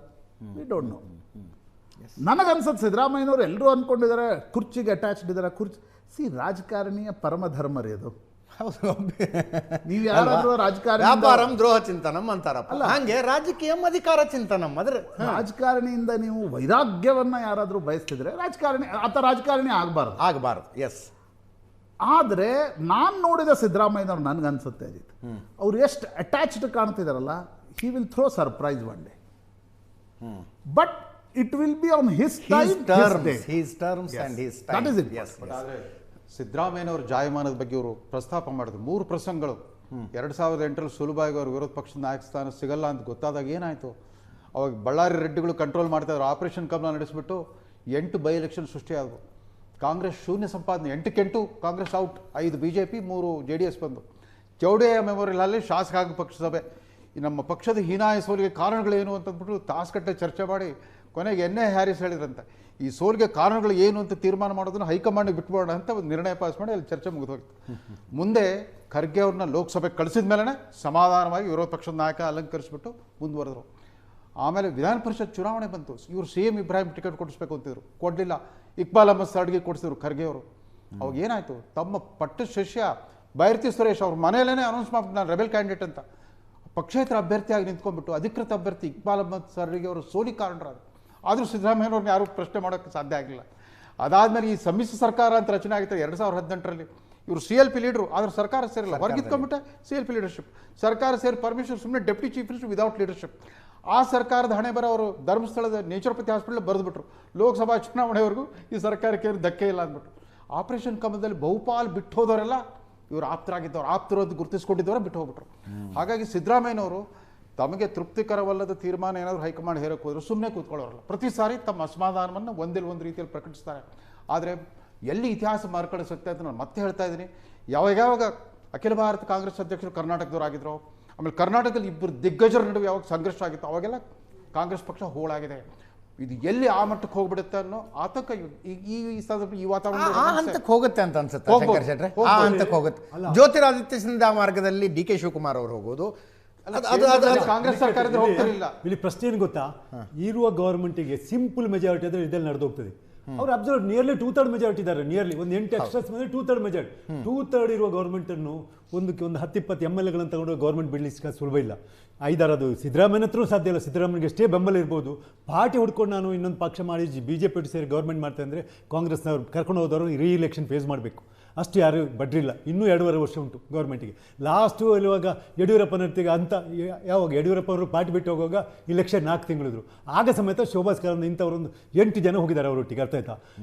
I: We don't know. ನನಗನ್ಸುತ್ತೆ ಸಿದ್ದರಾಮಯ್ಯನವರು ಎಲ್ಲರೂ ಅಂದ್ಕೊಂಡಿದ್ದಾರೆ ಕುರ್ಚಿಗೆ ಅಟ್ಯಾಚ್ಡ್ ಇದ್ದಾರೆ. ರಾಜಕಾರಣಿಯ ಪರಮಧರ್ಮ ರೀ ಅದು. ನೀವು ಯಾರಾದ್ರೂ
H: ವ್ಯಾಪಾರಂ ದ್ರೋಹ ಚಿಂತನಂ ಅಂತಾರಪ್ಪ, ಹಂಗೆ ರಾಜಕೀಯಂ ಅಧಿಕಾರ ಚಿಂತನಂ. ಅದ್ರ
I: ರಾಜಕಾರಣಿಯಿಂದ ನೀವು ವೈರಾಗ್ಯವನ್ನ ಯಾರಾದ್ರೂ ಬಯಸ್ತಿದ್ರೆ ರಾಜಕಾರಣಿ ಆಗಬಾರ್ದು.
H: ಎಸ್.
I: ಆದರೆ ನಾನು ನೋಡಿದ ಸಿದ್ದರಾಮಯ್ಯನವ್ರು ನನಗನ್ಸುತ್ತೆ ಅಜಿತ್, ಅವ್ರು ಎಷ್ಟು ಅಟ್ಯಾಚ್ಡ್ ಕಾಣ್ತಿದಾರಲ್ಲ, he will throw surprise one day. But it will be on his terms and his time. That is it.
J: ಸಿದ್ದರಾಮಯ್ಯನವ್ರ ಜಾಯಮಾನದ ಬಗ್ಗೆ ಅವರು ಪ್ರಸ್ತಾಪ ಮಾಡಿದ್ರು. 3 ಪ್ರಸಂಗಗಳು. 2008ರಲ್ಲಿ ಸುಲಭವಾಗಿ ಅವರು ವಿರೋಧ ಪಕ್ಷದ ನಾಯಕ ಸ್ಥಾನ ಸಿಗಲ್ಲ ಅಂತ ಗೊತ್ತಾದಾಗ ಏನಾಯಿತು? ಅವಾಗ ಬಳ್ಳಾರಿ ರೆಡ್ಡಿಗಳು ಕಂಟ್ರೋಲ್ ಮಾಡ್ತಾಯಿದ್ರು. ಆಪರೇಷನ್ ಕಮಲ ನಡೆಸಿಬಿಟ್ಟು 8 ಬೈ ಎಲೆಕ್ಷನ್ ಸೃಷ್ಟಿಯಾದವು. ಕಾಂಗ್ರೆಸ್ ಶೂನ್ಯ ಸಂಪಾದನೆ, 8ಕ್ಕೆ8 ಕಾಂಗ್ರೆಸ್ ಔಟ್, 5 BJP, 3 JDS ಬಂದು. ಚೌಡಯ್ಯ ಮೆಮೋರಿಯಲ್ ಅಲ್ಲಿ ಶಾಸಕಾಂಗ ಪಕ್ಷ ಸಭೆ, ನಮ್ಮ ಪಕ್ಷದ ಹೀನಾಯ ಸೋಲಿಗೆ ಕಾರಣಗಳೇನು ಅಂತಂದ್ಬಿಟ್ಟು ತಾಸುಗಟ್ಟಲೆ ಚರ್ಚೆ ಮಾಡಿ ಕೊನೆಗೆ NA ಹ್ಯಾರಿಸ್ ಹೇಳಿದ್ರಂತೆ, ಈ ಸೋಲಿಗೆ ಕಾರಣಗಳು ಏನು ಅಂತ ತೀರ್ಮಾನ ಮಾಡೋದನ್ನು ಹೈಕಮಾಂಡ್ಗೆ ಬಿಟ್ಬೋಣ ಅಂತ ಒಂದು ನಿರ್ಣಯ ಪಾಸ್ ಮಾಡಿ ಅಲ್ಲಿ ಚರ್ಚೆ ಮುಗಿದೋಗಿತ್ತು. ಮುಂದೆ ಖರ್ಗೆ ಅವ್ರನ್ನ ಲೋಕಸಭೆಗೆ ಕಳಿಸಿದ ಮೇಲೆ ಸಮಾಧಾನವಾಗಿ ವಿರೋಧ ಪಕ್ಷದ ನಾಯಕ ಅಲಂಕರಿಸ್ಬಿಟ್ಟು ಮುಂದುವರೆದ್ರು. ಆಮೇಲೆ ವಿಧಾನ ಪರಿಷತ್ ಚುನಾವಣೆ ಬಂತು. ಇವರು CM ಇಬ್ರಾಹಿಂ ಟಿಕೆಟ್ ಕೊಡಿಸ್ಬೇಕು ಅಂತಿದ್ರು, ಕೊಡಲಿಲ್ಲ. ಇಕ್ಬಾಲ್ ಅಹಮದ್ ಸರ್ಡ್ಗೆ ಕೊಡಿಸಿದ್ರು ಖರ್ಗೆ ಅವರು. ಅವಾಗ ಏನಾಯಿತು? ತಮ್ಮ ಪಟ್ಟ ಶಿಷ್ಯ ಬೈರತಿ ಸುರೇಶ್ ಅವ್ರ ಮನೆಯಲ್ಲೇ ಅನೌನ್ಸ್ ಮಾಡ್ಬಿಟ್ಟು ನಾನು ರೆಬೆಲ್ ಕ್ಯಾಂಡಿಡೇಟ್ ಅಂತ, ಪಕ್ಷೇತರ ಅಭ್ಯರ್ಥಿಯಾಗಿ ನಿಂತ್ಕೊಂಡ್ಬಿಟ್ಟು ಅಧಿಕೃತ ಅಭ್ಯರ್ಥಿ ಇಕ್ಬಾಲ್ ಅಹ್ಮದ್ ಸರ್ರಿಗೆ ಅವರು ಸೋಲಿ ಕಾರಣರಾದರು. ಆದರೂ ಸಿದ್ದರಾಮಯ್ಯವ್ರನ್ನ ಯಾರೂ ಪ್ರಶ್ನೆ ಮಾಡೋಕ್ಕೆ ಸಾಧ್ಯ ಆಗಿಲ್ಲ. ಅದಾದಮೇಲೆ ಈ ಸಮ್ಮಿಶ್ರ ಸರ್ಕಾರ ಅಂತ ರಚನೆ ಆಗಿತ್ತು 2018ರಲ್ಲಿ. ಇವರು CLP ಲೀಡ್ರು, ಆದ್ರೆ ಸರ್ಕಾರ ಸೇರಿಲ್ಲ, ಹೊರಗಿತ್ಕೊಂಡ್ಬಿಟ್ಟೆ CLP ಲೀಡರ್ಶಿಪ್. ಸರ್ಕಾರ ಸೇರಿ ಪರಮೇಶ್ವರ್ ಸುಮ್ಮನೆ deputy chief minister without leadership. ಆ ಸರ್ಕಾರದ ಹಣೆ ಬರ ಅವರು ಧರ್ಮಸ್ಥಳದ ನೇಚುರೋಪತಿ ಹಾಸ್ಪಿಟಲ್ ಬರೆದುಬಿಟ್ರು. ಲೋಕಸಭಾ ಚುನಾವಣೆವರೆಗೂ ಈ ಸರ್ಕಾರಕ್ಕೆ ಏನು ಧಕ್ಕೆ ಇಲ್ಲ ಅಂದ್ಬಿಟ್ಟು. ಆಪರೇಷನ್ ಕಮಲದಲ್ಲಿ ಬಹುಪಾಲು ಬಿಟ್ಟು ಹೋದವರೆಲ್ಲ ಇವರು ಆಪ್ತರಾಗಿದ್ದವ್ರು, ಆಪ್ತರೋದು ಗುರುತಿಸ್ಕೊಂಡಿದ್ದವರ ಬಿಟ್ಟು ಹೋಗ್ಬಿಟ್ರು. ಹಾಗಾಗಿ ಸಿದ್ದರಾಮಯ್ಯನವರು ತಮಗೆ ತೃಪ್ತಿಕರವಲ್ಲದ ತೀರ್ಮಾನ ಏನಾದರೂ ಹೈಕಮಾಂಡ್ ಹೇರಕ್ಕೆ ಹೋದ್ರು ಸುಮ್ಮನೆ ಕೂತ್ಕೊಳ್ಳೋರಲ್ಲ. ಪ್ರತಿ ಸಾರಿ ತಮ್ಮ ಅಸಮಾಧಾನವನ್ನು ಒಂದು ರೀತಿಯಲ್ಲಿ ಪ್ರಕಟಿಸ್ತಾರೆ. ಆದರೆ ಎಲ್ಲಿ ಇತಿಹಾಸ ಮರುಕಳಿಸುತ್ತೆ ಅಂತ ನಾನು ಮತ್ತೆ ಹೇಳ್ತಾ ಇದ್ದೀನಿ. ಯಾವಾಗ ಅಖಿಲ ಭಾರತ ಕಾಂಗ್ರೆಸ್ ಅಧ್ಯಕ್ಷರು ಕರ್ನಾಟಕದವರಾಗಿದ್ರು, ಆಮೇಲೆ ಕರ್ನಾಟಕದಲ್ಲಿ ಇಬ್ಬರು ದಿಗ್ಗಜರ ನಡುವೆ ಯಾವಾಗ ಸಂಘರ್ಷ ಆಗಿತ್ತು ಅವಾಗೆಲ್ಲ ಕಾಂಗ್ರೆಸ್ ಪಕ್ಷ ಹೋಳಾಗಿದೆ. ಇದು ಎಲ್ಲಿ ಆ ಮಟ್ಟಕ್ಕೆ ಹೋಗ್ಬಿಡುತ್ತೆ ಅನ್ನೋ ಆತಂಕ ಈ ಸಂದರ್ಭ ಈ ವಾತಾವರಣ
H: ಹಂತಕ್ಕೆ ಹೋಗುತ್ತೆ ಅಂತ ಅನ್ಸುತ್ತೆ ಶಂಕರ್ ಶೆಟ್ರೆ. ಆ ಹಂತಕ್ಕೆ ಹೋಗುತ್ತೆ. ಜ್ಯೋತಿರಾದಿತ್ಯ ಸಿಂಧ್ಯಾ ಮಾರ್ಗದಲ್ಲಿ DK ಶಿವಕುಮಾರ್ ಅವರು ಹೋಗೋದು
J: ಕಾಂಗ್ರೆಸ್ ಸರ್ಕಾರದಲ್ಲಿ ಹೋಗ್ತಿರಲಿಲ್ಲ.
K: ಇಲ್ಲಿ ಪ್ರಶ್ನೆ ಏನು ಗೊತ್ತಾ, ಇರುವ ಗವರ್ಮೆಂಟಿಗೆ ಸಿಂಪಲ್ ಮೆಜಾರಿಟಿ ಆದರೆ ಇದೆಲ್ಲ ನಡೆದೋಗ್ತದೆ. ಅವ್ರು ಅಬ್ಸರ್ವ್ ನಿಯರ್ಲಿ 2/3 ಮೆಜಾರಿಟಿ ಇದ್ದಾರೆ. ನಿಯರ್ಲಿ ಒಂದು 8 ಎಕ್ಸ್ಟ್ರಾಸ್ ಬಂದರೆ 2/3 ಮೆಜಾರಿಟಿ. 2/3 ಇರುವ ಗೌರ್ಮೆಂಟನ್ನು ಒಂದು 10-20 MLAಗಳನ್ನು ತಗೊಂಡು ಗೌರ್ಮೆಂಟ್ ಬಿಡ್ಲಿಕ್ಕೆ ಸುಲಭ ಇಲ್ಲ. 5-6 ಅದು ಸಿದ್ದರಾಮಯ್ಯನ ಹತ್ರ ಸಾಧ್ಯ ಇಲ್ಲ. ಸಿದ್ದರಾಮಯ್ಯಗೆ ಎಷ್ಟೇ ಬೆಂಬಲ ಇರ್ಬೋದು, ಪಾರ್ಟಿ ಹುಡ್ಕೊಂಡು ನಾನು ಇನ್ನೊಂದು ಪಕ್ಷ ಮಾಡಿ BJP ಸೇರಿ ಗೌರ್ಮೆಂಟ್ ಮಾಡ್ತಾ ಅಂದರೆ ಕಾಂಗ್ರೆಸ್ನವ್ರು ಕರ್ಕೊಂಡು ಹೋದವರು ರೀ-ಎಲೆಕ್ಷನ್ ಫೇಸ್ ಮಾಡಬೇಕು. ಅಷ್ಟು ಯಾರು ಬಡ್ರಿಲ್ಲ. ಇನ್ನೂ 2.5 ವರ್ಷ ಉಂಟು ಗೌರ್ಮೆಂಟಿಗೆ. ಲಾಸ್ಟು ಇವಾಗ ಯಡಿಯೂರಪ್ಪನರ್ತಿಗೆ ಅಂತ ಯಾವಾಗ ಯಡಿಯೂರಪ್ಪ ಅವರು ಪಾರ್ಟಿ ಬಿಟ್ಟು ಹೋಗುವಾಗ ಇಲೆಕ್ಷನ್ 4 ತಿಂಗಳಿದ್ರು. ಆಗ ಸಮೇತ ಶೋಭಾ ಕರಂದ್ಲಾಜೆ ಇಂಥವ್ರೊಂದು 8 ಜನ ಹೋಗಿದ್ದಾರೆ ಅವರೊಟ್ಟಿಗೆ. ಅರ್ಥ ಆಯ್ತಾ?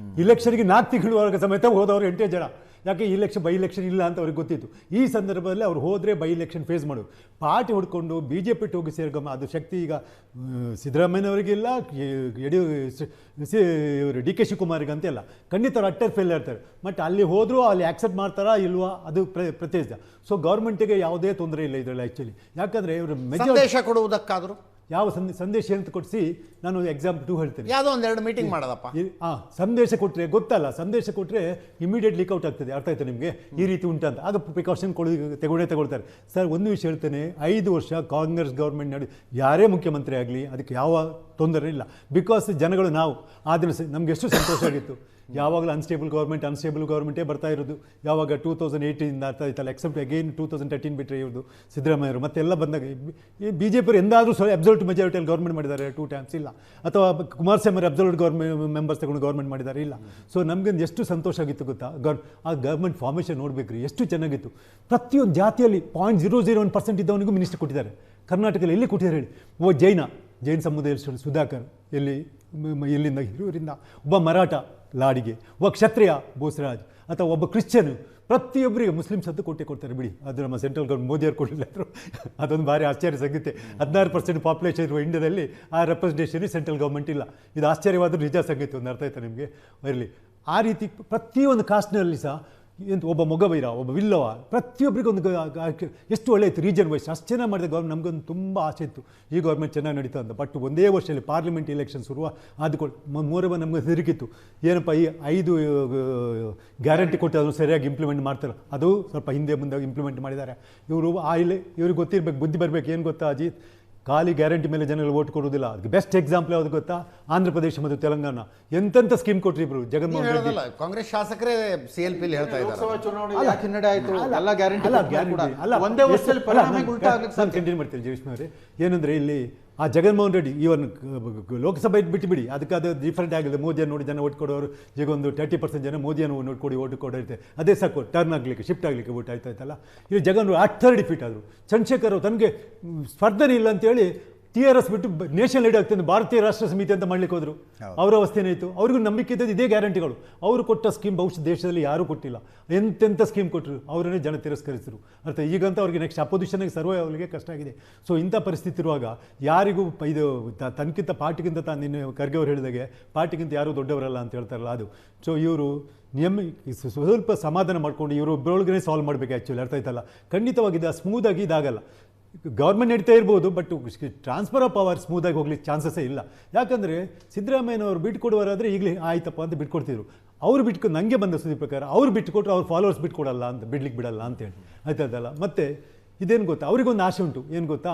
K: ಇಲೆಕ್ಷನ್ಗೆ 4 ತಿಂಗಳವರೆಗೆ ಸಮೇತ ಹೋದವರು 8 ಜನ. ಯಾಕೆ ಬೈ ಇಲೆಕ್ಷನ್ ಇಲ್ಲ ಅಂತ ಅವ್ರಿಗೆ ಗೊತ್ತಿತ್ತು. ಈ ಸಂದರ್ಭದಲ್ಲಿ ಅವ್ರು ಹೋದರೆ ಬೈ ಇಲೆಕ್ಷನ್ ಫೇಸ್ ಮಾಡೋದು. ಪಾರ್ಟಿ ಹುಡ್ಕೊಂಡು BJP ಹೋಗಿ ಸೇರ್ಗಮ್ಮ ಅದು ಶಕ್ತಿ ಈಗ ಸಿದ್ದರಾಮಯ್ಯನವರಿಗಿಲ್ಲ, ಇವರು DK ಶಿವಕುಮಾರ್ಗೆ ಅಂತ ಇಲ್ಲ. ಖಂಡಿತ ಅವ್ರು ಅಟ್ಟರ್ ಫೇಲ್ ಇರ್ತಾರೆ. ಬಟ್ ಅಲ್ಲಿ ಹೋದರೂ ಅಲ್ಲಿ ಆಕ್ಸೆಪ್ಟ್ ಮಾಡ್ತಾರಾ ಇಲ್ವಾ ಅದು ಪ್ರತ್ಯೇಕ. ಸೊ ಗೌರ್ಮೆಂಟಿಗೆ ಯಾವುದೇ ತೊಂದರೆ ಇಲ್ಲ ಇದರಲ್ಲಿ ಆ್ಯಕ್ಚುಲಿ. ಯಾಕಂದರೆ ಇವರು
H: ಸಂದೇಶ ಕೊಡುವುದಕ್ಕಾದರೂ
K: ಯಾವ ಸಂದೇಶ ಅಂತ ಕೊಡಿಸಿ ನಾನು ಎಕ್ಸಾಂಪಲ್ 2 ಹೇಳ್ತೇನೆ.
H: ಯಾವುದೋ ಒಂದೆರಡು ಮೀಟಿಂಗ್ ಮಾಡೋದಪ್ಪ.
K: ಸಂದೇಶ ಕೊಟ್ಟರೆ ಗೊತ್ತಲ್ಲ, ಸಂದೇಶ ಕೊಟ್ಟರೆ ಇಮಿಡಿಯೇಟ್ ಲೀಕ್ಔಟ್ ಆಗ್ತದೆ. ಅರ್ಥ ಆಯ್ತು ನಿಮಗೆ? ಈ ರೀತಿ ಉಂಟಂತ ಆಗ ಪ್ರಿಕಾಷನ್ ತಗೊಳ್ತಾರೆ. ಸರ್ ಒಂದು ವಿಷಯ ಹೇಳ್ತೇನೆ, 5 ವರ್ಷ ಕಾಂಗ್ರೆಸ್ ಗೌರ್ಮೆಂಟ್ ನಡಿ ಯಾರೇ ಮುಖ್ಯಮಂತ್ರಿ ಆಗಲಿ ಅದಕ್ಕೆ ಯಾವ ತೊಂದರೆ ಇಲ್ಲ. ಬಿಕಾಸ್ ಜನಗಳು ನಾವು ಆದರೆ ನಮ್ಗೆ ಎಷ್ಟು ಸಂತೋಷ ಆಗಿತ್ತು. ಯಾವಾಗಲೂ ಅನ್ಸ್ಟೇಬಲ್ ಗೌರ್ಮೆಂಟೇ ಬರ್ತಾ ಇರೋದು. ಯಾವಾಗ 2018 ಆಗ್ತಾ ಇತ್ತಲ್ಲ, ಎಕ್ಸೆಪ್ಟ್ ಅಗೈನ್ 2013 ಬಿಟ್ಟರೆ ಇವ್ರದ್ದು ಸಿದ್ದರಾಮಯ್ಯವರು ಮತ್ತೆಲ್ಲ ಬಂದಾಗ ಈ BJP ಎಂದಾದರೂ ಅಬ್ಸಲ್ಯೂಟ್ ಮೆಜಾರಿಟಿಯಲ್ಲಿ ಗೌರ್ಮೆಂಟ್ ಮಾಡಿದ್ದಾರೆ 2 ಟೈಮ್ಸ್ ಇಲ್ಲ. ಅಥವಾ ಕುಮಾರಸ್ವಾಮಿ ಅವರು ಅಬ್ಸಲ್ಯೂಟ್ ಮೆಂಬರ್ಸ್ ತಗೊಂಡು ಗೌರ್ಮೆಂಟ್ ಮಾಡಿದ್ದಾರೆ ಇಲ್ಲ. ಸೊ ನಮಗೆ ಎಷ್ಟು ಸಂತೋಷ ಆಗಿತ್ತು ಗೊತ್ತಾ, ಆ ಗೌರ್ಮೆಂಟ್ ಫಾರ್ಮೇಷನ್ ನೋಡಬೇಕ್ರಿ ಎಷ್ಟು ಚೆನ್ನಾಗಿತ್ತು. ಪ್ರತಿಯೊಂದು ಜಾತಿಯಲ್ಲಿ 0.001% ಇದ್ದವನಿಗೂ ಮಿನಿಸ್ಟರ್ ಕೊಟ್ಟಿದ್ದಾರೆ. ಕರ್ನಾಟಕದಲ್ಲಿ ಎಲ್ಲಿ ಕೊಟ್ಟಿದ್ದಾರೆ ಹೇಳಿ? ಜೈನ ಸಮುದಾಯ ಸುಧಾಕರ್ ಇಲ್ಲಿಂದ ಹಿರಿಯೂರಿಂದ, ಒಬ್ಬ ಮರಾಠ ಲಾಡಿಗೆ, ಒಬ್ಬ ಕ್ಷತ್ರಿಯ ಬೋಸರಾಜ್, ಅಥವಾ ಒಬ್ಬ ಕ್ರಿಶ್ಚಿಯನ್, ಪ್ರತಿಯೊಬ್ಬರಿಗೆ ಮುಸ್ಲಿಮ್ಸ್ ಅಂತ ಕೊಡ್ತಾರೆ ಬಿಡಿ. ಅದು ನಮ್ಮ ಸೆಂಟ್ರಲ್ ಗೌರ್ಮೆಂಟ್ ಮೋದಿಯವರು ಕೊಡಲಿಲ್ಲ ಅಂದರು. ಅದೊಂದು ಭಾರಿ ಆಶ್ಚರ್ಯ ಸಂಗತಿ. 16% ಪಾಪ್ಯುಲೇಷನ್ ಇರುವ ಇಂಡಿಯಾದಲ್ಲಿ ಆ ರೆಪ್ರೆಸೆಂಟೇಷನ್ ಸೆಂಟ್ರಲ್ ಗೌರ್ಮೆಂಟ್ ಇಲ್ಲ. ಇದು ಆಶ್ಚರ್ಯವಾದರೂ ನಿಜ ಸಂಗತಿ. ಒಂದು ಅರ್ಥ ಆಯ್ತಾ ನಿಮಗೆ? ಇರಲಿ ಆ ರೀತಿ ಪ್ರತಿಯೊಂದು ಕಾಸ್ಟ್ನಲ್ಲಿ ಸಹ ಒಬ್ಬ ಮೊಗವೈರ, ಒಬ್ಬ ವಿಲ್ಲವ, ಪ್ರತಿಯೊಬ್ಬರಿಗೊಂದು ಎಷ್ಟು ಒಳ್ಳೆ ಇತ್ತು. ರೀಜನ್ ವೈಸ್ ಅಷ್ಟು ಚೆನ್ನಾಗಿ ಮಾಡಿದ ಗೌರ್ಮೆಂಟ್. ನಮಗೊಂದು ತುಂಬ ಆಸೆ ಇತ್ತು ಈ ಗೌರ್ಮೆಂಟ್ ಚೆನ್ನಾಗಿ ನಡೀತಾ ಅಂತ. ಬಟ್ ಒಂದೇ ವರ್ಷದಲ್ಲಿ ಪಾರ್ಲಿಮೆಂಟ್ ಎಲೆಕ್ಷನ್ ಶುರುವ ಆದುಕೊಂಡು ಮೂರವ ನಮಗೆ ಹೆದರಿಕಿತ್ತು. ಏನಪ್ಪ ಈ 5 ಗ್ಯಾರಂಟಿ ಕೊಟ್ಟು ಅದನ್ನು ಸರಿಯಾಗಿ ಇಂಪ್ಲಿಮೆಂಟ್ ಮಾಡ್ತಾರೆ. ಅದು ಸ್ವಲ್ಪ ಹಿಂದೆ ಮುಂದೆ ಇಂಪ್ಲಿಮೆಂಟ್ ಮಾಡಿದ್ದಾರೆ ಇವರು. ಇವ್ರಿಗೆ ಗೊತ್ತಿರಬೇಕು, ಬುದ್ಧಿ ಬರಬೇಕು. ಏನು ಗೊತ್ತಾ ಅಜಿತ್, ಖಾಲಿ ಗ್ಯಾರಂಟಿ ಮೇಲೆ ಜನಗಳು ಓಟ್ ಕೊಡೋದಿಲ್ಲ. ಅದಕ್ಕೆ ಬೆಸ್ಟ್ ಎಕ್ಸಾಂಪಲ್ ಯಾವುದು ಗೊತ್ತಾ? ಆಂಧ್ರ ಪ್ರದೇಶ ಮತ್ತು ತೆಲಂಗಾಣ. ಎಂತೆಂಥ ಸ್ಕೀಮ್ ಕೊಟ್ಟರು ಇಬ್ಬರು. ಜಗನ್ಮೋಹನ್ ರೆಡ್ಡಿ
H: ಕಾಂಗ್ರೆಸ್ ಶಾಸಕರೇ CLP ಹೇಳ್ತಾ ಇದ್ದಾರೆ.
J: ಲೋಕಸಭಾ ಚುನಾವಣೆ ಯಾಕೆ ಹಿನ್ನಡೆ ಆಯಿತು? ಎಲ್ಲ ಗ್ಯಾರಂಟಿ ಅಲ್ಲ, ಒಂದೇ ವರ್ಷದಲ್ಲಿ ಪರಿಣಾಮ ಉಲ್ಟಾ ಆಗ್ಲಿಕ್ಕೆ
K: ನಾನು ಕಂಟಿನ್ಯೂ ಮಾಡ್ತೀನಿ ಜಯಶ್ರೀ ಅವರೇ. ಏನಂದರೆ ಇಲ್ಲಿ ಆ ಜಗನ್ಮೋಹನ್ ರೆಡ್ಡಿ ಇವನ್ ಲೋಕಸಭೆ ಬಿಟ್ಟು ಬಿಡಿ, ಅದಕ್ಕೆ ಅದು ಡಿಫ್ರೆಂಟ್ ಆಗಿದೆ. ಮೋದಿಯನ್ನು ನೋಡಿ ಜನ ಓಟ್ ಕೊಡೋರು ಈಗ ಒಂದು 30% ಜನ ಮೋದಿಯನ್ನು ನೋಡ್ಕೊಡಿ ಓಟ್ ಕೊಡೋರುತ್ತೆ. ಅದೇ ಸಾಕು ಟರ್ನ್ ಆಗಲಿಕ್ಕೆ, ಶಿಫ್ಟ್ ಆಗಲಿಕ್ಕೆ ಓಟ್ ಆಯ್ತಾಯ್ತಲ್ಲ. ಇಲ್ಲಿ ಜಗನ್ ಅಟ್ಟರ್ ಡಿಫೀಟ್ ಆದರು. ಚಂದ್ರಶೇಖರ್ ತನಗೆ ಸ್ಪರ್ಧನೆ ಇಲ್ಲ ಅಂತೇಳಿ TRS ಬಿಟ್ಟು ನೇಷನಲ್ ಲೀಡ್ ಆಗ್ತದೆ, ಭಾರತೀಯ ರಾಷ್ಟ್ರ ಸಮಿತಿ ಅಂತ ಮಾಡ್ಲಿಕ್ಕೆ ಹೋದರು. ಅವರ ಅವಸ್ಥೆ ಏನಾಯಿತು? ಅವ್ರಿಗೂ ನಂಬಿಕೆ ಇದ್ದದ್ದು ಇದೇ ಗ್ಯಾರಂಟಿಗಳು. ಅವರು ಕೊಟ್ಟ ಸ್ಕೀಮ್ ಬಹುಶಃ ದೇಶದಲ್ಲಿ ಯಾರೂ ಕೊಟ್ಟಿಲ್ಲ. ಎಂತೆಂಥ ಸ್ಕೀಮ್ ಕೊಟ್ಟರು, ಅವರನ್ನೇ ಜನ ತಿರಸ್ಕರಿಸಿದರು. ಅರ್ಥ ಈಗಂತ ಅವ್ರಿಗೆ ನೆಕ್ಸ್ಟ್ ಅಪೋಸಿಷನ್ಗೆ ಸರ್ವೇ ಅವರಿಗೆ ಕಷ್ಟ ಆಗಿದೆ. ಸೊ ಇಂಥ ಪರಿಸ್ಥಿತಿ ಇರುವಾಗ ಯಾರಿಗೂ ಇದು ತನಗಿಂತ ಪಾರ್ಟಿಗಿಂತ ನಿನ್ನೆ ಖರ್ಗೆ ಅವರು ಹೇಳಿದಾಗೆ ಪಾರ್ಟಿಗಿಂತ ಯಾರೂ ದೊಡ್ಡವರಲ್ಲ ಅಂತ ಹೇಳ್ತಾರಲ್ಲ ಅದು. ಸೊ ಇವರು ಸ್ವಲ್ಪ ಸಮಾಧಾನ ಮಾಡಿಕೊಂಡು ಇವರು ಒಬ್ಬರೊಳಗೇ ಸಾಲ್ವ್ ಮಾಡಬೇಕು ಆ್ಯಕ್ಚುಲಿ. ಅರ್ಥ ಆಯ್ತಲ್ಲ? ಖಂಡಿತವಾಗಿ ಸ್ಮೂದಾಗಿ ಇದಾಗಲ್ಲ. ಗೌರ್ಮೆಂಟ್ ನಡೀತಾ ಇರ್ಬೋದು, ಬಟ್ ಟ್ರಾನ್ಸ್ಫರ್ ಆಫ್ ಪವರ್ ಸ್ಮೂದಾಗಿ ಹೋಗ್ಲಿಕ್ಕೆ ಚಾನ್ಸಸ್ಸೇ ಇಲ್ಲ. ಯಾಕಂದರೆ ಸಿದ್ದರಾಮಯ್ಯನವರು ಬಿಟ್ಕೊಡುವರಾದರೆ ಈಗಲೇ ಆಯ್ತಪ್ಪ ಅಂತ ಬಿಟ್ಕೊಡ್ತಿದ್ರು. ಅವ್ರು ಬಿಟ್ಕೊಂಡು ನನಗೆ ಬಂದ ಸುದ್ದಿ ಪ್ರಕಾರ ಅವ್ರು ಬಿಟ್ಟುಕೊಟ್ರು, ಅವ್ರ ಫಾಲೋವರ್ಸ್ ಬಿಟ್ಕೊಡಲ್ಲ ಅಂತ, ಬಿಡ್ಲಿಕ್ಕೆ ಬಿಡಲ್ಲ ಅಂತೇಳಿ. ಆಯ್ತದಲ್ಲ? ಮತ್ತು ಇದೇನು ಗೊತ್ತಾ, ಅವ್ರಿಗೊಂದು ಆಸೆ ಉಂಟು. ಏನು ಗೊತ್ತಾ,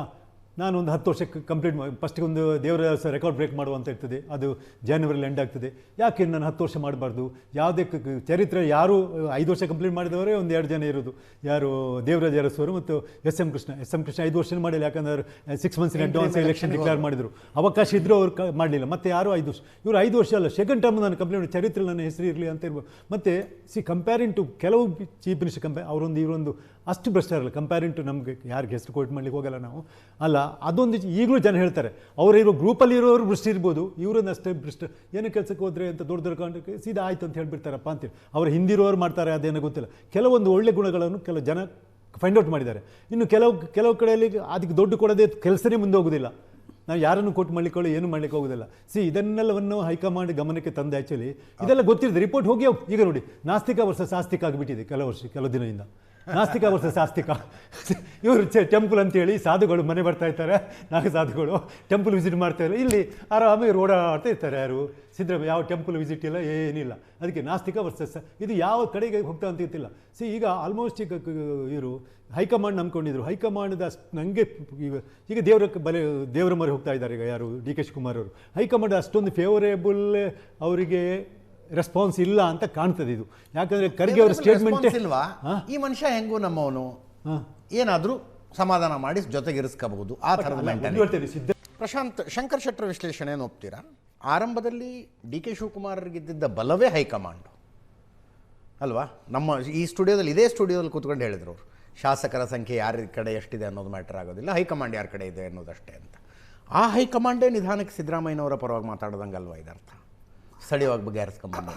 K: ನಾನು ಒಂದು 10 ವರ್ಷ ಕಂಪ್ಲೀಟ್ ಫಸ್ಟಿಗೆ ಒಂದು ದೇವರ ರೆಕಾರ್ಡ್ ಬ್ರೇಕ್ ಮಾಡುವಂತ ಇರ್ತದೆ, ಅದು ಜನವರಿಲಿ ಎಂಡ್ ಆಗ್ತದೆ. ಯಾಕೆ ನಾನು 10 ವರ್ಷ ಮಾಡಬಾರ್ದು? ಯಾವುದೇ ಚರಿತ್ರೆ ಯಾರು 5 ವರ್ಷ ಕಂಪ್ಲೀಟ್ ಮಾಡಿದವರೇ ಒಂದು 2 ಜನ ಇರೋದು, ಯಾರು ದೇವರಾಜ ಅರಸು ಅವರು ಮತ್ತು ಎಸ್ ಎಂ ಕೃಷ್ಣ 5 ವರ್ಷ ಮಾಡಿಲ್ಲ, ಯಾಕಂದ್ರೆ 6 ಮಂತ್ಸ್ ಅಡ್ವಾನ್ಸ್ ಎಲೆಕ್ಷನ್ ಡಿಕ್ಲೇರ್ ಮಾಡಿದರು. ಅವಕಾಶ ಇದ್ದರೂ ಅವ್ರು ಮಾಡಲಿಲ್ಲ. ಮತ್ತು ಯಾರು 5 ವರ್ಷ, ಇವರು 5 ವರ್ಷ ಅಲ್ಲ, ಸೆಕೆಂಡ್ ಟರ್ಮ್ ನಾನು ಕಂಪ್ಲೇಂಟ್ ಚರಿತ್ರೆ ನನ್ನ ಹೆಸರು ಇರಲಿ ಅಂತ ಇರ್ಬೋದು. ಮತ್ತು ಕಂಪೇರಿಂಗ್ ಟು ಕೆಲವು ಚೀಫ್ ಮಿನಿಸ್ಟರ್ ಅವರೊಂದು ಇವರೊಂದು ಅಷ್ಟು ಭ್ರಷ್ಟ ಇರಲ್ಲ ಕಂಪೇರಿಂಗ್ ಟು ನಮಗೆ ಯಾರಿಗೆ ಹೆಸರು ಕೋಟ್ ಮಾಡ್ಲಿಕ್ಕೆ ಹೋಗಲ್ಲ ನಾವು ಅಲ್ಲ. ಅದೊಂದು ಈಗಲೂ ಜನ ಹೇಳ್ತಾರೆ, ಅವರಿರೋ ಗ್ರೂಪಲ್ಲಿ ಇರೋರು ಭ್ರಷ್ಟ ಇರ್ಬೋದು, ಇವರನ್ನ ಅಷ್ಟೇ ಭ್ರಷ್ಟ, ಏನು ಕೆಲಸಕ್ಕೆ ಹೋದರೆ ಅಂತ ದೊಡ್ಡ ದೊಡ್ಡ ಕಾರಣಕ್ಕೆ ಸೀದಾ ಆಯ್ತು ಅಂತ ಹೇಳ್ಬಿಡ್ತಾರಪ್ಪ ಅಂತೇಳಿ. ಅವ್ರು ಹಿಂದಿರೋರು ಮಾಡ್ತಾರೆ ಅದೇನೋ ಗೊತ್ತಿಲ್ಲ. ಕೆಲವೊಂದು ಒಳ್ಳೆ ಗುಣಗಳನ್ನು ಕೆಲವು ಜನ ಫೈಂಡ್ ಔಟ್ ಮಾಡಿದ್ದಾರೆ. ಇನ್ನು ಕೆಲವು ಕಡೆಯಲ್ಲಿ ಅದಕ್ಕೆ ದುಡ್ಡು ಕೊಡೋದೇ ಕೆಲಸನೇ ಮುಂದೆ ಹೋಗೋದಿಲ್ಲ. ನಾವು ಯಾರನ್ನು ಕೊಟ್ಟು ಮಾಡ್ಲಿಕ್ಕೆ ಏನು ಮಾಡ್ಲಿಕ್ಕೆ ಹೋಗೋದಿಲ್ಲ. ಇದನ್ನೆಲ್ಲವನ್ನು ಹೈಕಮಾಂಡ್ ಗಮನಕ್ಕೆ ತಂದೆ. ಆ್ಯಕ್ಚುಲಿ ಇದೆಲ್ಲ ಗೊತ್ತಿರುತ್ತೆ, ರಿಪೋರ್ಟ್ ಹೋಗಿ ಈಗ ನೋಡಿ ನಾಸ್ತಿಕ ವರ್ಷ ಆಸ್ತಿಕ ಆಗಿಬಿಟ್ಟಿದೆ ಕೆಲವು ದಿನದಿಂದ. ನಾಸ್ತಿಕ ವರ್ಸಸ್ ಆಸ್ತಿಕ. ಇವರು ಟೆಂಪಲ್ ಅಂತೇಳಿ ಸಾಧುಗಳು ಮನೆ ಬರ್ತಾ ಇರ್ತಾರೆ, ನಾಲ್ಕು ಸಾಧುಗಳು ಟೆಂಪಲ್ ವಿಸಿಟ್ ಮಾಡ್ತಾ ಇಲ್ಲ, ಇಲ್ಲಿ ಆರಾಮಾಗಿ ಇವರು ಓಡಾಡ್ತಾ ಇರ್ತಾರೆ. ಯಾರು ಸಿದ್ದರಾಮಯ್ಯ ಯಾವ ಟೆಂಪಲ್ ವಿಸಿಟ್ ಇಲ್ಲ, ಏನಿಲ್ಲ. ಅದಕ್ಕೆ ನಾಸ್ತಿಕ ವರ್ಸಸ್ ಇದು ಯಾವ ಕಡೆಗೆ ಹೋಗ್ತಾ ಅಂತ ಗೊತ್ತಿಲ್ಲ. ಈಗ ಆಲ್ಮೋಸ್ಟ್ ಈಗ ಇವರು ಹೈಕಮಾಂಡ್ ನಂಬ್ಕೊಂಡಿದ್ರು. ಹೈಕಮಾಂಡ್ ಅಷ್ಟು ನನಗೆ ಈಗ ದೇವರ ಮೊರೆ ಹೋಗ್ತಾ ಇದ್ದಾರೆ. ಈಗ ಯಾರು ಡಿ ಕೆ ಶಿವಕುಮಾರ್ ಅವರು ಹೈಕಮಾಂಡ್ ಅಷ್ಟೊಂದು ಫೇವರೇಬಲ್ ಅವರಿಗೆ ರೆಸ್ಪಾನ್ಸ್ ಇಲ್ಲ ಅಂತ ಕಾಣ್ತದೆ. ಇದು ಯಾಕಂದ್ರೆ ಖರ್ಗೆ ಅವರ ಸ್ಟೇಟ್ಮೆಂಟ್
H: ಇಲ್ವಾ, ಈ ಮನುಷ್ಯ ಹೆಂಗೂ ನಮ್ಮವನು ಏನಾದರೂ ಸಮಾಧಾನ ಮಾಡಿ ಜೊತೆಗಿರಿಸ್ಕೋಬಹುದು ಆ ಥರದ ಮೆಂಟಾಲಿಟಿ. ಪ್ರಶಾಂತ್, ಶಂಕರ್ ಶೆಟ್ಟರ್ ವಿಶ್ಲೇಷಣೆಯನ್ನು ಒಪ್ತೀರಾ? ಆರಂಭದಲ್ಲಿ ಡಿ ಕೆ ಶಿವಕುಮಾರ್ಗಿದ್ದ ಬಲವೇ ಹೈಕಮಾಂಡ್ ಅಲ್ವಾ? ನಮ್ಮ ಈ ಸ್ಟುಡಿಯೋದಲ್ಲಿ ಇದೇ ಸ್ಟುಡಿಯೋದಲ್ಲಿ ಕೂತ್ಕೊಂಡು ಹೇಳಿದ್ರು ಅವರು, ಶಾಸಕರ ಸಂಖ್ಯೆ ಯಾರ ಕಡೆ ಎಷ್ಟಿದೆ ಅನ್ನೋದು ಮ್ಯಾಟರ್ ಆಗೋದಿಲ್ಲ, ಹೈಕಮಾಂಡ್ ಯಾರ ಕಡೆ ಇದೆ ಅನ್ನೋದಷ್ಟೇ ಅಂತ. ಆ ಹೈಕಮಾಂಡೇ ನಿಧಾನಕ್ಕೆ ಸಿದ್ದರಾಮಯ್ಯನವರ ಪರವಾಗಿ ಮಾತಾಡೋದಂಗಲ್ವ ಇದರ್ಥ? ಸ್ಥಳೀಯವಾಗಿ ಬಗೆಹರಿಸ್ಕೊಂಬಂದ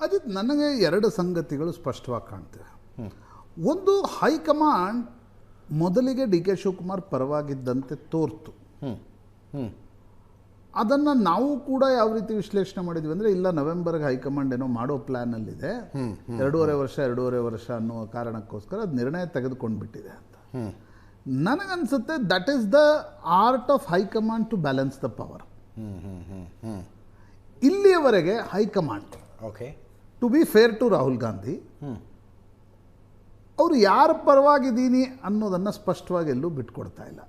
I: ಅಜಿತ್, ನನಗೆ 2 ಸಂಗತಿಗಳು ಸ್ಪಷ್ಟವಾಗಿ ಕಾಣ್ತವೆ. ಒಂದು, ಹೈಕಮಾಂಡ್ ಮೊದಲಿಗೆ ಡಿ ಕೆ ಶಿವಕುಮಾರ್ ಪರವಾಗಿದ್ದಂತೆ ತೋರ್ತು. ಅದನ್ನು ನಾವು ಕೂಡ ಯಾವ ರೀತಿ ವಿಶ್ಲೇಷಣೆ ಮಾಡಿದ್ವಿ ಅಂದರೆ, ಇಲ್ಲ ನವೆಂಬರ್ಗೆ ಹೈಕಮಾಂಡ್ ಏನೋ ಮಾಡೋ ಪ್ಲ್ಯಾನಲ್ಲಿದೆ, 2.5 ವರ್ಷ ಅನ್ನೋ ಕಾರಣಕ್ಕೋಸ್ಕರ ಅದು ನಿರ್ಣಯ ತೆಗೆದುಕೊಂಡು ಬಿಟ್ಟಿದೆ ಅಂತ. ನನಗನ್ಸುತ್ತೆ that is the art of high command to balance the power. ಇಲ್ಲಿಯವರೆಗೆ high command to be fair to Rahul Gandhi ಅವರು ಯಾರ ಪರವಾಗಿದ್ದೀನಿ ಅನ್ನೋದನ್ನು ಸ್ಪಷ್ಟವಾಗಿ ಎಲ್ಲೂ ಬಿಟ್ಕೊಡ್ತಾ ಇಲ್ಲ.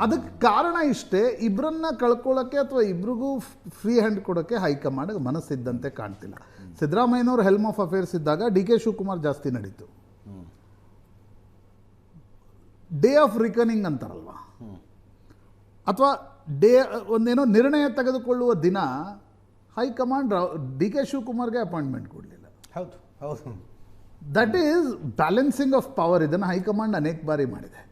I: ಅದಕ್ಕೆ ಕಾರಣ ಇಷ್ಟೇ, ಇಬ್ಬರನ್ನ ಕಳ್ಕೊಳ್ಳೋಕ್ಕೆ ಅಥವಾ ಇಬ್ರಿಗೂ ಫ್ರೀ ಹ್ಯಾಂಡ್ ಕೊಡೋಕ್ಕೆ ಹೈಕಮಾಂಡ್ ಮನಸ್ಸಿದ್ದಂತೆ ಕಾಣ್ತಿಲ್ಲ. ಸಿದ್ದರಾಮಯ್ಯನವರು ಹೆಲ್ಮ್ ಆಫ್ ಅಫೇರ್ಸ್ ಇದ್ದಾಗ ಡಿ ಕೆ ಶಿವಕುಮಾರ್ ಜಾಸ್ತಿ ನಡೀತು. ಡೇ ಆಫ್ ರಿಕನಿಂಗ್ ಅಂತಾರಲ್ವ, ಅಥವಾ ಒಂದೇನೋ ನಿರ್ಣಯ ತೆಗೆದುಕೊಳ್ಳುವ ದಿನ ಹೈಕಮಾಂಡ್ ಡಿ ಕೆ ಶಿವಕುಮಾರ್ಗೆ ಅಪಾಯಿಂಟ್ಮೆಂಟ್ ಕೊಡಲಿಲ್ಲ.
H: ಹೌದು ಹೌದು,
I: that is balancing of power. ಇದನ್ನು ಹೈಕಮಾಂಡ್ ಅನೇಕ ಬಾರಿ ಮಾಡಿದೆ.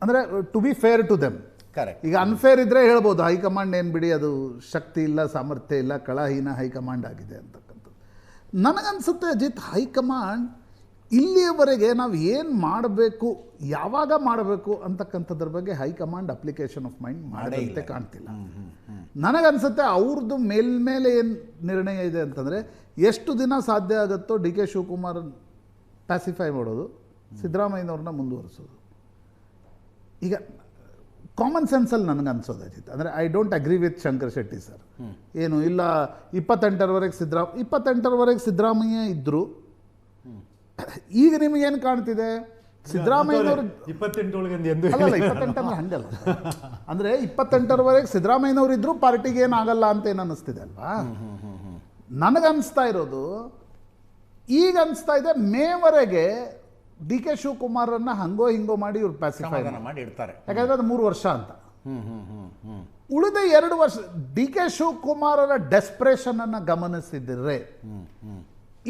I: ಅಂದರೆ to be fair to them.
H: Correct.
I: ಈಗ ಅನ್ಫೇರ್ ಇದ್ದರೆ ಹೇಳ್ಬೋದು ಹೈಕಮಾಂಡ್ ಏನು ಬಿಡಿ, ಅದು ಶಕ್ತಿ ಇಲ್ಲ, ಸಾಮರ್ಥ್ಯ ಇಲ್ಲ, ಕಳಹೀನ ಹೈಕಮಾಂಡ್ ಆಗಿದೆ ಅಂತಕ್ಕಂಥದ್ದು. ನನಗನ್ಸುತ್ತೆ ಅಜಿತ್, ಹೈಕಮಾಂಡ್ ಇಲ್ಲಿಯವರೆಗೆ ನಾವು ಏನು ಮಾಡಬೇಕು, ಯಾವಾಗ ಮಾಡಬೇಕು ಅಂತಕ್ಕಂಥದ್ರ ಬಗ್ಗೆ ಹೈಕಮಾಂಡ್ ಅಪ್ಲಿಕೇಶನ್ ಆಫ್ ಮೈಂಡ್ ಮಾಡದಂತೆ ಕಾಣ್ತಿಲ್ಲ. ನನಗನ್ಸುತ್ತೆ ಅವ್ರದ್ದು ಮೇಲ್ಮೇಲೆ ಏನು ನಿರ್ಣಯ ಇದೆ ಅಂತಂದರೆ, ಎಷ್ಟು ದಿನ ಸಾಧ್ಯ ಆಗುತ್ತೋ ಡಿ ಕೆ ಶಿವಕುಮಾರ್ ಪ್ಯಾಸಿಫೈ ಮಾಡೋದು, ಸಿದ್ದರಾಮಯ್ಯನವ್ರನ್ನ ಮುಂದುವರಿಸೋದು. ಈಗ ಕಾಮನ್ ಸೆನ್ಸಲ್ಲಿ ನನಗೆ ಅನ್ಸೋದು ಅಜಿತ್, ಅಂದರೆ I don't agree with Shankar Shetty sir. ಏನು ಇಲ್ಲ 28ರವರೆಗೆ ಸಿದ್ದರಾಮಯ್ಯ ಇದ್ದರು. ಈಗ ನಿಮಗೇನು ಕಾಣ್ತಿದೆ, ಸಿದ್ದರಾಮಯ್ಯನವರು 28 ಹಂಗಲ್ಲ, ಅಂದರೆ 28ರವರೆಗೆ ಸಿದ್ದರಾಮಯ್ಯನವರು ಇದ್ದರೂ ಪಾರ್ಟಿಗೆ ಏನಾಗಲ್ಲ ಅಂತ ಏನು ಅನ್ನಿಸ್ತಿದೆ ಅಲ್ವಾ? ನನಗನ್ನಿಸ್ತಾ ಇರೋದು, ಈಗ ಅನಿಸ್ತಾ ಇದೆ ಮೇವರೆಗೆ ಡಿ ಕೆ ಶಿವಕುಮಾರನ್ನ ಹಂಗೋ ಹಿಂಗೋ ಮಾಡಿ ಇವ್ರು ಪ್ಯಾಸಿಫೈ
H: ಮಾಡಿ ಇಡ್ತಾರೆ.
I: ಯಾಕಂದರೆ ಅದು 3 ವರ್ಷ ಅಂತ. ಉಳಿದ 2 ವರ್ಷ ಡಿ ಕೆ ಶಿವಕುಮಾರರ ಡೆಸ್ಪ್ರೇಷನ್ ಅನ್ನು ಗಮನಿಸಿದ್ರೆ,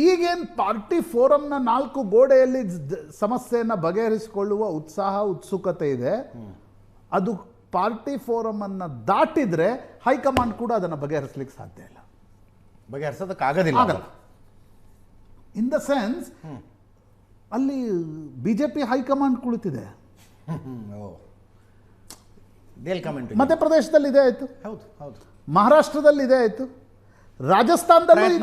I: ಈಗೇನು ಪಾರ್ಟಿ ಫೋರಂನ 4 ಗೋಡೆಯಲ್ಲಿ ಸಮಸ್ಯೆಯನ್ನು ಬಗೆಹರಿಸಿಕೊಳ್ಳುವ ಉತ್ಸಾಹ ಉತ್ಸುಕತೆ ಇದೆ, ಅದು ಪಾರ್ಟಿ ಫೋರಮ್ ಅನ್ನು ದಾಟಿದ್ರೆ ಹೈಕಮಾಂಡ್ ಕೂಡ ಅದನ್ನು ಬಗೆಹರಿಸಲಿಕ್ಕೆ ಸಾಧ್ಯ ಇಲ್ಲ,
H: ಬಗೆಹರಿಸೋದಕ್ಕಾಗೋದಿಲ್ಲ.
I: ಇನ್ ದ ಸೆನ್ಸ್ ಅಲ್ಲಿ ಬಿಜೆಪಿ ಹೈಕಮಾಂಡ್ ಕುಳಿತಿದೆ. ಮಧ್ಯಪ್ರದೇಶದಲ್ಲಿ ಇದೇ ಆಯಿತು, ಮಹಾರಾಷ್ಟ್ರದಲ್ಲಿ ಇದೇ ಆಯಿತು, ರಾಜಸ್ಥಾನದಲ್ಲಿ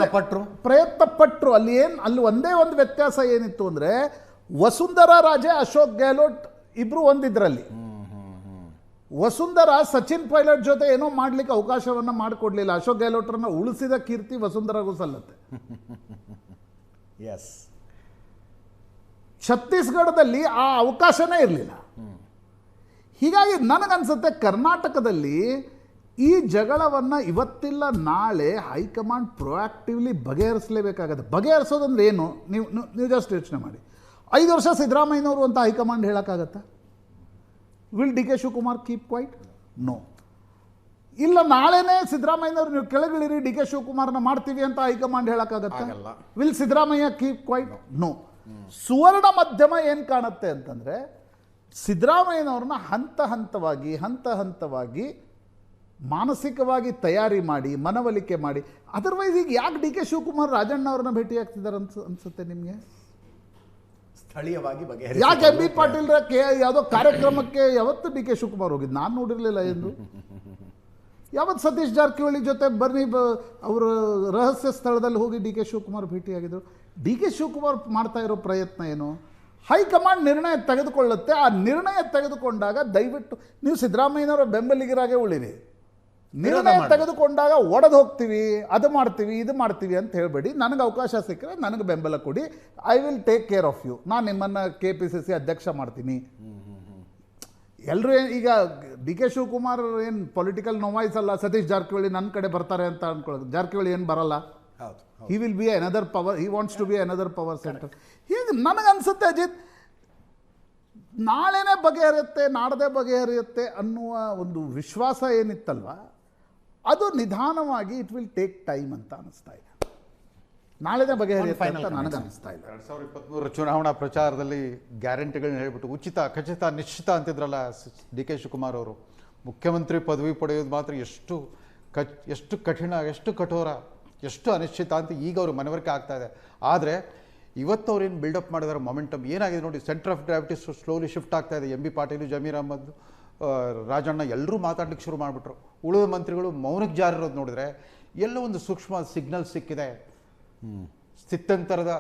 I: ಪ್ರಯತ್ನ ಪಟ್ಟರು. ಅಲ್ಲಿ ಒಂದೇ ಒಂದು ವ್ಯತ್ಯಾಸ ಏನಿತ್ತು ಅಂದರೆ, ವಸುಂಧರಾ ರಾಜೆ ಅಶೋಕ್ ಗೆಹ್ಲೋಟ್ ಇಬ್ರು ಒಂದಿದ್ರಲ್ಲಿ. ವಸುಂಧರಾ ಸಚಿನ್ ಪೈಲಟ್ ಜೊತೆ ಏನೋ ಮಾಡ್ಲಿಕ್ಕೆ ಅವಕಾಶವನ್ನ ಮಾಡಿಕೊಡ್ಲಿಲ್ಲ. ಅಶೋಕ್ ಗೆಹ್ಲೋಟ್ರನ್ನ ಉಳಿಸಿದ ಕೀರ್ತಿ ವಸುಂಧರಾಗೂ ಸಲ್ಲತ್ತೆ.
H: ಎಸ್,
I: ಛತ್ತೀಸ್ಗಢದಲ್ಲಿ ಆ ಅವಕಾಶನೇ ಇರಲಿಲ್ಲ. ಹೀಗಾಗಿ ನನಗನ್ಸುತ್ತೆ ಕರ್ನಾಟಕದಲ್ಲಿ ಈ ಜಗಳವನ್ನು ಇವತ್ತಿಲ್ಲ ನಾಳೆ ಹೈಕಮಾಂಡ್ ಪ್ರೊಆಕ್ಟಿವ್ಲಿ ಬಗೆಹರಿಸಲೇಬೇಕಾಗತ್ತೆ. ಬಗೆಹರಿಸೋದಂದ್ರೆ ಏನು? ನೀವು ಜಸ್ಟ್ ಯೋಚನೆ ಮಾಡಿ. 5 ವರ್ಷ ಸಿದ್ದರಾಮಯ್ಯನವರು ಅಂತ ಹೈಕಮಾಂಡ್ ಹೇಳೋಕ್ಕಾಗತ್ತಾ? Will D K Shivakumar keep quiet? No. ಇಲ್ಲ ನಾಳೆನೇ ಸಿದ್ದರಾಮಯ್ಯನವರು ನೀವು ಕೆಳಗಿಳಿರಿ, ಡಿ ಕೆ ಶಿವಕುಮಾರ್ನ ಮಾಡ್ತೀವಿ ಅಂತ ಹೈಕಮಾಂಡ್ ಹೇಳೋಕ್ಕಾಗತ್ತಾ? Will Siddaramaiah keep quiet? No. Suvarna ಮಧ್ಯಮ ಏನು ಕಾಣುತ್ತೆ ಅಂತಂದರೆ ಸಿದ್ದರಾಮಯ್ಯನವ್ರನ್ನ ಹಂತ ಹಂತವಾಗಿ ಮಾನಸಿಕವಾಗಿ ತಯಾರಿ ಮಾಡಿ, ಮನವೊಲಿಕೆ ಮಾಡಿ. ಅದರ್ವೈಸ್ ಈಗ ಯಾಕೆ ಡಿ ಕೆ ಶಿವಕುಮಾರ್ ರಾಜಣ್ಣ ಅವ್ರನ್ನ ಭೇಟಿ ಆಗ್ತಿದ್ದಾರೆ ಅನ್ಸುತ್ತೆ ನಿಮಗೆ?
H: ಸ್ಥಳೀಯವಾಗಿ
I: ಯಾಕೆ ಎಂ ಬಿ ಪಾಟೀಲ್ ಯಾವುದೋ ಕಾರ್ಯಕ್ರಮಕ್ಕೆ ಯಾವತ್ತು ಡಿ ಕೆ ಶಿವಕುಮಾರ್ ಹೋಗಿದ್ದು ನಾನು ನೋಡಿರಲಿಲ್ಲ ಎಂದು. ಯಾವತ್ತು ಸತೀಶ್ ಜಾರಕಿಹೊಳಿ ಜೊತೆ ಅವರ ರಹಸ್ಯ ಸ್ಥಳದಲ್ಲಿ ಹೋಗಿ ಡಿ ಕೆ ಶಿವಕುಮಾರ್ ಭೇಟಿಯಾಗಿದ್ದರು. ಡಿ ಕೆ ಶಿವಕುಮಾರ್ ಮಾಡ್ತಾ ಇರೋ ಪ್ರಯತ್ನ ಏನು? ಹೈಕಮಾಂಡ್ ನಿರ್ಣಯ ತೆಗೆದುಕೊಳ್ಳುತ್ತೆ. ಆ ನಿರ್ಣಯ ತೆಗೆದುಕೊಂಡಾಗ ದಯವಿಟ್ಟು ನೀವು ಸಿದ್ದರಾಮಯ್ಯನವರ ಬೆಂಬಲಿಗರಾಗೆ ಉಳಿರಿ. ನಿರ್ಣಯ ತೆಗೆದುಕೊಂಡಾಗ ಒಡೆದು ಹೋಗ್ತೀವಿ, ಅದು ಮಾಡ್ತೀವಿ, ಇದು ಮಾಡ್ತೀವಿ ಅಂತ ಹೇಳಬೇಡಿ. ನನಗೆ ಅವಕಾಶ ಸಿಕ್ಕರೆ ನನಗೆ ಬೆಂಬಲ ಕೊಡಿ. I will take care of you. ನಾನು ನಿಮ್ಮನ್ನು KPCC ಅಧ್ಯಕ್ಷ ಮಾಡ್ತೀನಿ. ಎಲ್ಲರೂ ಈಗ ಡಿ ಕೆ ಶಿವಕುಮಾರ್ ಏನು ಪೊಲಿಟಿಕಲ್ ನೋವಾಯ್ಸ್ ಅಲ್ಲ. ಸತೀಶ್ ಜಾರಕಿಹೊಳಿ ನನ್ನ ಕಡೆ ಬರ್ತಾರೆ ಅಂತ ಅನ್ಕೊಳ್ಳೋದು. ಜಾರಕಿಹೊಳಿ ಏನು ಬರಲ್ಲ. He will be another power. He wants to be another power centre. ಹೀಗೆ ನನಗನ್ಸುತ್ತೆ ಅಜಿತ್, ನಾಳೆನೇ ಬಗೆಹರಿಯುತ್ತೆ, ನಾಡದೇ ಬಗೆಹರಿಯುತ್ತೆ ಅನ್ನುವ ಒಂದು ವಿಶ್ವಾಸ ಏನಿತ್ತಲ್ವ, ಅದು ನಿಧಾನವಾಗಿ ಇಟ್ ವಿಲ್ ಟೇಕ್ ಟೈಮ್ ಅಂತ ಅನಿಸ್ತಾ ಇದೆ. ನಾಳೆನೇ ಬಗೆಹರಿಯುತ್ತೆ ಅಂತ ನನಗೆ ಅನಿಸ್ತಾ ಇಲ್ಲ.
J: 2023 ಚುನಾವಣಾ ಪ್ರಚಾರದಲ್ಲಿ ಗ್ಯಾರಂಟಿಗಳನ್ನ ಹೇಳ್ಬಿಟ್ಟು ಉಚಿತ, ಖಚಿತ, ನಿಶ್ಚಿತ ಅಂತಿದ್ರಲ್ಲ ಡಿ ಕೆ ಶಿವಕುಮಾರ್ ಅವರು. ಮುಖ್ಯಮಂತ್ರಿ ಪದವಿ ಪಡೆಯೋದು ಮಾತ್ರ ಎಷ್ಟು ಕಠಿಣ, ಎಷ್ಟು ಕಠೋರ, ಎಷ್ಟು ಅನಿಶ್ಚಿತ ಅಂತ ಈಗ ಅವರು ಮನವರಿಕೆ ಆಗ್ತಾ ಇದೆ. ಆದರೆ ಇವತ್ತು ಅವ್ರು ಏನು ಬಿಲ್ಡಪ್ ಮಾಡಿದಾರೆ ಮೊಮೆಂಟಮ್ ಏನಾಗಿದೆ ನೋಡಿ. Centre of gravity slowly shift ಆಗ್ತಾ ಇದೆ. ಎಂ ಬಿ ಪಾಟೀಲು, ಜಮೀರ್ ಅಹ್ಮದ್, ರಾಜಣ್ಣ ಎಲ್ಲರೂ ಮಾತಾಡ್ಲಿಕ್ಕೆ ಶುರು ಮಾಡಿಬಿಟ್ರು. ಉಳಿದ ಮಂತ್ರಿಗಳು ಮೌನಕ್ಕೆ ಜಾರಿರೋದು ನೋಡಿದ್ರೆ ಎಲ್ಲೋ ಒಂದು ಸೂಕ್ಷ್ಮ ಸಿಗ್ನಲ್ ಸಿಕ್ಕಿದೆ. ಸ್ಥಿತ್ಯಂತರದ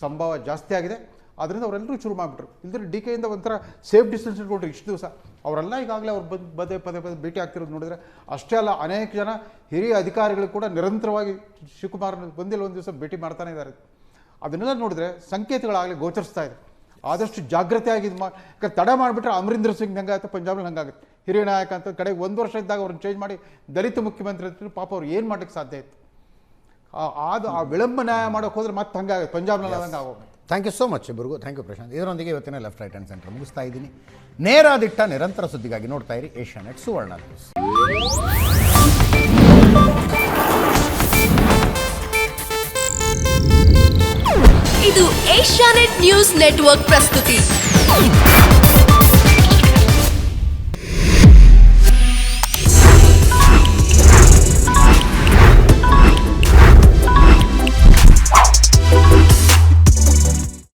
J: ಸಂಭವ ಜಾಸ್ತಿ ಆಗಿದೆ. ಅದರಿಂದ ಅವರೆಲ್ಲರೂ ಶುರು ಮಾಡಿಬಿಟ್ರು. ಇಲ್ಲದ್ರೆ ಡಿ ಕೆಯಿಂದ ಒಂಥರ ಸೇಫ್ ಡಿಸ್ಟೆನ್ಸ್ ಇಟ್ಕೊಟ್ರು ಇಷ್ಟು ದಿವಸ. ಅವರೆಲ್ಲ ಈಗಾಗಲೇ ಅವ್ರು ಪದೇ ಪದೇ ಭೇಟಿ ಆಗ್ತಿರೋದು ನೋಡಿದರೆ ಅಷ್ಟೇ ಅಲ್ಲ, ಅನೇಕ ಜನ ಹಿರಿಯ ಅಧಿಕಾರಿಗಳು ಕೂಡ ನಿರಂತರವಾಗಿ ಶಿವಕುಮಾರ್ ಬಂದಿಲ್ಲ ಒಂದು ದಿವಸ ಭೇಟಿ ಮಾಡ್ತಾನೆ ಇದ್ದಾರೆ. ಅದನ್ನೆಲ್ಲ ನೋಡಿದ್ರೆ ಸಂಕೇತಗಳಾಗಲಿ ಗೋಚರಿಸ್ತಾ ಇದೆ. ಆದಷ್ಟು ಜಾಗ್ರತೆಯಾಗಿದ್ದು ಯಾಕಂದ್ರೆ ತಡ ಮಾಡಿಬಿಟ್ರೆ ಅಮರಿಂದರ್ ಸಿಂಗ್ ಹಂಗಾಗುತ್ತೆ, ಪಂಜಾಬ್ನಲ್ಲಿ ಹಂಗಾಗುತ್ತೆ. ಹಿರಿಯ ನಾಯಕ ಅಂತ ಕಡೆಗೆ 1 ವರ್ಷ ಇದ್ದಾಗ ಅವ್ರನ್ನ ಚೇಂಜ್ ಮಾಡಿ ದಲಿತ ಮುಖ್ಯಮಂತ್ರಿ ಅಂತ ಪಾಪ ಅವ್ರು ಏನು ಮಾಡೋಕ್ಕೆ ಸಾಧ್ಯ ಇತ್ತು. ಆ ವಿಳಂಬ ನ್ಯಾಯ ಮಾಡೋಕೆ ಹೋದ್ರೆ ಮತ್ತೆ ಹಂಗಾಗುತ್ತೆ, ಪಂಜಾಬ್ನಲ್ಲಿ ಹಂಗೆ ಆಗೋಗುತ್ತೆ.
H: ಥ್ಯಾಂಕ್ ಯು ಸೋ ಮಚ್ ಇಬ್ಬರಿಗೂ. Thank you Prashant. ಇದರೊಂದಿಗೆ ಇವತ್ತಿನ ಲೆಫ್ಟ್ ರೈಟ್ ಆ್ಯಂಡ್ ಸೆಂಟರ್ ಮುಗಿಸ್ತಾ ಇದ್ದೀನಿ. ನೇರ ದಿಟ್ಟ ನಿರಂತರ ಸುದ್ದಿಗಾಗಿ ನೋಡ್ತಾ ಇರಿ ಏಷ್ಯಾನೆಟ್ ಸುವರ್ಣ ನ್ಯೂಸ್.
L: ಇದು ಏಷ್ಯಾನೆಟ್ ನ್ಯೂಸ್ ನೆಟ್ವರ್ಕ್ ಪ್ರಸ್ತುತಿ.